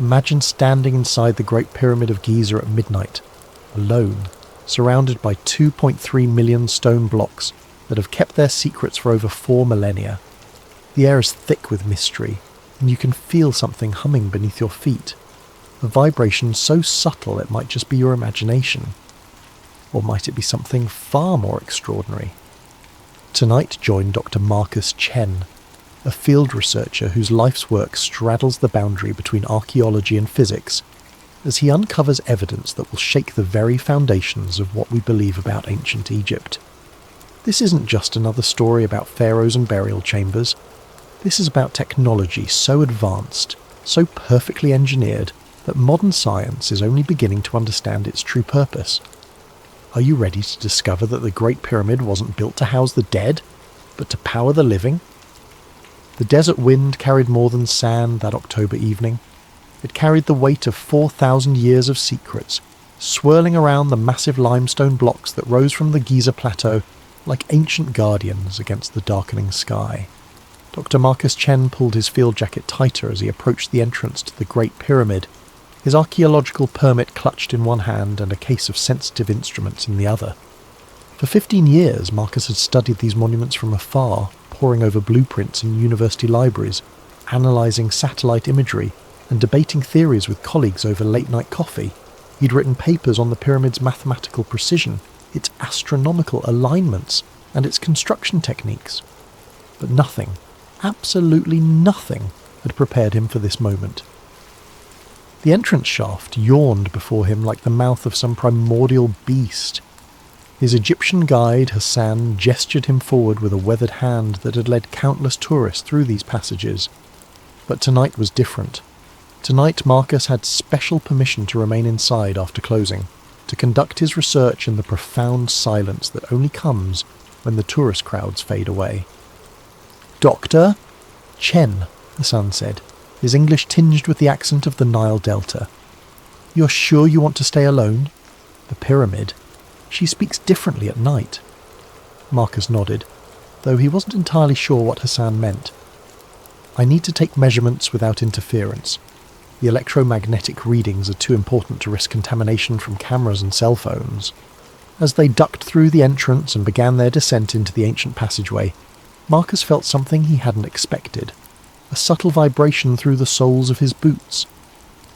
Imagine standing inside the Great Pyramid of Giza at midnight, alone, surrounded by 2.3 million stone blocks that have kept their secrets for over 4 millennia. The air is thick with mystery, and you can feel something humming beneath your feet, a vibration so subtle it might just be your imagination. Or might it be something far more extraordinary? Tonight join Dr. Marcus Chen, a field researcher whose life's work straddles the boundary between archaeology and physics, as he uncovers evidence that will shake the very foundations of what we believe about ancient Egypt. This isn't just another story about pharaohs and burial chambers. This is about technology so advanced, so perfectly engineered, that modern science is only beginning to understand its true purpose. Are you ready to discover that the Great Pyramid wasn't built to house the dead, but to power the living? The desert wind carried more than sand that October evening. It carried the weight of 4,000 years of secrets, swirling around the massive limestone blocks that rose from the Giza plateau like ancient guardians against the darkening sky. Dr. Marcus Chen pulled his field jacket tighter as he approached the entrance to the Great Pyramid, his archaeological permit clutched in one hand and a case of sensitive instruments in the other. For 15 years, Marcus had studied these monuments from afar, poring over blueprints in university libraries, analysing satellite imagery, and debating theories with colleagues over late-night coffee. He'd written papers on the pyramid's mathematical precision, its astronomical alignments, and its construction techniques. But nothing, absolutely nothing, had prepared him for this moment. The entrance shaft yawned before him like the mouth of some primordial beast. His Egyptian guide, Hassan, gestured him forward with a weathered hand that had led countless tourists through these passages. But tonight was different. Tonight Marcus had special permission to remain inside after closing, to conduct his research in the profound silence that only comes when the tourist crowds fade away. "Doctor?" Chen, the son said, his English tinged with the accent of the Nile Delta. You're sure you want to stay alone? The pyramid. She speaks differently at night. Marcus nodded, though he wasn't entirely sure what Hassan meant. I need to take measurements without interference. The electromagnetic readings are too important to risk contamination from cameras and cell phones. As they ducked through the entrance and began their descent into the ancient passageway, Marcus felt something he hadn't expected, a subtle vibration through the soles of his boots.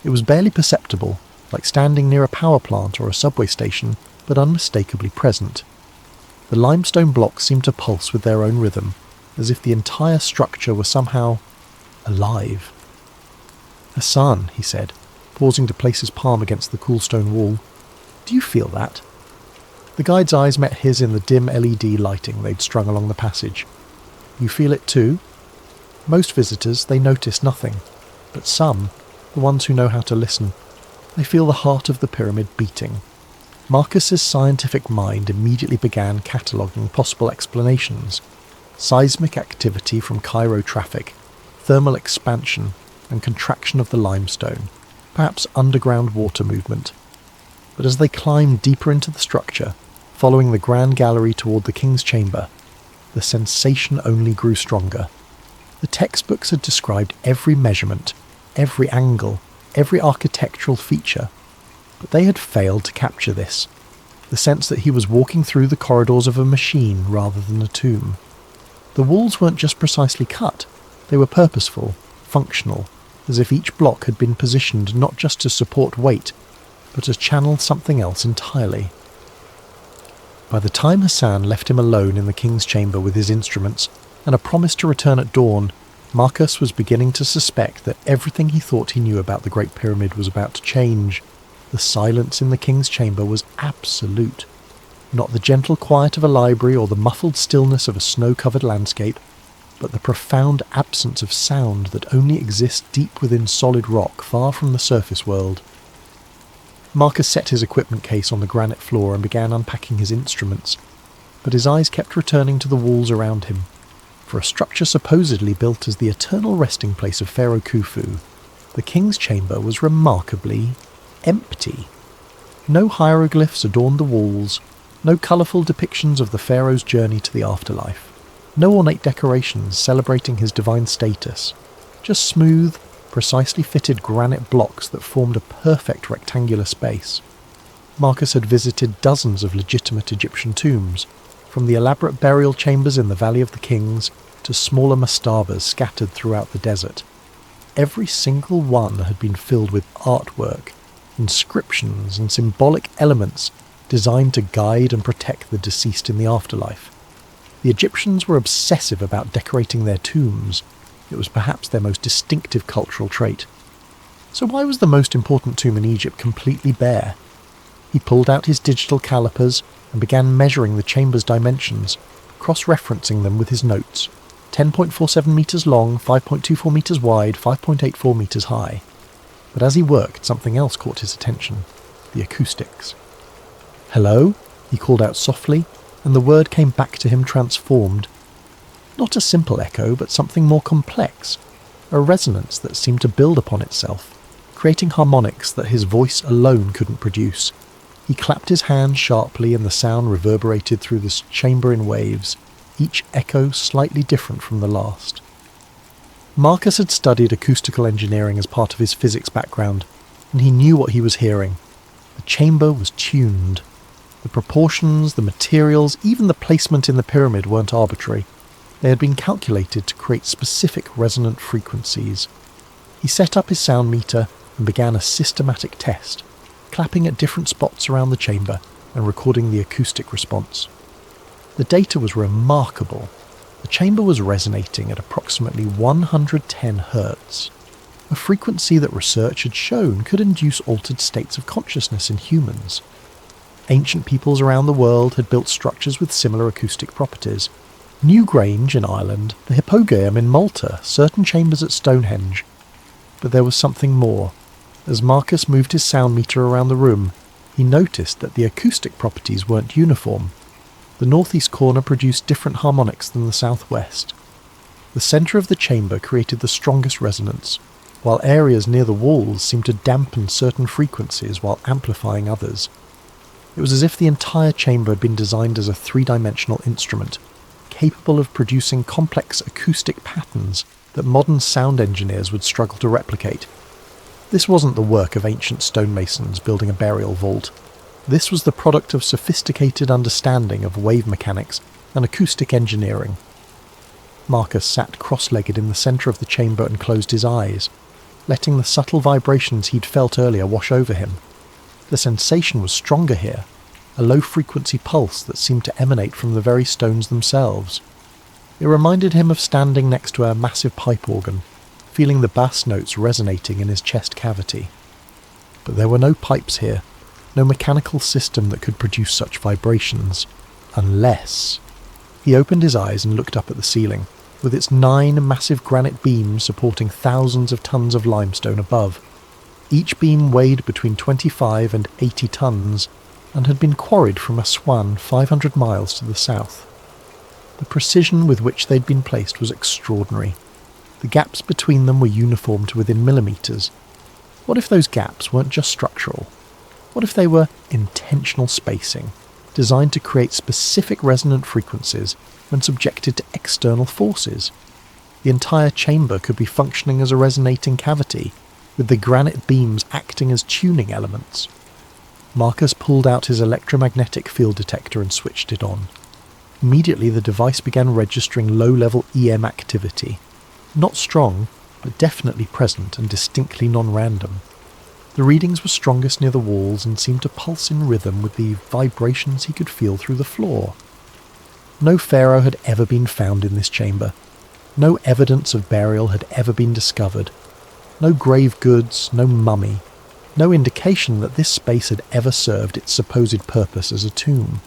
It was barely perceptible, like standing near a power plant or a subway station, but unmistakably present. The limestone blocks seemed to pulse with their own rhythm, as if the entire structure were somehow alive. Hassan, he said, pausing to place his palm against the cool stone wall, do you feel that? The guide's eyes met his in the dim LED lighting they'd strung along the passage. You feel it too? Most visitors, they notice nothing, but some, the ones who know how to listen, they feel the heart of the pyramid beating. Marcus's scientific mind immediately began cataloguing possible explanations. Seismic activity from Cairo traffic, thermal expansion and contraction of the limestone, perhaps underground water movement. But as they climbed deeper into the structure, following the grand gallery toward the king's chamber, the sensation only grew stronger. The textbooks had described every measurement, every angle, every architectural feature, but they had failed to capture this, the sense that he was walking through the corridors of a machine rather than a tomb. The walls weren't just precisely cut, they were purposeful, functional, as if each block had been positioned not just to support weight, but to channel something else entirely. By the time Hassan left him alone in the king's chamber with his instruments, and a promise to return at dawn, Marcus was beginning to suspect that everything he thought he knew about the Great Pyramid was about to change. The silence in the king's chamber was absolute. Not the gentle quiet of a library or the muffled stillness of a snow-covered landscape, but the profound absence of sound that only exists deep within solid rock far from the surface world. Marcus set his equipment case on the granite floor and began unpacking his instruments, but his eyes kept returning to the walls around him. For a structure supposedly built as the eternal resting place of Pharaoh Khufu, the king's chamber was remarkably empty. No hieroglyphs adorned the walls, no colourful depictions of the pharaoh's journey to the afterlife, no ornate decorations celebrating his divine status, just smooth, precisely fitted granite blocks that formed a perfect rectangular space. Marcus had visited dozens of legitimate Egyptian tombs, from the elaborate burial chambers in the Valley of the Kings to smaller mastabas scattered throughout the desert. Every single one had been filled with artwork, inscriptions and symbolic elements designed to guide and protect the deceased in the afterlife. The Egyptians were obsessive about decorating their tombs. It was perhaps their most distinctive cultural trait. So why was the most important tomb in Egypt completely bare? He pulled out his digital calipers and began measuring the chamber's dimensions, cross-referencing them with his notes. 10.47 metres long, 5.24 metres wide, 5.84 metres high. But as he worked, something else caught his attention. The acoustics. "Hello?" he called out softly, and the word came back to him transformed. Not a simple echo, but something more complex. A resonance that seemed to build upon itself, creating harmonics that his voice alone couldn't produce. He clapped his hands sharply and the sound reverberated through this chamber in waves, each echo slightly different from the last. Marcus had studied acoustical engineering as part of his physics background, and he knew what he was hearing. The chamber was tuned. The proportions, the materials, even the placement in the pyramid weren't arbitrary. They had been calculated to create specific resonant frequencies. He set up his sound meter and began a systematic test, clapping at different spots around the chamber and recording the acoustic response. The data was remarkable. The chamber was resonating at approximately 110 Hz, a frequency that research had shown could induce altered states of consciousness in humans. Ancient peoples around the world had built structures with similar acoustic properties. Newgrange in Ireland, the Hippogæum in Malta, certain chambers at Stonehenge. But there was something more. As Marcus moved his sound meter around the room, he noticed that the acoustic properties weren't uniform. The northeast corner produced different harmonics than the southwest. The centre of the chamber created the strongest resonance, while areas near the walls seemed to dampen certain frequencies while amplifying others. It was as if the entire chamber had been designed as a three-dimensional instrument, capable of producing complex acoustic patterns that modern sound engineers would struggle to replicate. This wasn't the work of ancient stonemasons building a burial vault. This was the product of sophisticated understanding of wave mechanics and acoustic engineering. Marcus sat cross-legged in the centre of the chamber and closed his eyes, letting the subtle vibrations he'd felt earlier wash over him. The sensation was stronger here, a low-frequency pulse that seemed to emanate from the very stones themselves. It reminded him of standing next to a massive pipe organ, feeling the bass notes resonating in his chest cavity. But there were no pipes here, no mechanical system that could produce such vibrations, unless... He opened his eyes and looked up at the ceiling, with its 9 massive granite beams supporting thousands of tons of limestone above. Each beam weighed between 25 and 80 tons, and had been quarried from Aswan 500 miles to the south. The precision with which they'd been placed was extraordinary. The gaps between them were uniform to within millimetres. What if those gaps weren't just structural? What if they were intentional spacing, designed to create specific resonant frequencies when subjected to external forces? The entire chamber could be functioning as a resonating cavity, with the granite beams acting as tuning elements. Marcus pulled out his electromagnetic field detector and switched it on. Immediately the device began registering low-level EM activity. Not strong, but definitely present and distinctly non-random. The readings were strongest near the walls and seemed to pulse in rhythm with the vibrations he could feel through the floor. No pharaoh had ever been found in this chamber. No evidence of burial had ever been discovered. No grave goods, no mummy. No indication that this space had ever served its supposed purpose as a tomb.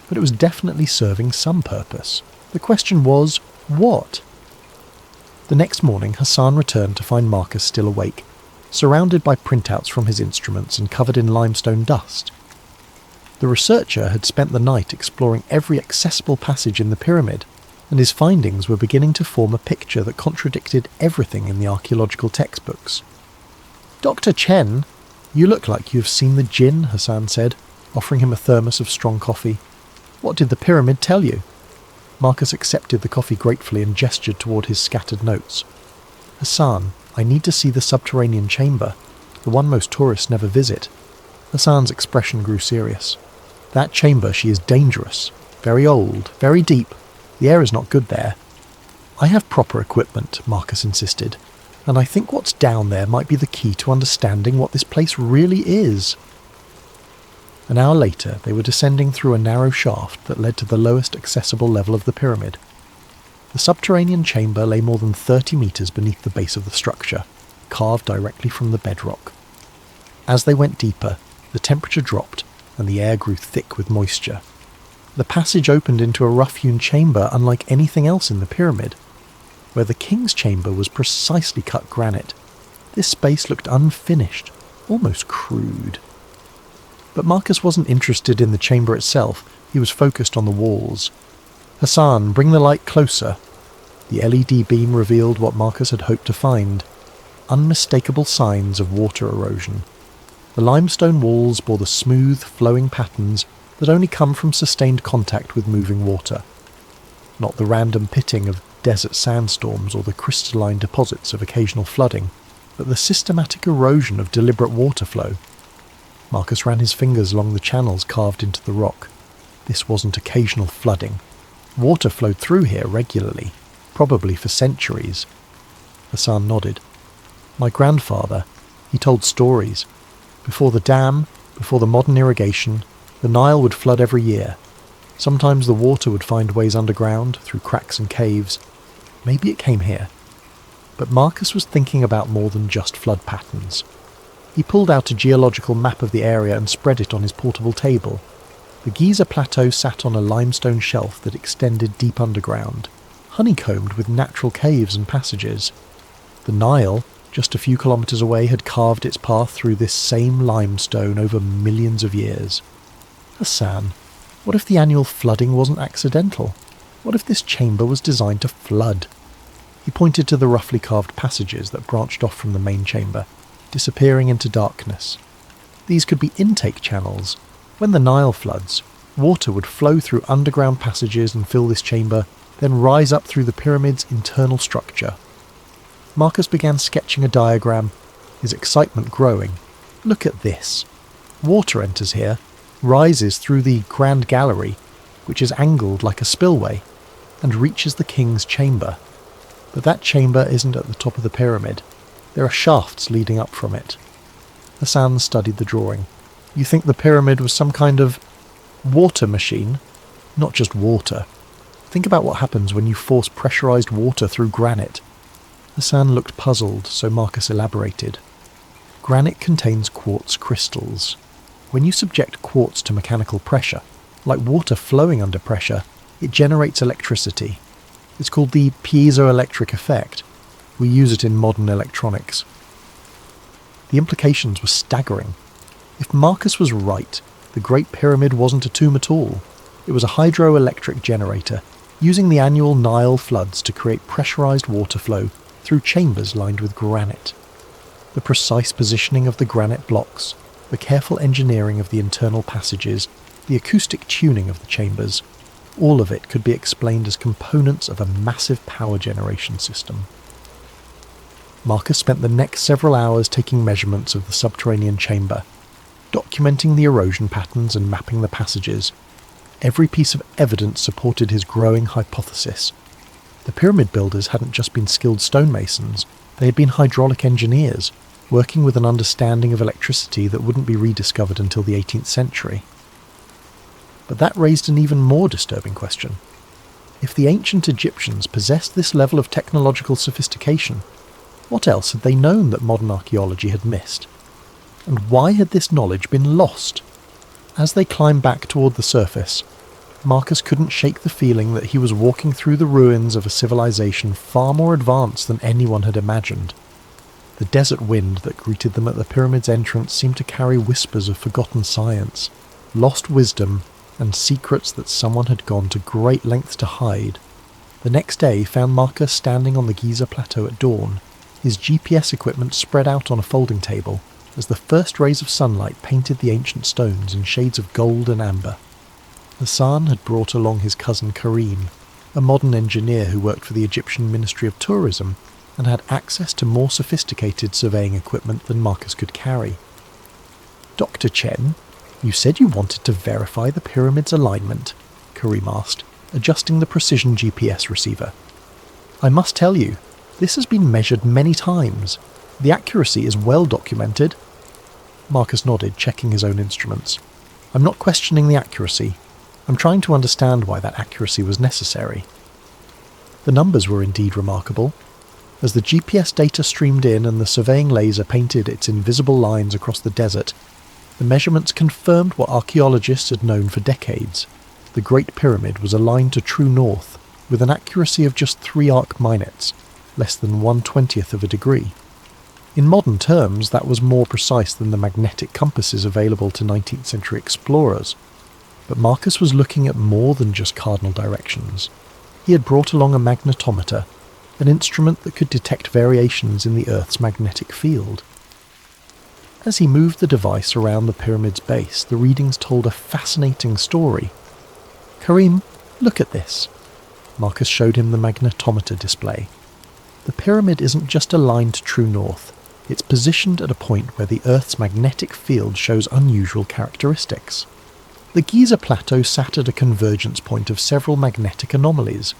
But it was definitely serving some purpose. The question was, what? The next morning, Hassan returned to find Marcus still awake, surrounded by printouts from his instruments and covered in limestone dust. The researcher had spent the night exploring every accessible passage in the pyramid, and his findings were beginning to form a picture that contradicted everything in the archaeological textbooks. "Dr. Chen, you look like you have seen the jinn," Hassan said, offering him a thermos of strong coffee. "What did the pyramid tell you?" Marcus accepted the coffee gratefully and gestured toward his scattered notes. "Hassan, I need to see the subterranean chamber, the one most tourists never visit." Hassan's expression grew serious. "That chamber, she is dangerous, very old, very deep. The air is not good there." "I have proper equipment," Marcus insisted, "and I think what's down there might be the key to understanding what this place really is." An hour later, they were descending through a narrow shaft that led to the lowest accessible level of the pyramid. The subterranean chamber lay more than 30 metres beneath the base of the structure, carved directly from the bedrock. As they went deeper, the temperature dropped and the air grew thick with moisture. The passage opened into a rough-hewn chamber unlike anything else in the pyramid. Where the king's chamber was precisely cut granite, this space looked unfinished, almost crude. But Marcus wasn't interested in the chamber itself, he was focused on the walls. "Hassan, bring the light closer." The LED beam revealed what Marcus had hoped to find: unmistakable signs of water erosion. The limestone walls bore the smooth, flowing patterns that only come from sustained contact with moving water. Not the random pitting of desert sandstorms or the crystalline deposits of occasional flooding, but the systematic erosion of deliberate water flow. Marcus ran his fingers along the channels carved into the rock. This wasn't occasional flooding. Water flowed through here regularly, probably for centuries. Hassan nodded. "My grandfather, he told stories. Before the dam, before the modern irrigation, the Nile would flood every year. Sometimes the water would find ways underground, through cracks and caves. Maybe it came here." But Marcus was thinking about more than just flood patterns. He pulled out a geological map of the area and spread it on his portable table. The Giza Plateau sat on a limestone shelf that extended deep underground, honeycombed with natural caves and passages. The Nile, just a few kilometres away, had carved its path through this same limestone over millions of years. Hassan, what if the annual flooding wasn't accidental? What if this chamber was designed to flood? He pointed to the roughly carved passages that branched off from the main chamber, disappearing into darkness. These could be intake channels. When the Nile floods, water would flow through underground passages and fill this chamber, then rise up through the pyramid's internal structure. Marcus began sketching a diagram, his excitement growing. Look at this. Water enters here, rises through the Grand Gallery, which is angled like a spillway, and reaches the king's chamber. But that chamber isn't at the top of the pyramid. There are shafts leading up from it. Hassan studied the drawing. You think the pyramid was some kind of water machine? Not just water. Think about what happens when you force pressurized water through granite. Hassan looked puzzled, so Marcus elaborated. Granite contains quartz crystals. When you subject quartz to mechanical pressure, like water flowing under pressure, it generates electricity. It's called the piezoelectric effect. We use it in modern electronics. The implications were staggering. If Marcus was right, the Great Pyramid wasn't a tomb at all. It was a hydroelectric generator, using the annual Nile floods to create pressurized water flow through chambers lined with granite. The precise positioning of the granite blocks, the careful engineering of the internal passages, the acoustic tuning of the chambers, all of it could be explained as components of a massive power generation system. Marcus spent the next several hours taking measurements of the subterranean chamber, documenting the erosion patterns and mapping the passages. Every piece of evidence supported his growing hypothesis. The pyramid builders hadn't just been skilled stonemasons, they had been hydraulic engineers, working with an understanding of electricity that wouldn't be rediscovered until the 18th century. But that raised an even more disturbing question. If the ancient Egyptians possessed this level of technological sophistication, what else had they known that modern archaeology had missed? And why had this knowledge been lost? As they climbed back toward the surface, Marcus couldn't shake the feeling that he was walking through the ruins of a civilization far more advanced than anyone had imagined. The desert wind that greeted them at the pyramid's entrance seemed to carry whispers of forgotten science, lost wisdom, and secrets that someone had gone to great lengths to hide. The next day found Marcus standing on the Giza plateau at dawn, his GPS equipment spread out on a folding table, as the first rays of sunlight painted the ancient stones in shades of gold and amber. Hassan had brought along his cousin Karim, a modern engineer who worked for the Egyptian Ministry of Tourism and had access to more sophisticated surveying equipment than Marcus could carry. "Dr. Chen, you said you wanted to verify the pyramid's alignment," Karim asked, adjusting the precision GPS receiver. "I must tell you, this has been measured many times. The accuracy is well documented." Marcus nodded, checking his own instruments. "I'm not questioning the accuracy. I'm trying to understand why that accuracy was necessary." The numbers were indeed remarkable. As the GPS data streamed in and the surveying laser painted its invisible lines across the desert, the measurements confirmed what archaeologists had known for decades. The Great Pyramid was aligned to true north, with an accuracy of just 3 arc minutes, less than 1/20th of a degree. In modern terms, that was more precise than the magnetic compasses available to 19th century explorers. But Marcus was looking at more than just cardinal directions. He had brought along a magnetometer, an instrument that could detect variations in the Earth's magnetic field. As he moved the device around the pyramid's base, the readings told a fascinating story. "Karim, look at this." Marcus showed him the magnetometer display. "The pyramid isn't just aligned to true north. It's positioned at a point where the Earth's magnetic field shows unusual characteristics. The Giza plateau sat at a convergence point of several magnetic anomalies.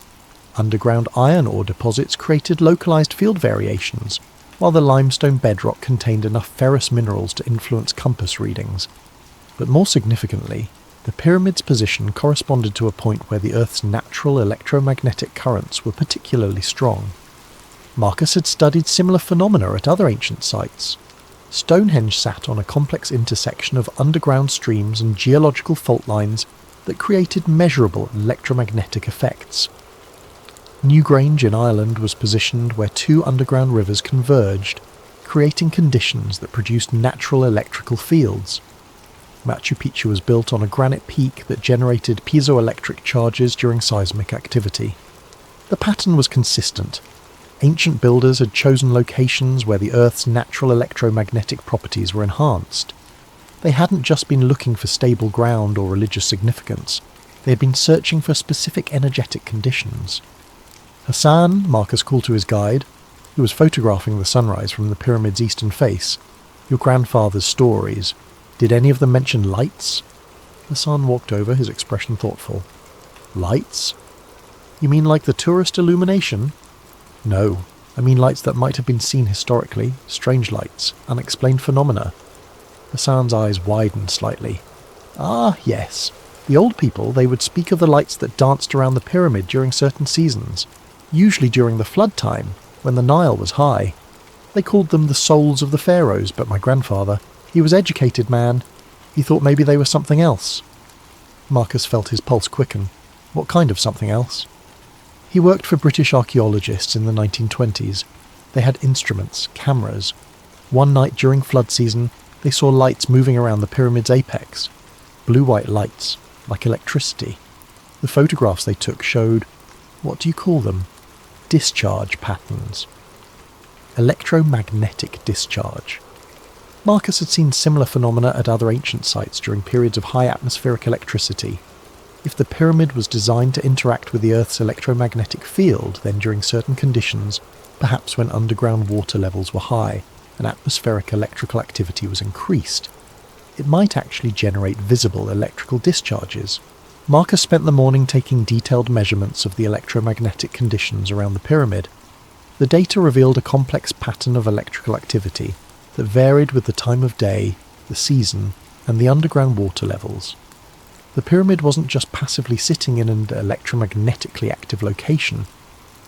Underground iron ore deposits created localized field variations, while the limestone bedrock contained enough ferrous minerals to influence compass readings. But more significantly, the pyramid's position corresponded to a point where the Earth's natural electromagnetic currents were particularly strong. Marcus had studied similar phenomena at other ancient sites. Stonehenge sat on a complex intersection of underground streams and geological fault lines that created measurable electromagnetic effects. Newgrange in Ireland was positioned where 2 underground rivers converged, creating conditions that produced natural electrical fields. Machu Picchu was built on a granite peak that generated piezoelectric charges during seismic activity. The pattern was consistent. Ancient builders had chosen locations where the Earth's natural electromagnetic properties were enhanced. They hadn't just been looking for stable ground or religious significance, they had been searching for specific energetic conditions. Hassan, Marcus called to his guide, who was photographing the sunrise from the pyramid's eastern face, your grandfather's stories. Did any of them mention lights? Hassan walked over, his expression thoughtful. Lights? You mean like the tourist illumination? No, I mean lights that might have been seen historically, strange lights, unexplained phenomena. Hassan's eyes widened slightly. Ah, yes. The old people, they would speak of the lights that danced around the pyramid during certain seasons, usually during the flood time, when the Nile was high. They called them the souls of the pharaohs, but my grandfather, he was educated man. He thought maybe they were something else. Marcus felt his pulse quicken. What kind of something else? He worked for British archaeologists in the 1920s. They had instruments, cameras. One night during flood season, they saw lights moving around the pyramid's apex. Blue-white lights, like electricity. The photographs they took showed, what do you call them? Discharge patterns. Electromagnetic discharge. Marcus had seen similar phenomena at other ancient sites during periods of high atmospheric electricity. If the pyramid was designed to interact with the Earth's electromagnetic field, then during certain conditions, perhaps when underground water levels were high and atmospheric electrical activity was increased, it might actually generate visible electrical discharges. Marcus spent the morning taking detailed measurements of the electromagnetic conditions around the pyramid. The data revealed a complex pattern of electrical activity that varied with the time of day, the season, and the underground water levels. The pyramid wasn't just passively sitting in an electromagnetically active location.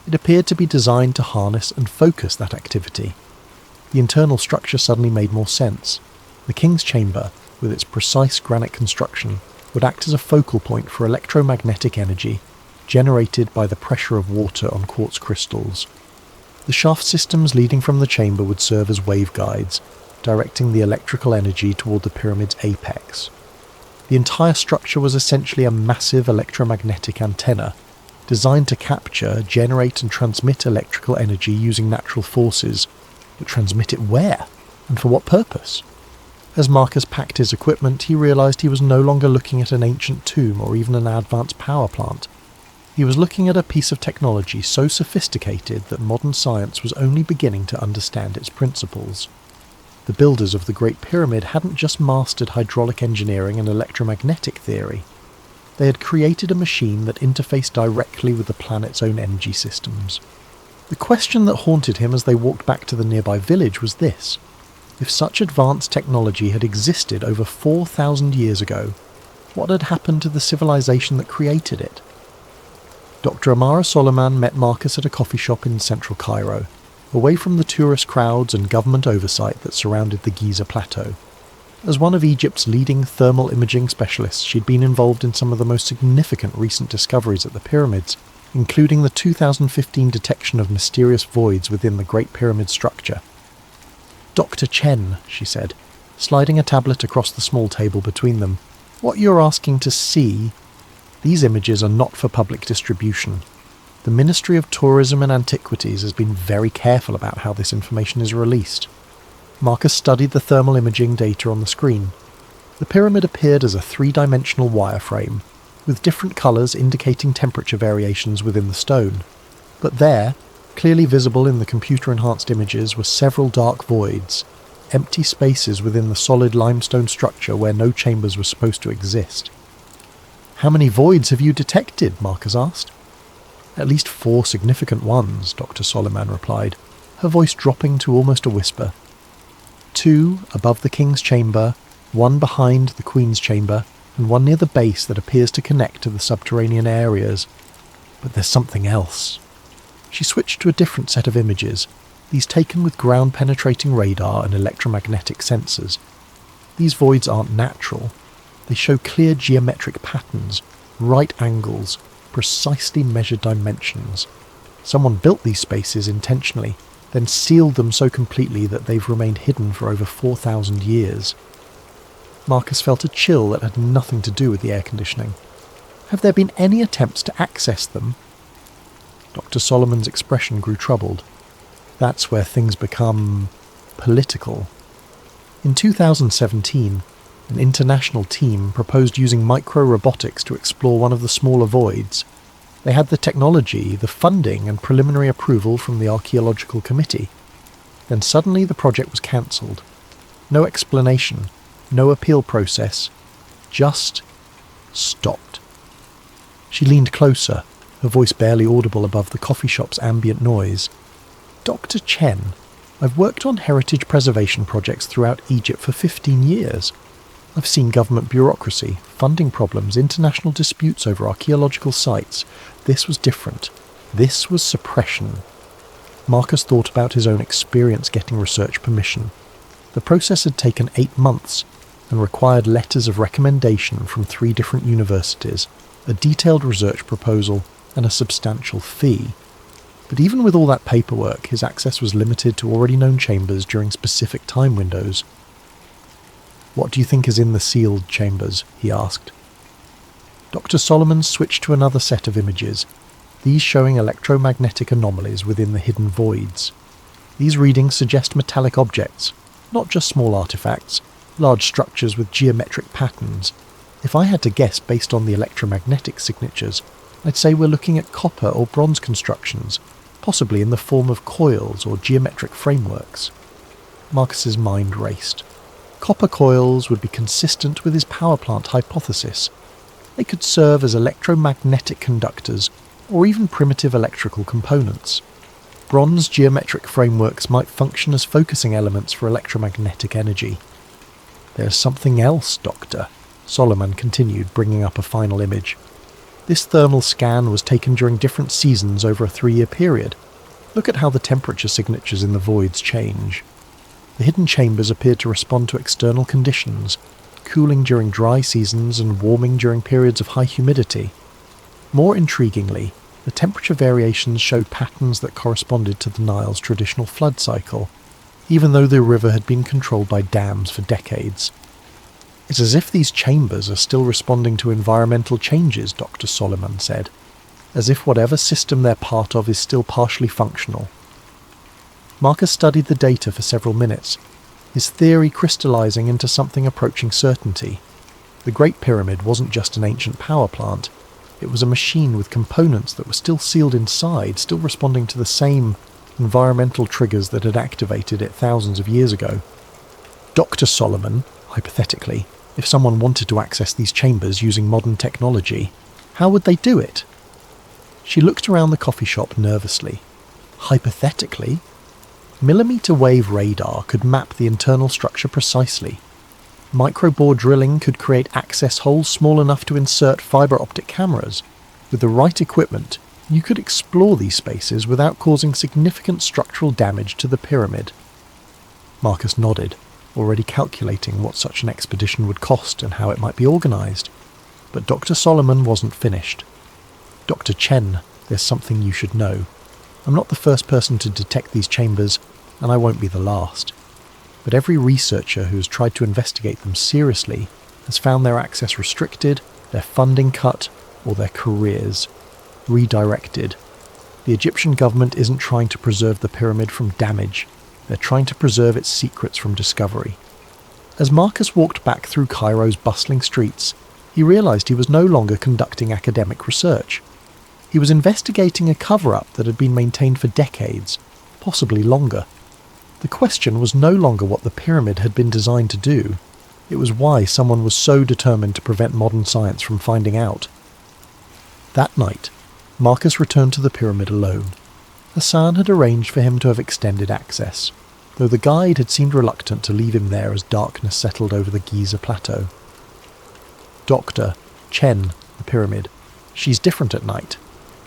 It appeared to be designed to harness and focus that activity. The internal structure suddenly made more sense. The king's chamber, with its precise granite construction, would act as a focal point for electromagnetic energy generated by the pressure of water on quartz crystals. The shaft systems leading from the chamber would serve as waveguides, directing the electrical energy toward the pyramid's apex. The entire structure was essentially a massive electromagnetic antenna, designed to capture, generate and transmit electrical energy using natural forces. But transmit it where? And for what purpose? As Marcus packed his equipment, he realized he was no longer looking at an ancient tomb or even an advanced power plant. He was looking at a piece of technology so sophisticated that modern science was only beginning to understand its principles. The builders of the Great Pyramid hadn't just mastered hydraulic engineering and electromagnetic theory. They had created a machine that interfaced directly with the planet's own energy systems. The question that haunted him as they walked back to the nearby village was this: if such advanced technology had existed over 4,000 years ago, what had happened to the civilization that created it? Dr. Amara Soliman met Marcus at a coffee shop in central Cairo, away from the tourist crowds and government oversight that surrounded the Giza Plateau. As one of Egypt's leading thermal imaging specialists, she'd been involved in some of the most significant recent discoveries at the pyramids, including the 2015 detection of mysterious voids within the Great Pyramid structure. Dr. Chen, she said, sliding a tablet across the small table between them, what you're asking to see, these images are not for public distribution. The Ministry of Tourism and Antiquities has been very careful about how this information is released. Marcus studied the thermal imaging data on the screen. The pyramid appeared as a three-dimensional wireframe, with different colours indicating temperature variations within the stone. But there, clearly visible in the computer-enhanced images, were several dark voids, empty spaces within the solid limestone structure where no chambers were supposed to exist. "How many voids have you detected?" Marcus asked. "At least 4 significant ones," Dr. Soliman replied, her voice dropping to almost a whisper. 2 above the king's chamber, 1 behind the queen's chamber, and 1 near the base that appears to connect to the subterranean areas. But there's something else. She switched to a different set of images, these taken with ground-penetrating radar and electromagnetic sensors. These voids aren't natural. They show clear geometric patterns, right angles, precisely measured dimensions. Someone built these spaces intentionally, then sealed them so completely that they've remained hidden for over 4,000 years. Marcus felt a chill that had nothing to do with the air conditioning. Have there been any attempts to access them? Dr. Solomon's expression grew troubled. That's where things become political. In 2017, an international team proposed using micro-robotics to explore one of the smaller voids. They had the technology, the funding and preliminary approval from the Archaeological Committee. Then suddenly the project was cancelled. No explanation, no appeal process, just stopped. She leaned closer, her voice barely audible above the coffee shop's ambient noise. Dr. Chen, I've worked on heritage preservation projects throughout Egypt for 15 years. I've seen government bureaucracy, funding problems, international disputes over archaeological sites. This was different. This was suppression. Marcus thought about his own experience getting research permission. The process had taken 8 months and required letters of recommendation from 3 different universities, a detailed research proposal, and a substantial fee. But even with all that paperwork, his access was limited to already known chambers during specific time windows. "What do you think is in the sealed chambers?" he asked. Dr. Solomon switched to another set of images, these showing electromagnetic anomalies within the hidden voids. These readings suggest metallic objects, not just small artifacts, large structures with geometric patterns. If I had to guess based on the electromagnetic signatures, I'd say we're looking at copper or bronze constructions, possibly in the form of coils or geometric frameworks. Marcus's mind raced. Copper coils would be consistent with his power plant hypothesis. They could serve as electromagnetic conductors or even primitive electrical components. Bronze geometric frameworks might function as focusing elements for electromagnetic energy. "There's something else, Doctor," Solomon continued, bringing up a final image. This thermal scan was taken during different seasons over a 3-year period. Look at how the temperature signatures in the voids change. The hidden chambers appeared to respond to external conditions, cooling during dry seasons and warming during periods of high humidity. More intriguingly, the temperature variations showed patterns that corresponded to the Nile's traditional flood cycle, even though the river had been controlled by dams for decades. "It's as if these chambers are still responding to environmental changes," Dr. Solomon said, "as if whatever system they're part of is still partially functional." Marcus studied the data for several minutes, his theory crystallizing into something approaching certainty. The Great Pyramid wasn't just an ancient power plant, it was a machine with components that were still sealed inside, still responding to the same environmental triggers that had activated it thousands of years ago. Dr. Solomon, hypothetically, if someone wanted to access these chambers using modern technology, how would they do it? She looked around the coffee shop nervously. Hypothetically? Millimeter wave radar could map the internal structure precisely. Microbore drilling could create access holes small enough to insert fibre optic cameras. With the right equipment, you could explore these spaces without causing significant structural damage to the pyramid. Marcus nodded, already calculating what such an expedition would cost and how it might be organised. But Dr. Solomon wasn't finished. "Dr. Chen, there's something you should know. I'm not the first person to detect these chambers, and I won't be the last. But every researcher who has tried to investigate them seriously has found their access restricted, their funding cut, or their careers redirected. The Egyptian government isn't trying to preserve the pyramid from damage. They're trying to preserve its secrets from discovery." As Marcus walked back through Cairo's bustling streets, he realised he was no longer conducting academic research. He was investigating a cover-up that had been maintained for decades, possibly longer. The question was no longer what the pyramid had been designed to do. It was why someone was so determined to prevent modern science from finding out. That night, Marcus returned to the pyramid alone. Hassan had arranged for him to have extended access, though the guide had seemed reluctant to leave him there as darkness settled over the Giza plateau. "Dr. Chen, the pyramid. She's different at night.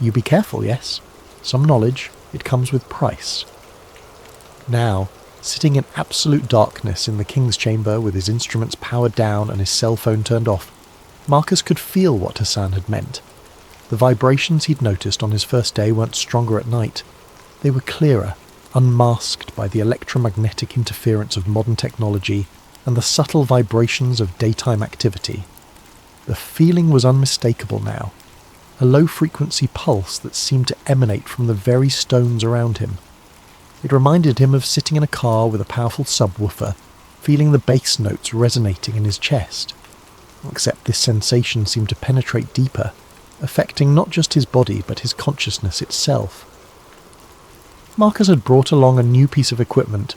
You be careful, yes? Some knowledge, it comes with price." Now, sitting in absolute darkness in the king's chamber with his instruments powered down and his cell phone turned off, Marcus could feel what Hassan had meant. The vibrations he'd noticed on his first day weren't stronger at night. They were clearer, unmasked by the electromagnetic interference of modern technology and the subtle vibrations of daytime activity. The feeling was unmistakable now, a low-frequency pulse that seemed to emanate from the very stones around him. It reminded him of sitting in a car with a powerful subwoofer, feeling the bass notes resonating in his chest. Except this sensation seemed to penetrate deeper, affecting not just his body but his consciousness itself. Marcus had brought along a new piece of equipment,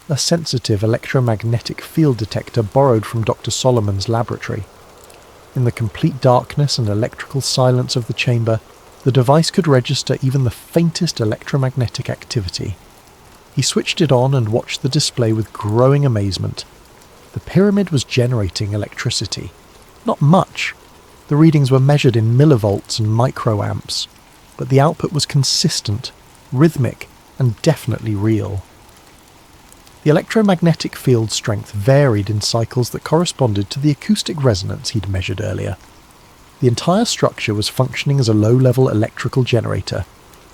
a sensitive electromagnetic field detector borrowed from Dr. Solomon's laboratory. In the complete darkness and electrical silence of the chamber, the device could register even the faintest electromagnetic activity. He switched it on and watched the display with growing amazement. The pyramid was generating electricity. Not much. The readings were measured in millivolts and microamps, but the output was consistent, rhythmic, and definitely real. The electromagnetic field strength varied in cycles that corresponded to the acoustic resonance he'd measured earlier. The entire structure was functioning as a low-level electrical generator,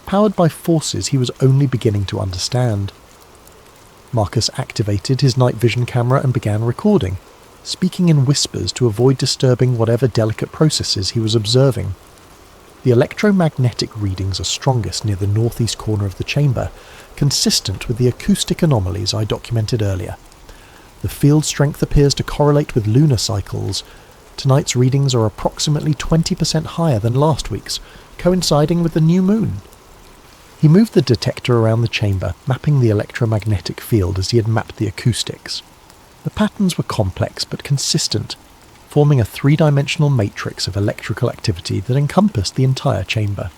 powered by forces he was only beginning to understand. Marcus activated his night vision camera and began recording, speaking in whispers to avoid disturbing whatever delicate processes he was observing. The electromagnetic readings are strongest near the northeast corner of the chamber, consistent with the acoustic anomalies I documented earlier. The field strength appears to correlate with lunar cycles. Tonight's readings are approximately 20% higher than last week's, coinciding with the new moon. He moved the detector around the chamber, mapping the electromagnetic field as he had mapped the acoustics. The patterns were complex but consistent, forming a three-dimensional matrix of electrical activity that encompassed the entire chamber.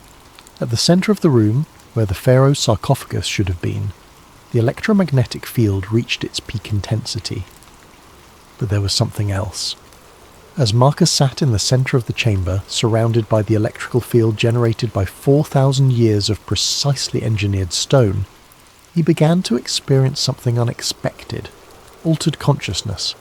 At the centre of the room, where the pharaoh's sarcophagus should have been, the electromagnetic field reached its peak intensity. But there was something else. As Marcus sat in the centre of the chamber, surrounded by the electrical field generated by 4,000 years of precisely engineered stone, he began to experience something unexpected, altered consciousness.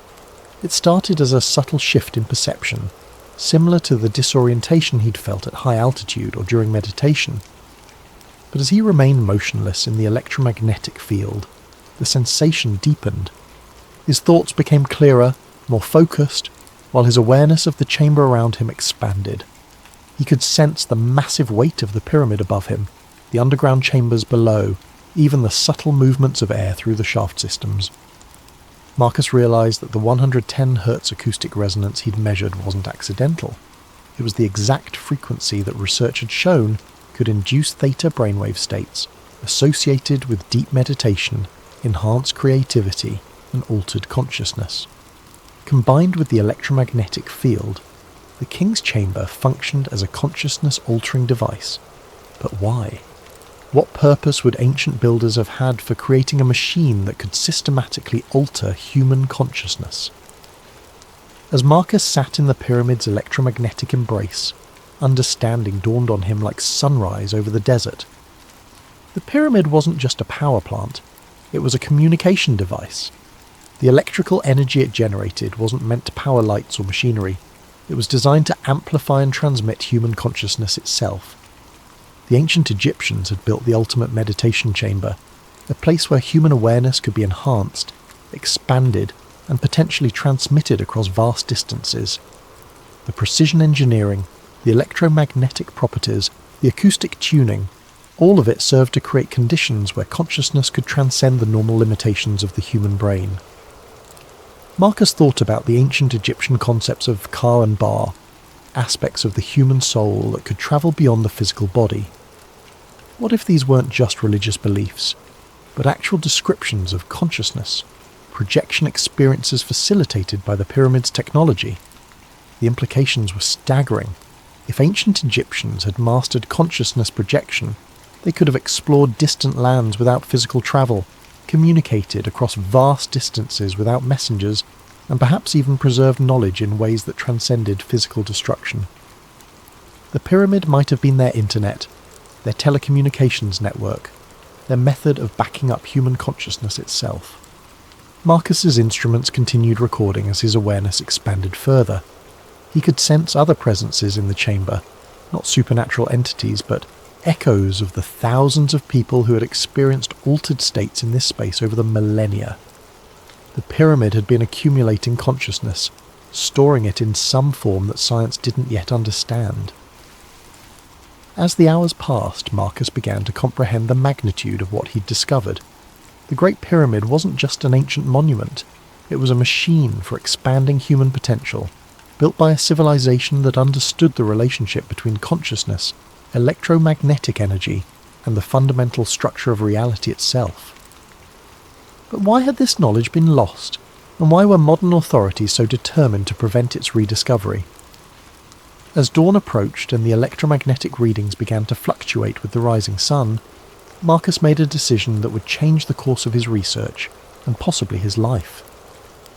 It started as a subtle shift in perception, similar to the disorientation he'd felt at high altitude or during meditation. But as he remained motionless in the electromagnetic field, the sensation deepened. His thoughts became clearer, more focused, while his awareness of the chamber around him expanded. He could sense the massive weight of the pyramid above him, the underground chambers below, even the subtle movements of air through the shaft systems. Marcus realized that the 110 Hz acoustic resonance he'd measured wasn't accidental. It was the exact frequency that research had shown could induce theta brainwave states associated with deep meditation, enhanced creativity, and altered consciousness. Combined with the electromagnetic field, the King's Chamber functioned as a consciousness-altering device. But why? What purpose would ancient builders have had for creating a machine that could systematically alter human consciousness? As Marcus sat in the pyramid's electromagnetic embrace, understanding dawned on him like sunrise over the desert. The pyramid wasn't just a power plant, it was a communication device. The electrical energy it generated wasn't meant to power lights or machinery. It was designed to amplify and transmit human consciousness itself. The ancient Egyptians had built the ultimate meditation chamber, a place where human awareness could be enhanced, expanded, and potentially transmitted across vast distances. The precision engineering, the electromagnetic properties, the acoustic tuning, all of it served to create conditions where consciousness could transcend the normal limitations of the human brain. Marcus thought about the ancient Egyptian concepts of Ka and Ba, aspects of the human soul that could travel beyond the physical body. What if these weren't just religious beliefs, but actual descriptions of consciousness, projection experiences facilitated by the pyramid's technology? The implications were staggering. If ancient Egyptians had mastered consciousness projection, they could have explored distant lands without physical travel, communicated across vast distances without messengers, and perhaps even preserved knowledge in ways that transcended physical destruction. The pyramid might have been their internet, their telecommunications network, their method of backing up human consciousness itself. Marcus's instruments continued recording as his awareness expanded further. He could sense other presences in the chamber, not supernatural entities, but echoes of the thousands of people who had experienced altered states in this space over the millennia. The pyramid had been accumulating consciousness, storing it in some form that science didn't yet understand. As the hours passed, Marcus began to comprehend the magnitude of what he'd discovered. The Great Pyramid wasn't just an ancient monument, it was a machine for expanding human potential, built by a civilization that understood the relationship between consciousness, electromagnetic energy, and the fundamental structure of reality itself. But why had this knowledge been lost, and why were modern authorities so determined to prevent its rediscovery? As dawn approached and the electromagnetic readings began to fluctuate with the rising sun, Marcus made a decision that would change the course of his research, and possibly his life.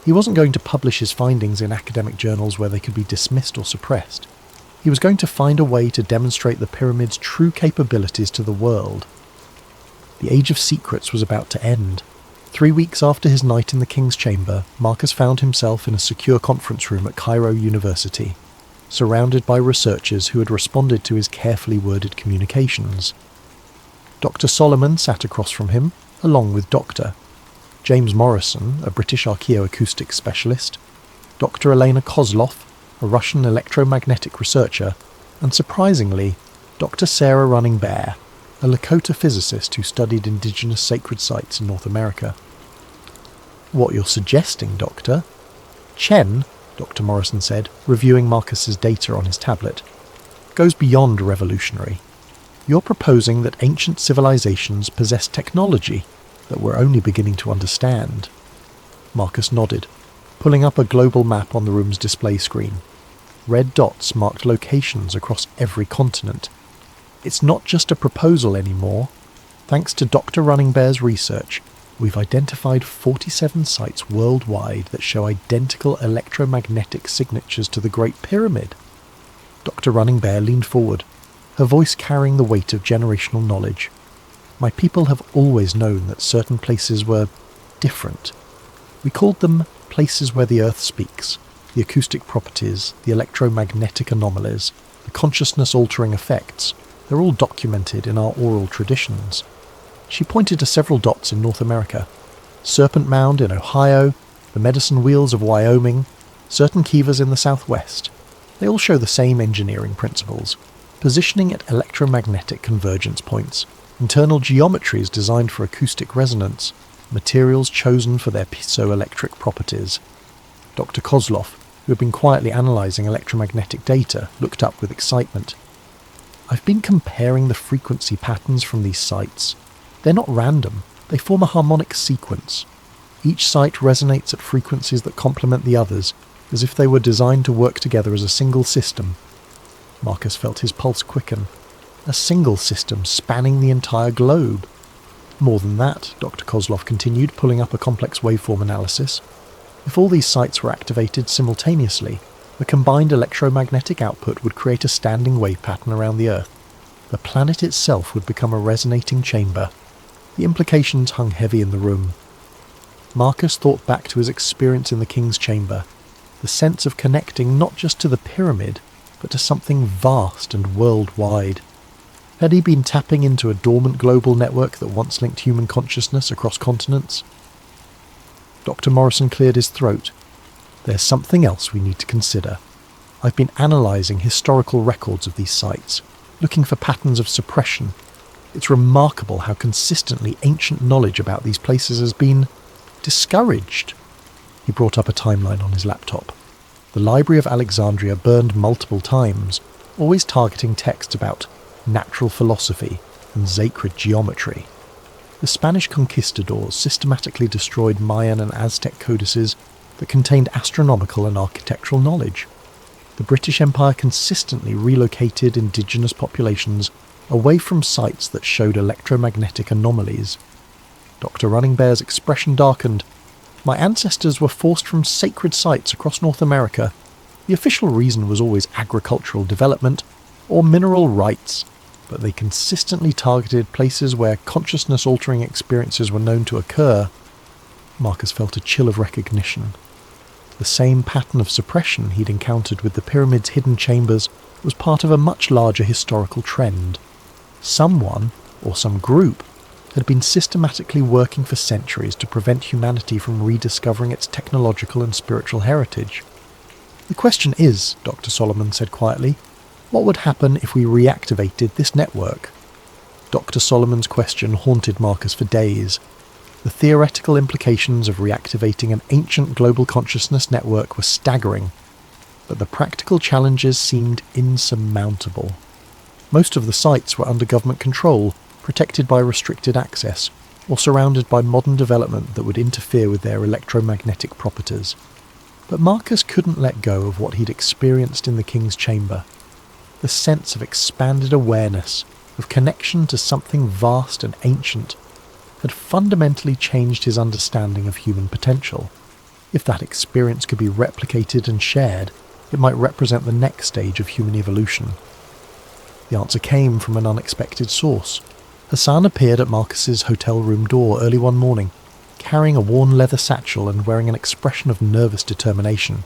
He wasn't going to publish his findings in academic journals where they could be dismissed or suppressed. He was going to find a way to demonstrate the pyramid's true capabilities to the world. The Age of Secrets was about to end. 3 weeks after his night in the King's Chamber, Marcus found himself in a secure conference room at Cairo University, surrounded by researchers who had responded to his carefully worded communications. Dr. Solomon sat across from him, along with Dr. James Morrison, a British archaeoacoustic specialist, Dr. Elena Kozlov, a Russian electromagnetic researcher, and surprisingly, Dr. Sarah Running Bear, a Lakota physicist who studied indigenous sacred sites in North America. "What you're suggesting, Doctor?" "Chen," Dr. Morrison said, reviewing Marcus's data on his tablet, "goes beyond revolutionary. You're proposing that ancient civilizations possess technology that we're only beginning to understand." Marcus nodded, pulling up a global map on the room's display screen. Red dots marked locations across every continent. It's not just a proposal anymore. Thanks to Dr. Running Bear's research, we've identified 47 sites worldwide that show identical electromagnetic signatures to the Great Pyramid. Dr. Running Bear leaned forward, her voice carrying the weight of generational knowledge. "My people have always known that certain places were different. We called them places where the earth speaks, the acoustic properties, the electromagnetic anomalies, the consciousness-altering effects. They're all documented in our oral traditions." She pointed to several dots in North America. Serpent Mound in Ohio, the Medicine Wheels of Wyoming, certain kivas in the southwest. They all show the same engineering principles. Positioning at electromagnetic convergence points, internal geometries designed for acoustic resonance, materials chosen for their piezoelectric properties. Dr. Kozlov, who had been quietly analysing electromagnetic data, looked up with excitement. "I've been comparing the frequency patterns from these sites. They're not random, they form a harmonic sequence. Each site resonates at frequencies that complement the others, as if they were designed to work together as a single system." Marcus felt his pulse quicken. A single system spanning the entire globe. "More than that," Dr. Kozlov continued, pulling up a complex waveform analysis. "If all these sites were activated simultaneously, the combined electromagnetic output would create a standing wave pattern around the Earth. The planet itself would become a resonating chamber." The implications hung heavy in the room. Marcus thought back to his experience in the King's Chamber, the sense of connecting not just to the pyramid, but to something vast and worldwide. Had he been tapping into a dormant global network that once linked human consciousness across continents? Dr. Morrison cleared his throat. "There's something else we need to consider. I've been analysing historical records of these sites, looking for patterns of suppression. It's remarkable how consistently ancient knowledge about these places has been discouraged." He brought up a timeline on his laptop. The Library of Alexandria burned multiple times, always targeting texts about natural philosophy and sacred geometry. The Spanish conquistadors systematically destroyed Mayan and Aztec codices that contained astronomical and architectural knowledge. The British Empire consistently relocated indigenous populations away from sites that showed electromagnetic anomalies. Dr. Running Bear's expression darkened. "My ancestors were forced from sacred sites across North America. The official reason was always agricultural development or mineral rights, but they consistently targeted places where consciousness-altering experiences were known to occur." Marcus felt a chill of recognition. The same pattern of suppression he'd encountered with the pyramid's hidden chambers was part of a much larger historical trend. Someone, or some group, had been systematically working for centuries to prevent humanity from rediscovering its technological and spiritual heritage. "The question is," Dr. Solomon said quietly, "what would happen if we reactivated this network?" Dr. Solomon's question haunted Marcus for days. The theoretical implications of reactivating an ancient global consciousness network were staggering, but the practical challenges seemed insurmountable. Most of the sites were under government control, protected by restricted access, or surrounded by modern development that would interfere with their electromagnetic properties. But Marcus couldn't let go of what he'd experienced in the King's Chamber. The sense of expanded awareness, of connection to something vast and ancient, had fundamentally changed his understanding of human potential. If that experience could be replicated and shared, it might represent the next stage of human evolution. The answer came from an unexpected source. Hassan appeared at Marcus's hotel room door early one morning, carrying a worn leather satchel and wearing an expression of nervous determination.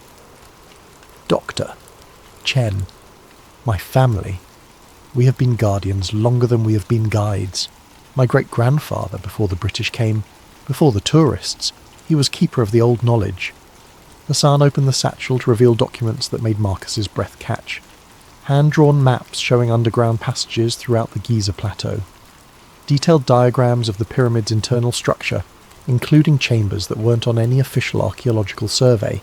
"Doctor, Chen, my family, we have been guardians longer than we have been guides. My great-grandfather, before the British came, before the tourists, he was keeper of the old knowledge." Hassan opened the satchel to reveal documents that made Marcus's breath catch. Hand-drawn maps showing underground passages throughout the Giza Plateau. Detailed diagrams of the pyramid's internal structure, including chambers that weren't on any official archaeological survey,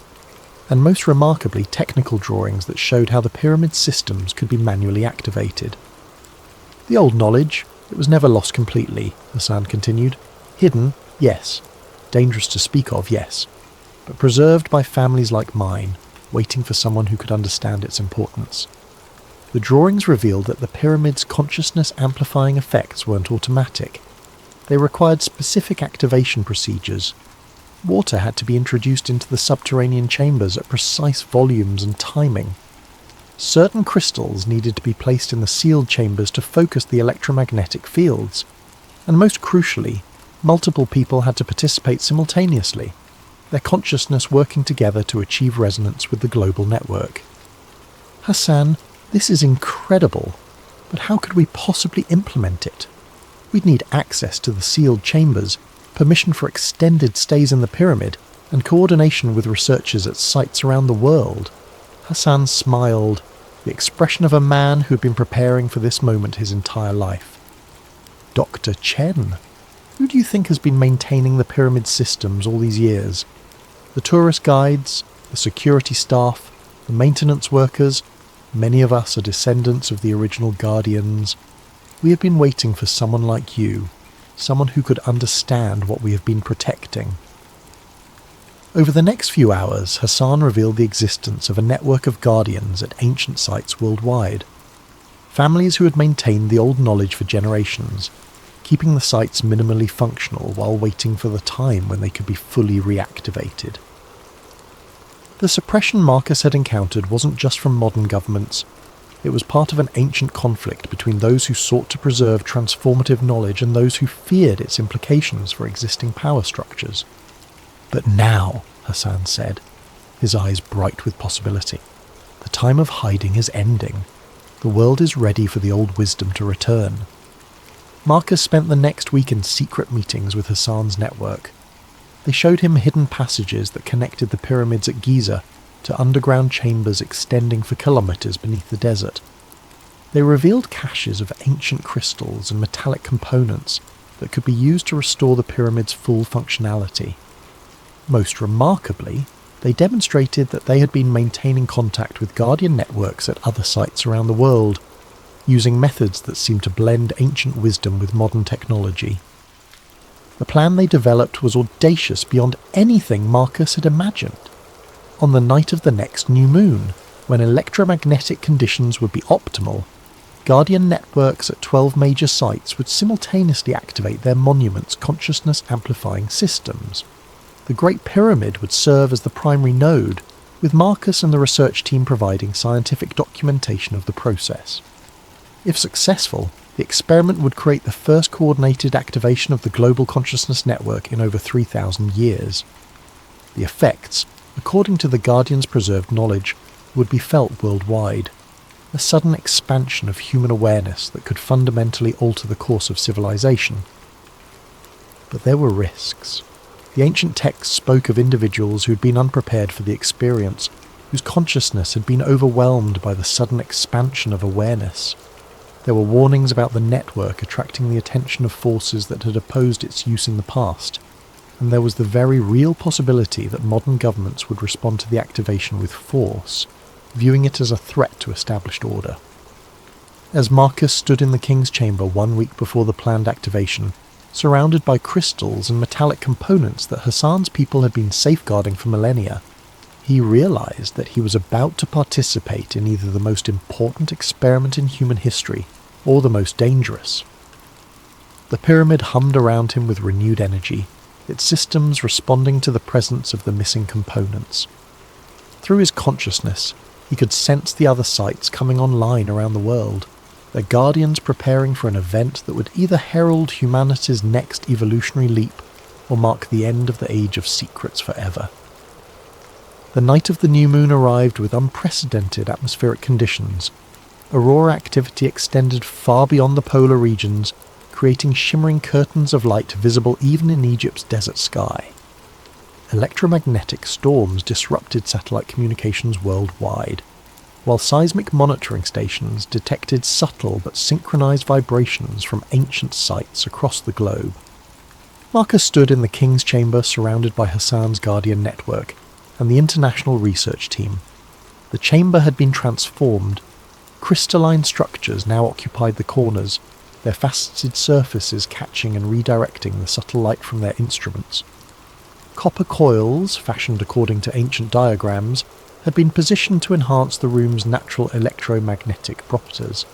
and most remarkably technical drawings that showed how the pyramid systems could be manually activated. "The old knowledge, it was never lost completely," Hassan continued. "Hidden, yes. Dangerous to speak of, yes. But preserved by families like mine, waiting for someone who could understand its importance." The drawings revealed that the pyramid's consciousness-amplifying effects weren't automatic. They required specific activation procedures. Water had to be introduced into the subterranean chambers at precise volumes and timing. Certain crystals needed to be placed in the sealed chambers to focus the electromagnetic fields. And most crucially, multiple people had to participate simultaneously, their consciousness working together to achieve resonance with the global network. "Hassan, this is incredible, but how could we possibly implement it? We'd need access to the sealed chambers, permission for extended stays in the pyramid, and coordination with researchers at sites around the world." Hassan smiled, the expression of a man who'd been preparing for this moment his entire life. "Dr. Chen, who do you think has been maintaining the pyramid systems all these years? The tourist guides, the security staff, the maintenance workers, many of us are descendants of the original guardians. We have been waiting for someone like you, someone who could understand what we have been protecting." Over the next few hours, Hassan revealed the existence of a network of guardians at ancient sites worldwide. Families who had maintained the old knowledge for generations, keeping the sites minimally functional while waiting for the time when they could be fully reactivated. The suppression Marcus had encountered wasn't just from modern governments. It was part of an ancient conflict between those who sought to preserve transformative knowledge and those who feared its implications for existing power structures. "But now," Hassan said, his eyes bright with possibility, "the time of hiding is ending. The world is ready for the old wisdom to return." Marcus spent the next week in secret meetings with Hassan's network. They showed him hidden passages that connected the pyramids at Giza to underground chambers extending for kilometers beneath the desert. They revealed caches of ancient crystals and metallic components that could be used to restore the pyramid's full functionality. Most remarkably, they demonstrated that they had been maintaining contact with Guardian networks at other sites around the world, using methods that seemed to blend ancient wisdom with modern technology. The plan they developed was audacious beyond anything Marcus had imagined. On the night of the next new moon, when electromagnetic conditions would be optimal, Guardian networks at 12 major sites would simultaneously activate their monuments' consciousness-amplifying systems. The Great Pyramid would serve as the primary node, with Marcus and the research team providing scientific documentation of the process. If successful, the experiment would create the first coordinated activation of the global consciousness network in over 3,000 years. The effects, according to the Guardian's preserved knowledge, would be felt worldwide. A sudden expansion of human awareness that could fundamentally alter the course of civilization. But there were risks. The ancient texts spoke of individuals who had been unprepared for the experience, whose consciousness had been overwhelmed by the sudden expansion of awareness. There were warnings about the network attracting the attention of forces that had opposed its use in the past, and there was the very real possibility that modern governments would respond to the activation with force, viewing it as a threat to established order. As Marcus stood in the King's Chamber 1 week before the planned activation, surrounded by crystals and metallic components that Hassan's people had been safeguarding for millennia, he realized that he was about to participate in either the most important experiment in human history or the most dangerous. The pyramid hummed around him with renewed energy, its systems responding to the presence of the missing components. Through his consciousness, he could sense the other sites coming online around the world, their guardians preparing for an event that would either herald humanity's next evolutionary leap or mark the end of the Age of Secrets forever. The night of the new moon arrived with unprecedented atmospheric conditions. Aurora activity extended far beyond the polar regions, creating shimmering curtains of light visible even in Egypt's desert sky. Electromagnetic storms disrupted satellite communications worldwide, while seismic monitoring stations detected subtle but synchronized vibrations from ancient sites across the globe. Marcus stood in the King's Chamber surrounded by Hassan's Guardian network and the international research team. The chamber had been transformed. Crystalline structures now occupied the corners, their faceted surfaces catching and redirecting the subtle light from their instruments. Copper coils, fashioned according to ancient diagrams, had been positioned to enhance the room's natural electromagnetic properties.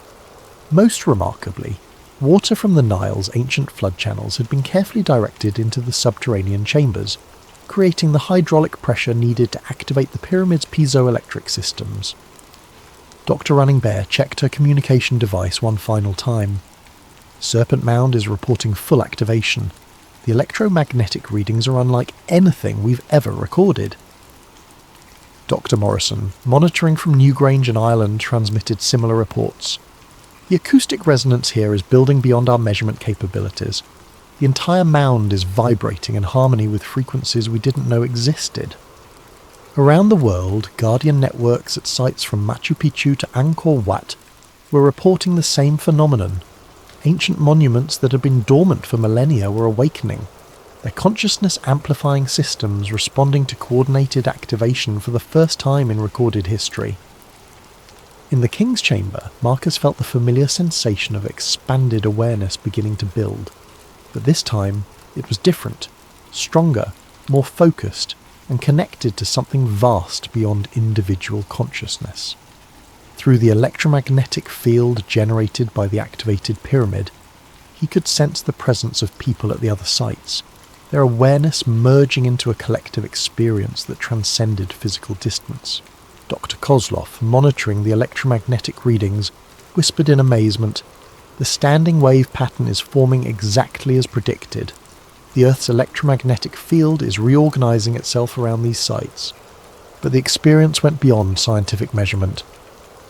Most remarkably, water from the Nile's ancient flood channels had been carefully directed into the subterranean chambers, creating the hydraulic pressure needed to activate the pyramid's piezoelectric systems. Dr. Running Bear checked her communication device one final time. Serpent Mound is reporting full activation. The electromagnetic readings are unlike anything we've ever recorded. Dr. Morrison, monitoring from Newgrange and Ireland, transmitted similar reports. The acoustic resonance here is building beyond our measurement capabilities. The entire mound is vibrating in harmony with frequencies we didn't know existed. Around the world, Guardian networks at sites from Machu Picchu to Angkor Wat were reporting the same phenomenon. Ancient monuments that had been dormant for millennia were awakening, their consciousness-amplifying systems responding to coordinated activation for the first time in recorded history. In the King's Chamber, Marcus felt the familiar sensation of expanded awareness beginning to build, but this time it was different, stronger, more focused, and connected to something vast beyond individual consciousness. Through the electromagnetic field generated by the activated pyramid, he could sense the presence of people at the other sites, their awareness merging into a collective experience that transcended physical distance. Dr. Kozlov, monitoring the electromagnetic readings, whispered in amazement, "The standing wave pattern is forming exactly as predicted. The Earth's electromagnetic field is reorganizing itself around these sites." But the experience went beyond scientific measurement.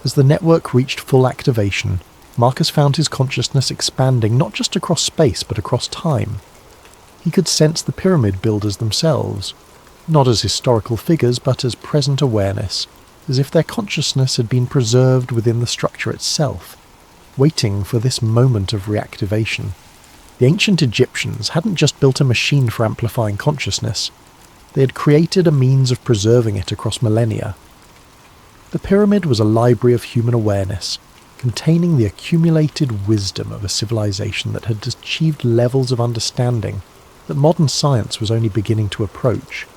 As the network reached full activation, Marcus found his consciousness expanding not just across space but across time. He could sense the pyramid builders themselves, not as historical figures but as present awareness, as if their consciousness had been preserved within the structure itself, waiting for this moment of reactivation. The ancient Egyptians hadn't just built a machine for amplifying consciousness, they had created a means of preserving it across millennia. The pyramid was a library of human awareness, containing the accumulated wisdom of a civilization that had achieved levels of understanding that modern science was only beginning to approach.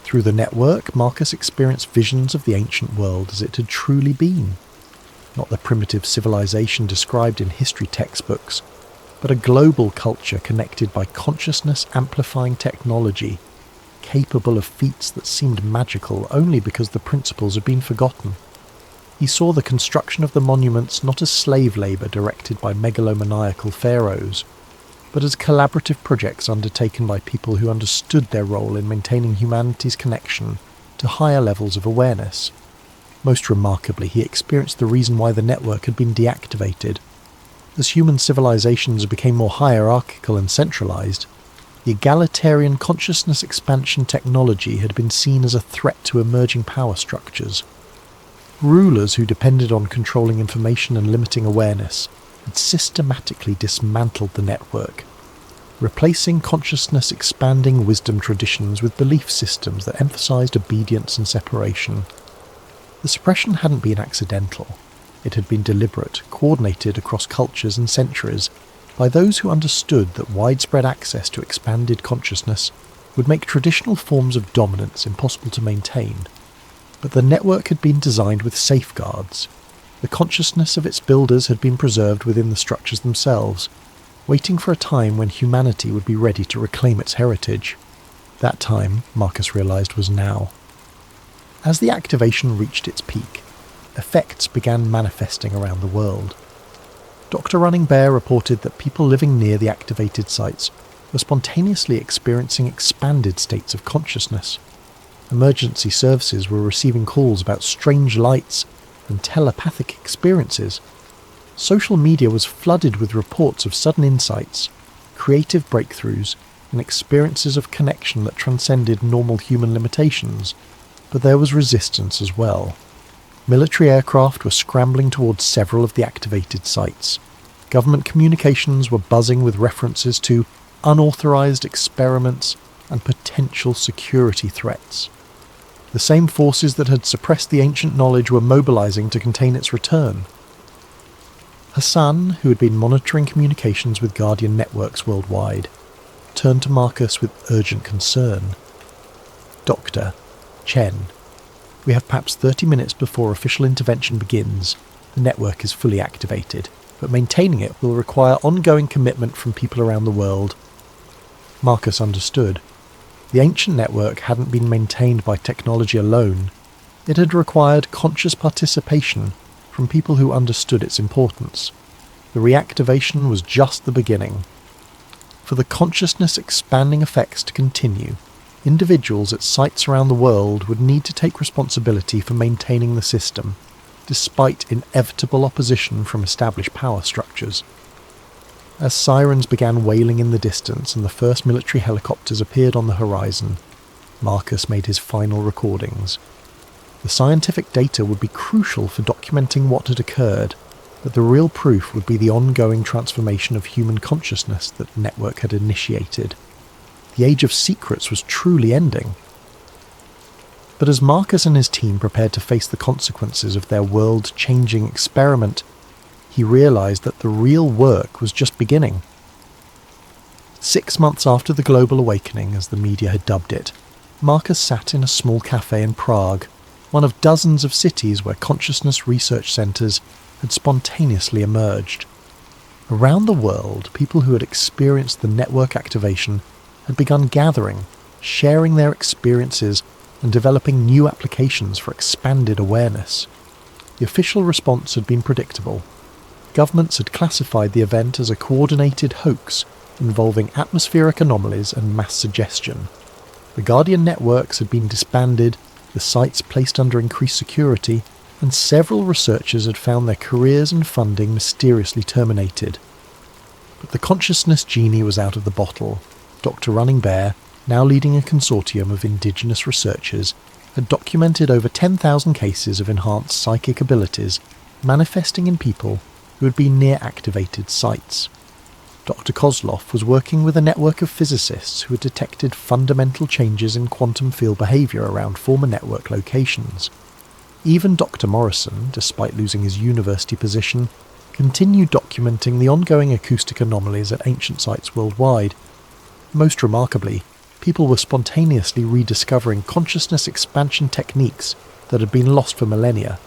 Through the network, Marcus experienced visions of the ancient world as it had truly been. Not the primitive civilization described in history textbooks, but a global culture connected by consciousness-amplifying technology, capable of feats that seemed magical only because the principles had been forgotten. He saw the construction of the monuments not as slave labour directed by megalomaniacal pharaohs, but as collaborative projects undertaken by people who understood their role in maintaining humanity's connection to higher levels of awareness. Most remarkably, he experienced the reason why the network had been deactivated. As human civilizations became more hierarchical and centralized, the egalitarian consciousness expansion technology had been seen as a threat to emerging power structures. Rulers who depended on controlling information and limiting awareness had systematically dismantled the network. replacing consciousness-expanding wisdom traditions with belief systems that emphasized obedience and separation. The suppression hadn't been accidental. It had been deliberate, coordinated across cultures and centuries by those who understood that widespread access to expanded consciousness would make traditional forms of dominance impossible to maintain. But the network had been designed with safeguards. The consciousness of its builders had been preserved within the structures themselves, waiting for a time when humanity would be ready to reclaim its heritage. That time, Marcus realized, was now. As the activation reached its peak, effects began manifesting around the world. Dr. Running Bear reported that people living near the activated sites were spontaneously experiencing expanded states of consciousness. Emergency services were receiving calls about strange lights and telepathic experiences. Social media was flooded with reports of sudden insights, creative breakthroughs, and experiences of connection that transcended normal human limitations. But there was resistance as well. Military aircraft were scrambling towards several of the activated sites. Government communications were buzzing with references to unauthorized experiments and potential security threats. The same forces that had suppressed the ancient knowledge were mobilizing to contain its return. Hassan, who had been monitoring communications with Guardian networks worldwide, turned to Marcus with urgent concern. "Doctor, Chen, we have perhaps 30 minutes before official intervention begins. The network is fully activated, but maintaining it will require ongoing commitment from people around the world." Marcus understood. The ancient network hadn't been maintained by technology alone. It had required conscious participation from people who understood its importance. The reactivation was just the beginning. For the consciousness-expanding effects to continue, individuals at sites around the world would need to take responsibility for maintaining the system, despite inevitable opposition from established power structures. As sirens began wailing in the distance and the first military helicopters appeared on the horizon, Marcus made his final recordings. The scientific data would be crucial for documenting what had occurred, but the real proof would be the ongoing transformation of human consciousness that the network had initiated. The age of secrets was truly ending. But as Marcus and his team prepared to face the consequences of their world-changing experiment, he realized that the real work was just beginning. 6 months after the Global Awakening, as the media had dubbed it, Marcus sat in a small cafe in Prague, one of dozens of cities where consciousness research centres had spontaneously emerged. Around the world, people who had experienced the network activation had begun gathering, sharing their experiences, and developing new applications for expanded awareness. The official response had been predictable. Governments had classified the event as a coordinated hoax involving atmospheric anomalies and mass suggestion. The Guardian networks had been disbanded, the sites placed under increased security, and several researchers had found their careers and funding mysteriously terminated. But the consciousness genie was out of the bottle. Dr. Running Bear, now leading a consortium of indigenous researchers, had documented over 10,000 cases of enhanced psychic abilities manifesting in people who had been near activated sites. Dr. Kozlov was working with a network of physicists who had detected fundamental changes in quantum field behaviour around former network locations. Even Dr. Morrison, despite losing his university position, continued documenting the ongoing acoustic anomalies at ancient sites worldwide. Most remarkably, people were spontaneously rediscovering consciousness expansion techniques that had been lost for millennia.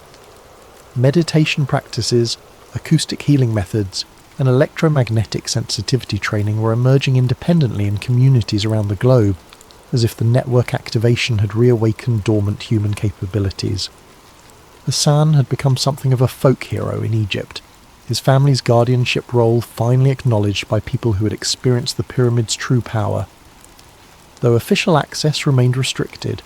Meditation practices, acoustic healing methods, and electromagnetic sensitivity training were emerging independently in communities around the globe, as if the network activation had reawakened dormant human capabilities. Hassan had become something of a folk hero in Egypt, his family's guardianship role finally acknowledged by people who had experienced the pyramid's true power. Though official access remained restricted,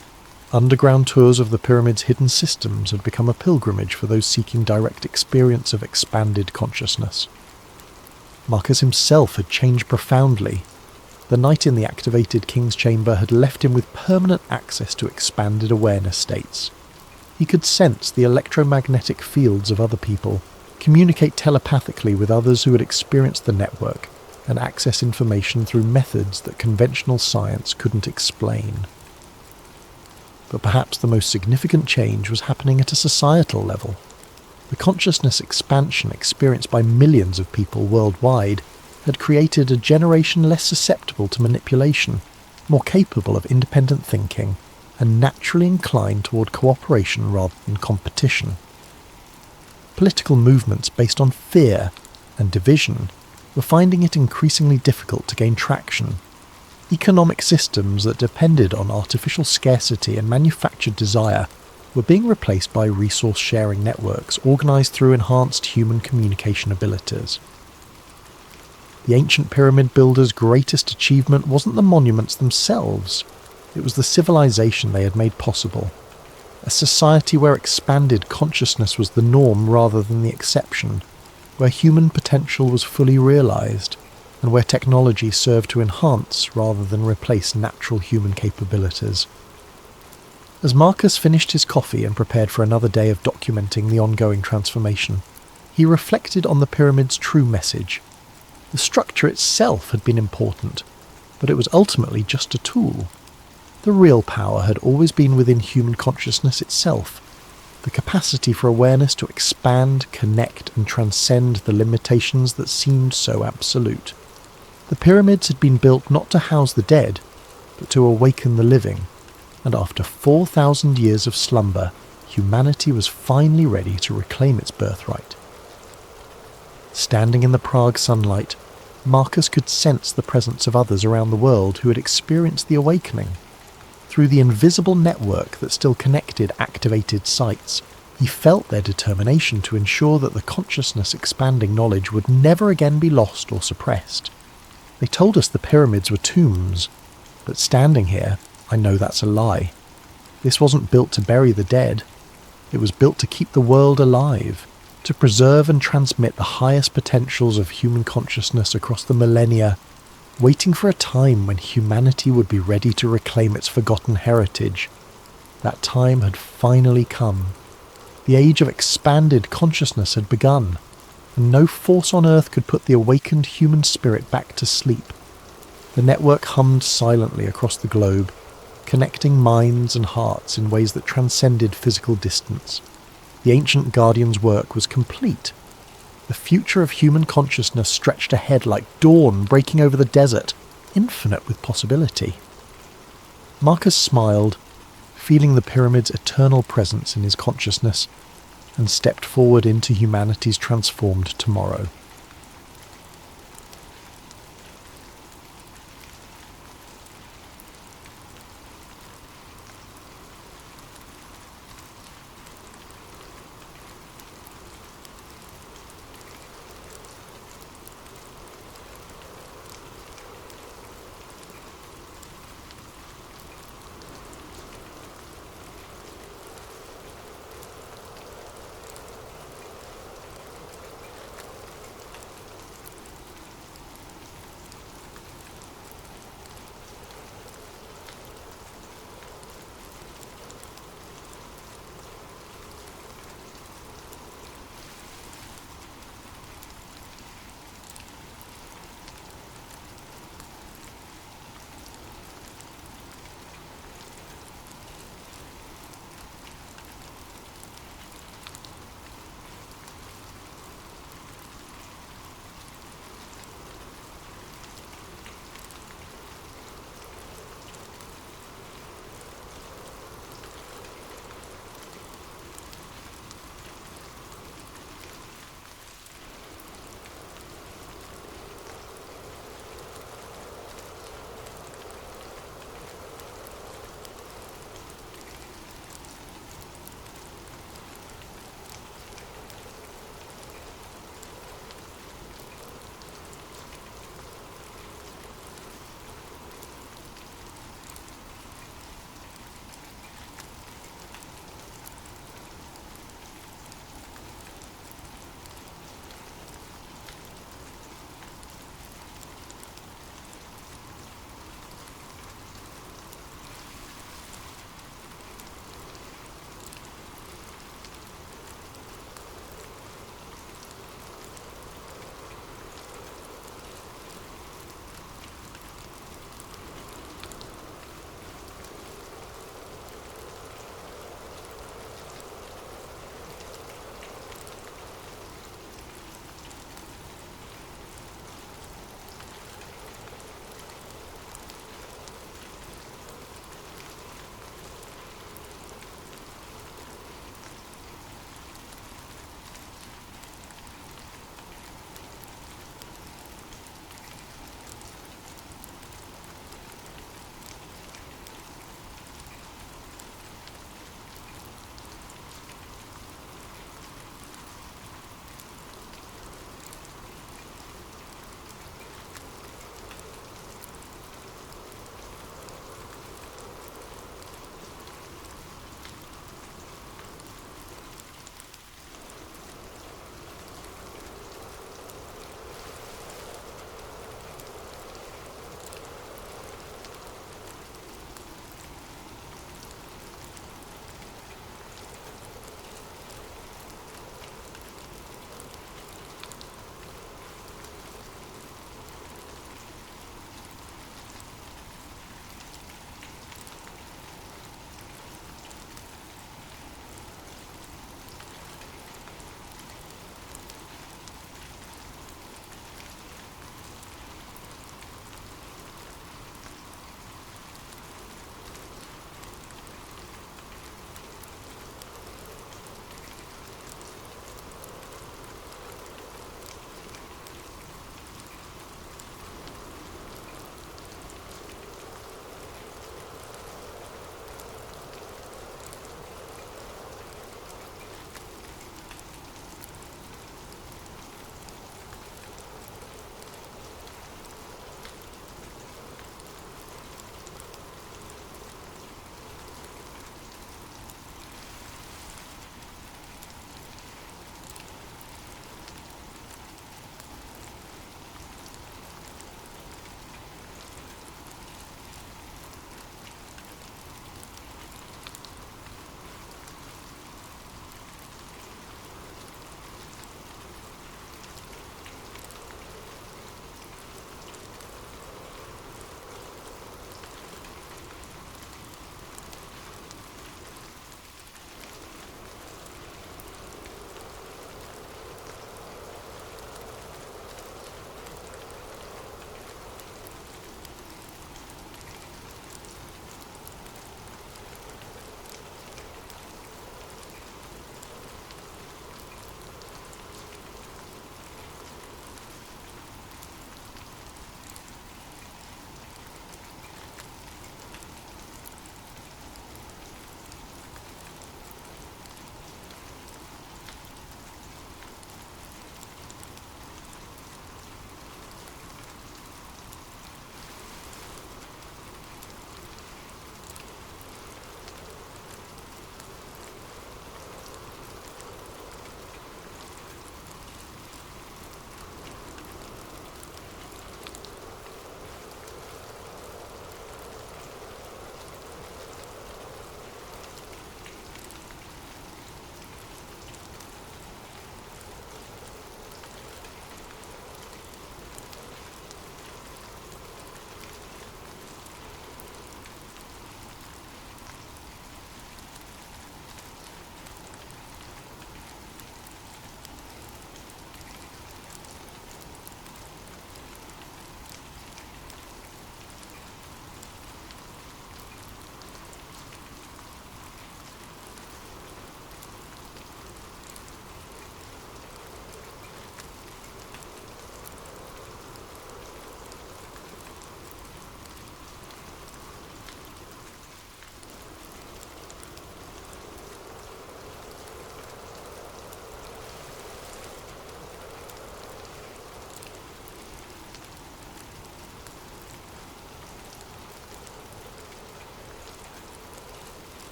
underground tours of the pyramid's hidden systems had become a pilgrimage for those seeking direct experience of expanded consciousness. Marcus himself had changed profoundly. The night in the activated King's Chamber had left him with permanent access to expanded awareness states. He could sense the electromagnetic fields of other people, communicate telepathically with others who had experienced the network, and access information through methods that conventional science couldn't explain. But perhaps the most significant change was happening at a societal level. The consciousness expansion experienced by millions of people worldwide had created a generation less susceptible to manipulation, more capable of independent thinking, and naturally inclined toward cooperation rather than competition. Political movements based on fear and division were finding it increasingly difficult to gain traction. Economic systems that depended on artificial scarcity and manufactured desire were being replaced by resource-sharing networks organised through enhanced human communication abilities. The ancient pyramid builders' greatest achievement wasn't the monuments themselves, it was the civilization they had made possible. A society where expanded consciousness was the norm rather than the exception, where human potential was fully realised, and where technology served to enhance rather than replace natural human capabilities. As Marcus finished his coffee and prepared for another day of documenting the ongoing transformation, he reflected on the pyramid's true message. The structure itself had been important, but it was ultimately just a tool. The real power had always been within human consciousness itself, the capacity for awareness to expand, connect, and transcend the limitations that seemed so absolute. The pyramids had been built not to house the dead, but to awaken the living, and after 4,000 years of slumber, humanity was finally ready to reclaim its birthright. Standing in the Prague sunlight, Marcus could sense the presence of others around the world who had experienced the awakening. Through the invisible network that still connected activated sites, he felt their determination to ensure that the consciousness-expanding knowledge would never again be lost or suppressed. They told us the pyramids were tombs, but standing here, I know that's a lie. This wasn't built to bury the dead. It was built to keep the world alive, to preserve and transmit the highest potentials of human consciousness across the millennia, waiting for a time when humanity would be ready to reclaim its forgotten heritage. That time had finally come. The age of expanded consciousness had begun, and no force on earth could put the awakened human spirit back to sleep. The network hummed silently across the globe, connecting minds and hearts in ways that transcended physical distance. The ancient guardian's work was complete. The future of human consciousness stretched ahead like dawn breaking over the desert, infinite with possibility. Marcus smiled, feeling the pyramid's eternal presence in his consciousness, and stepped forward into humanity's transformed tomorrow.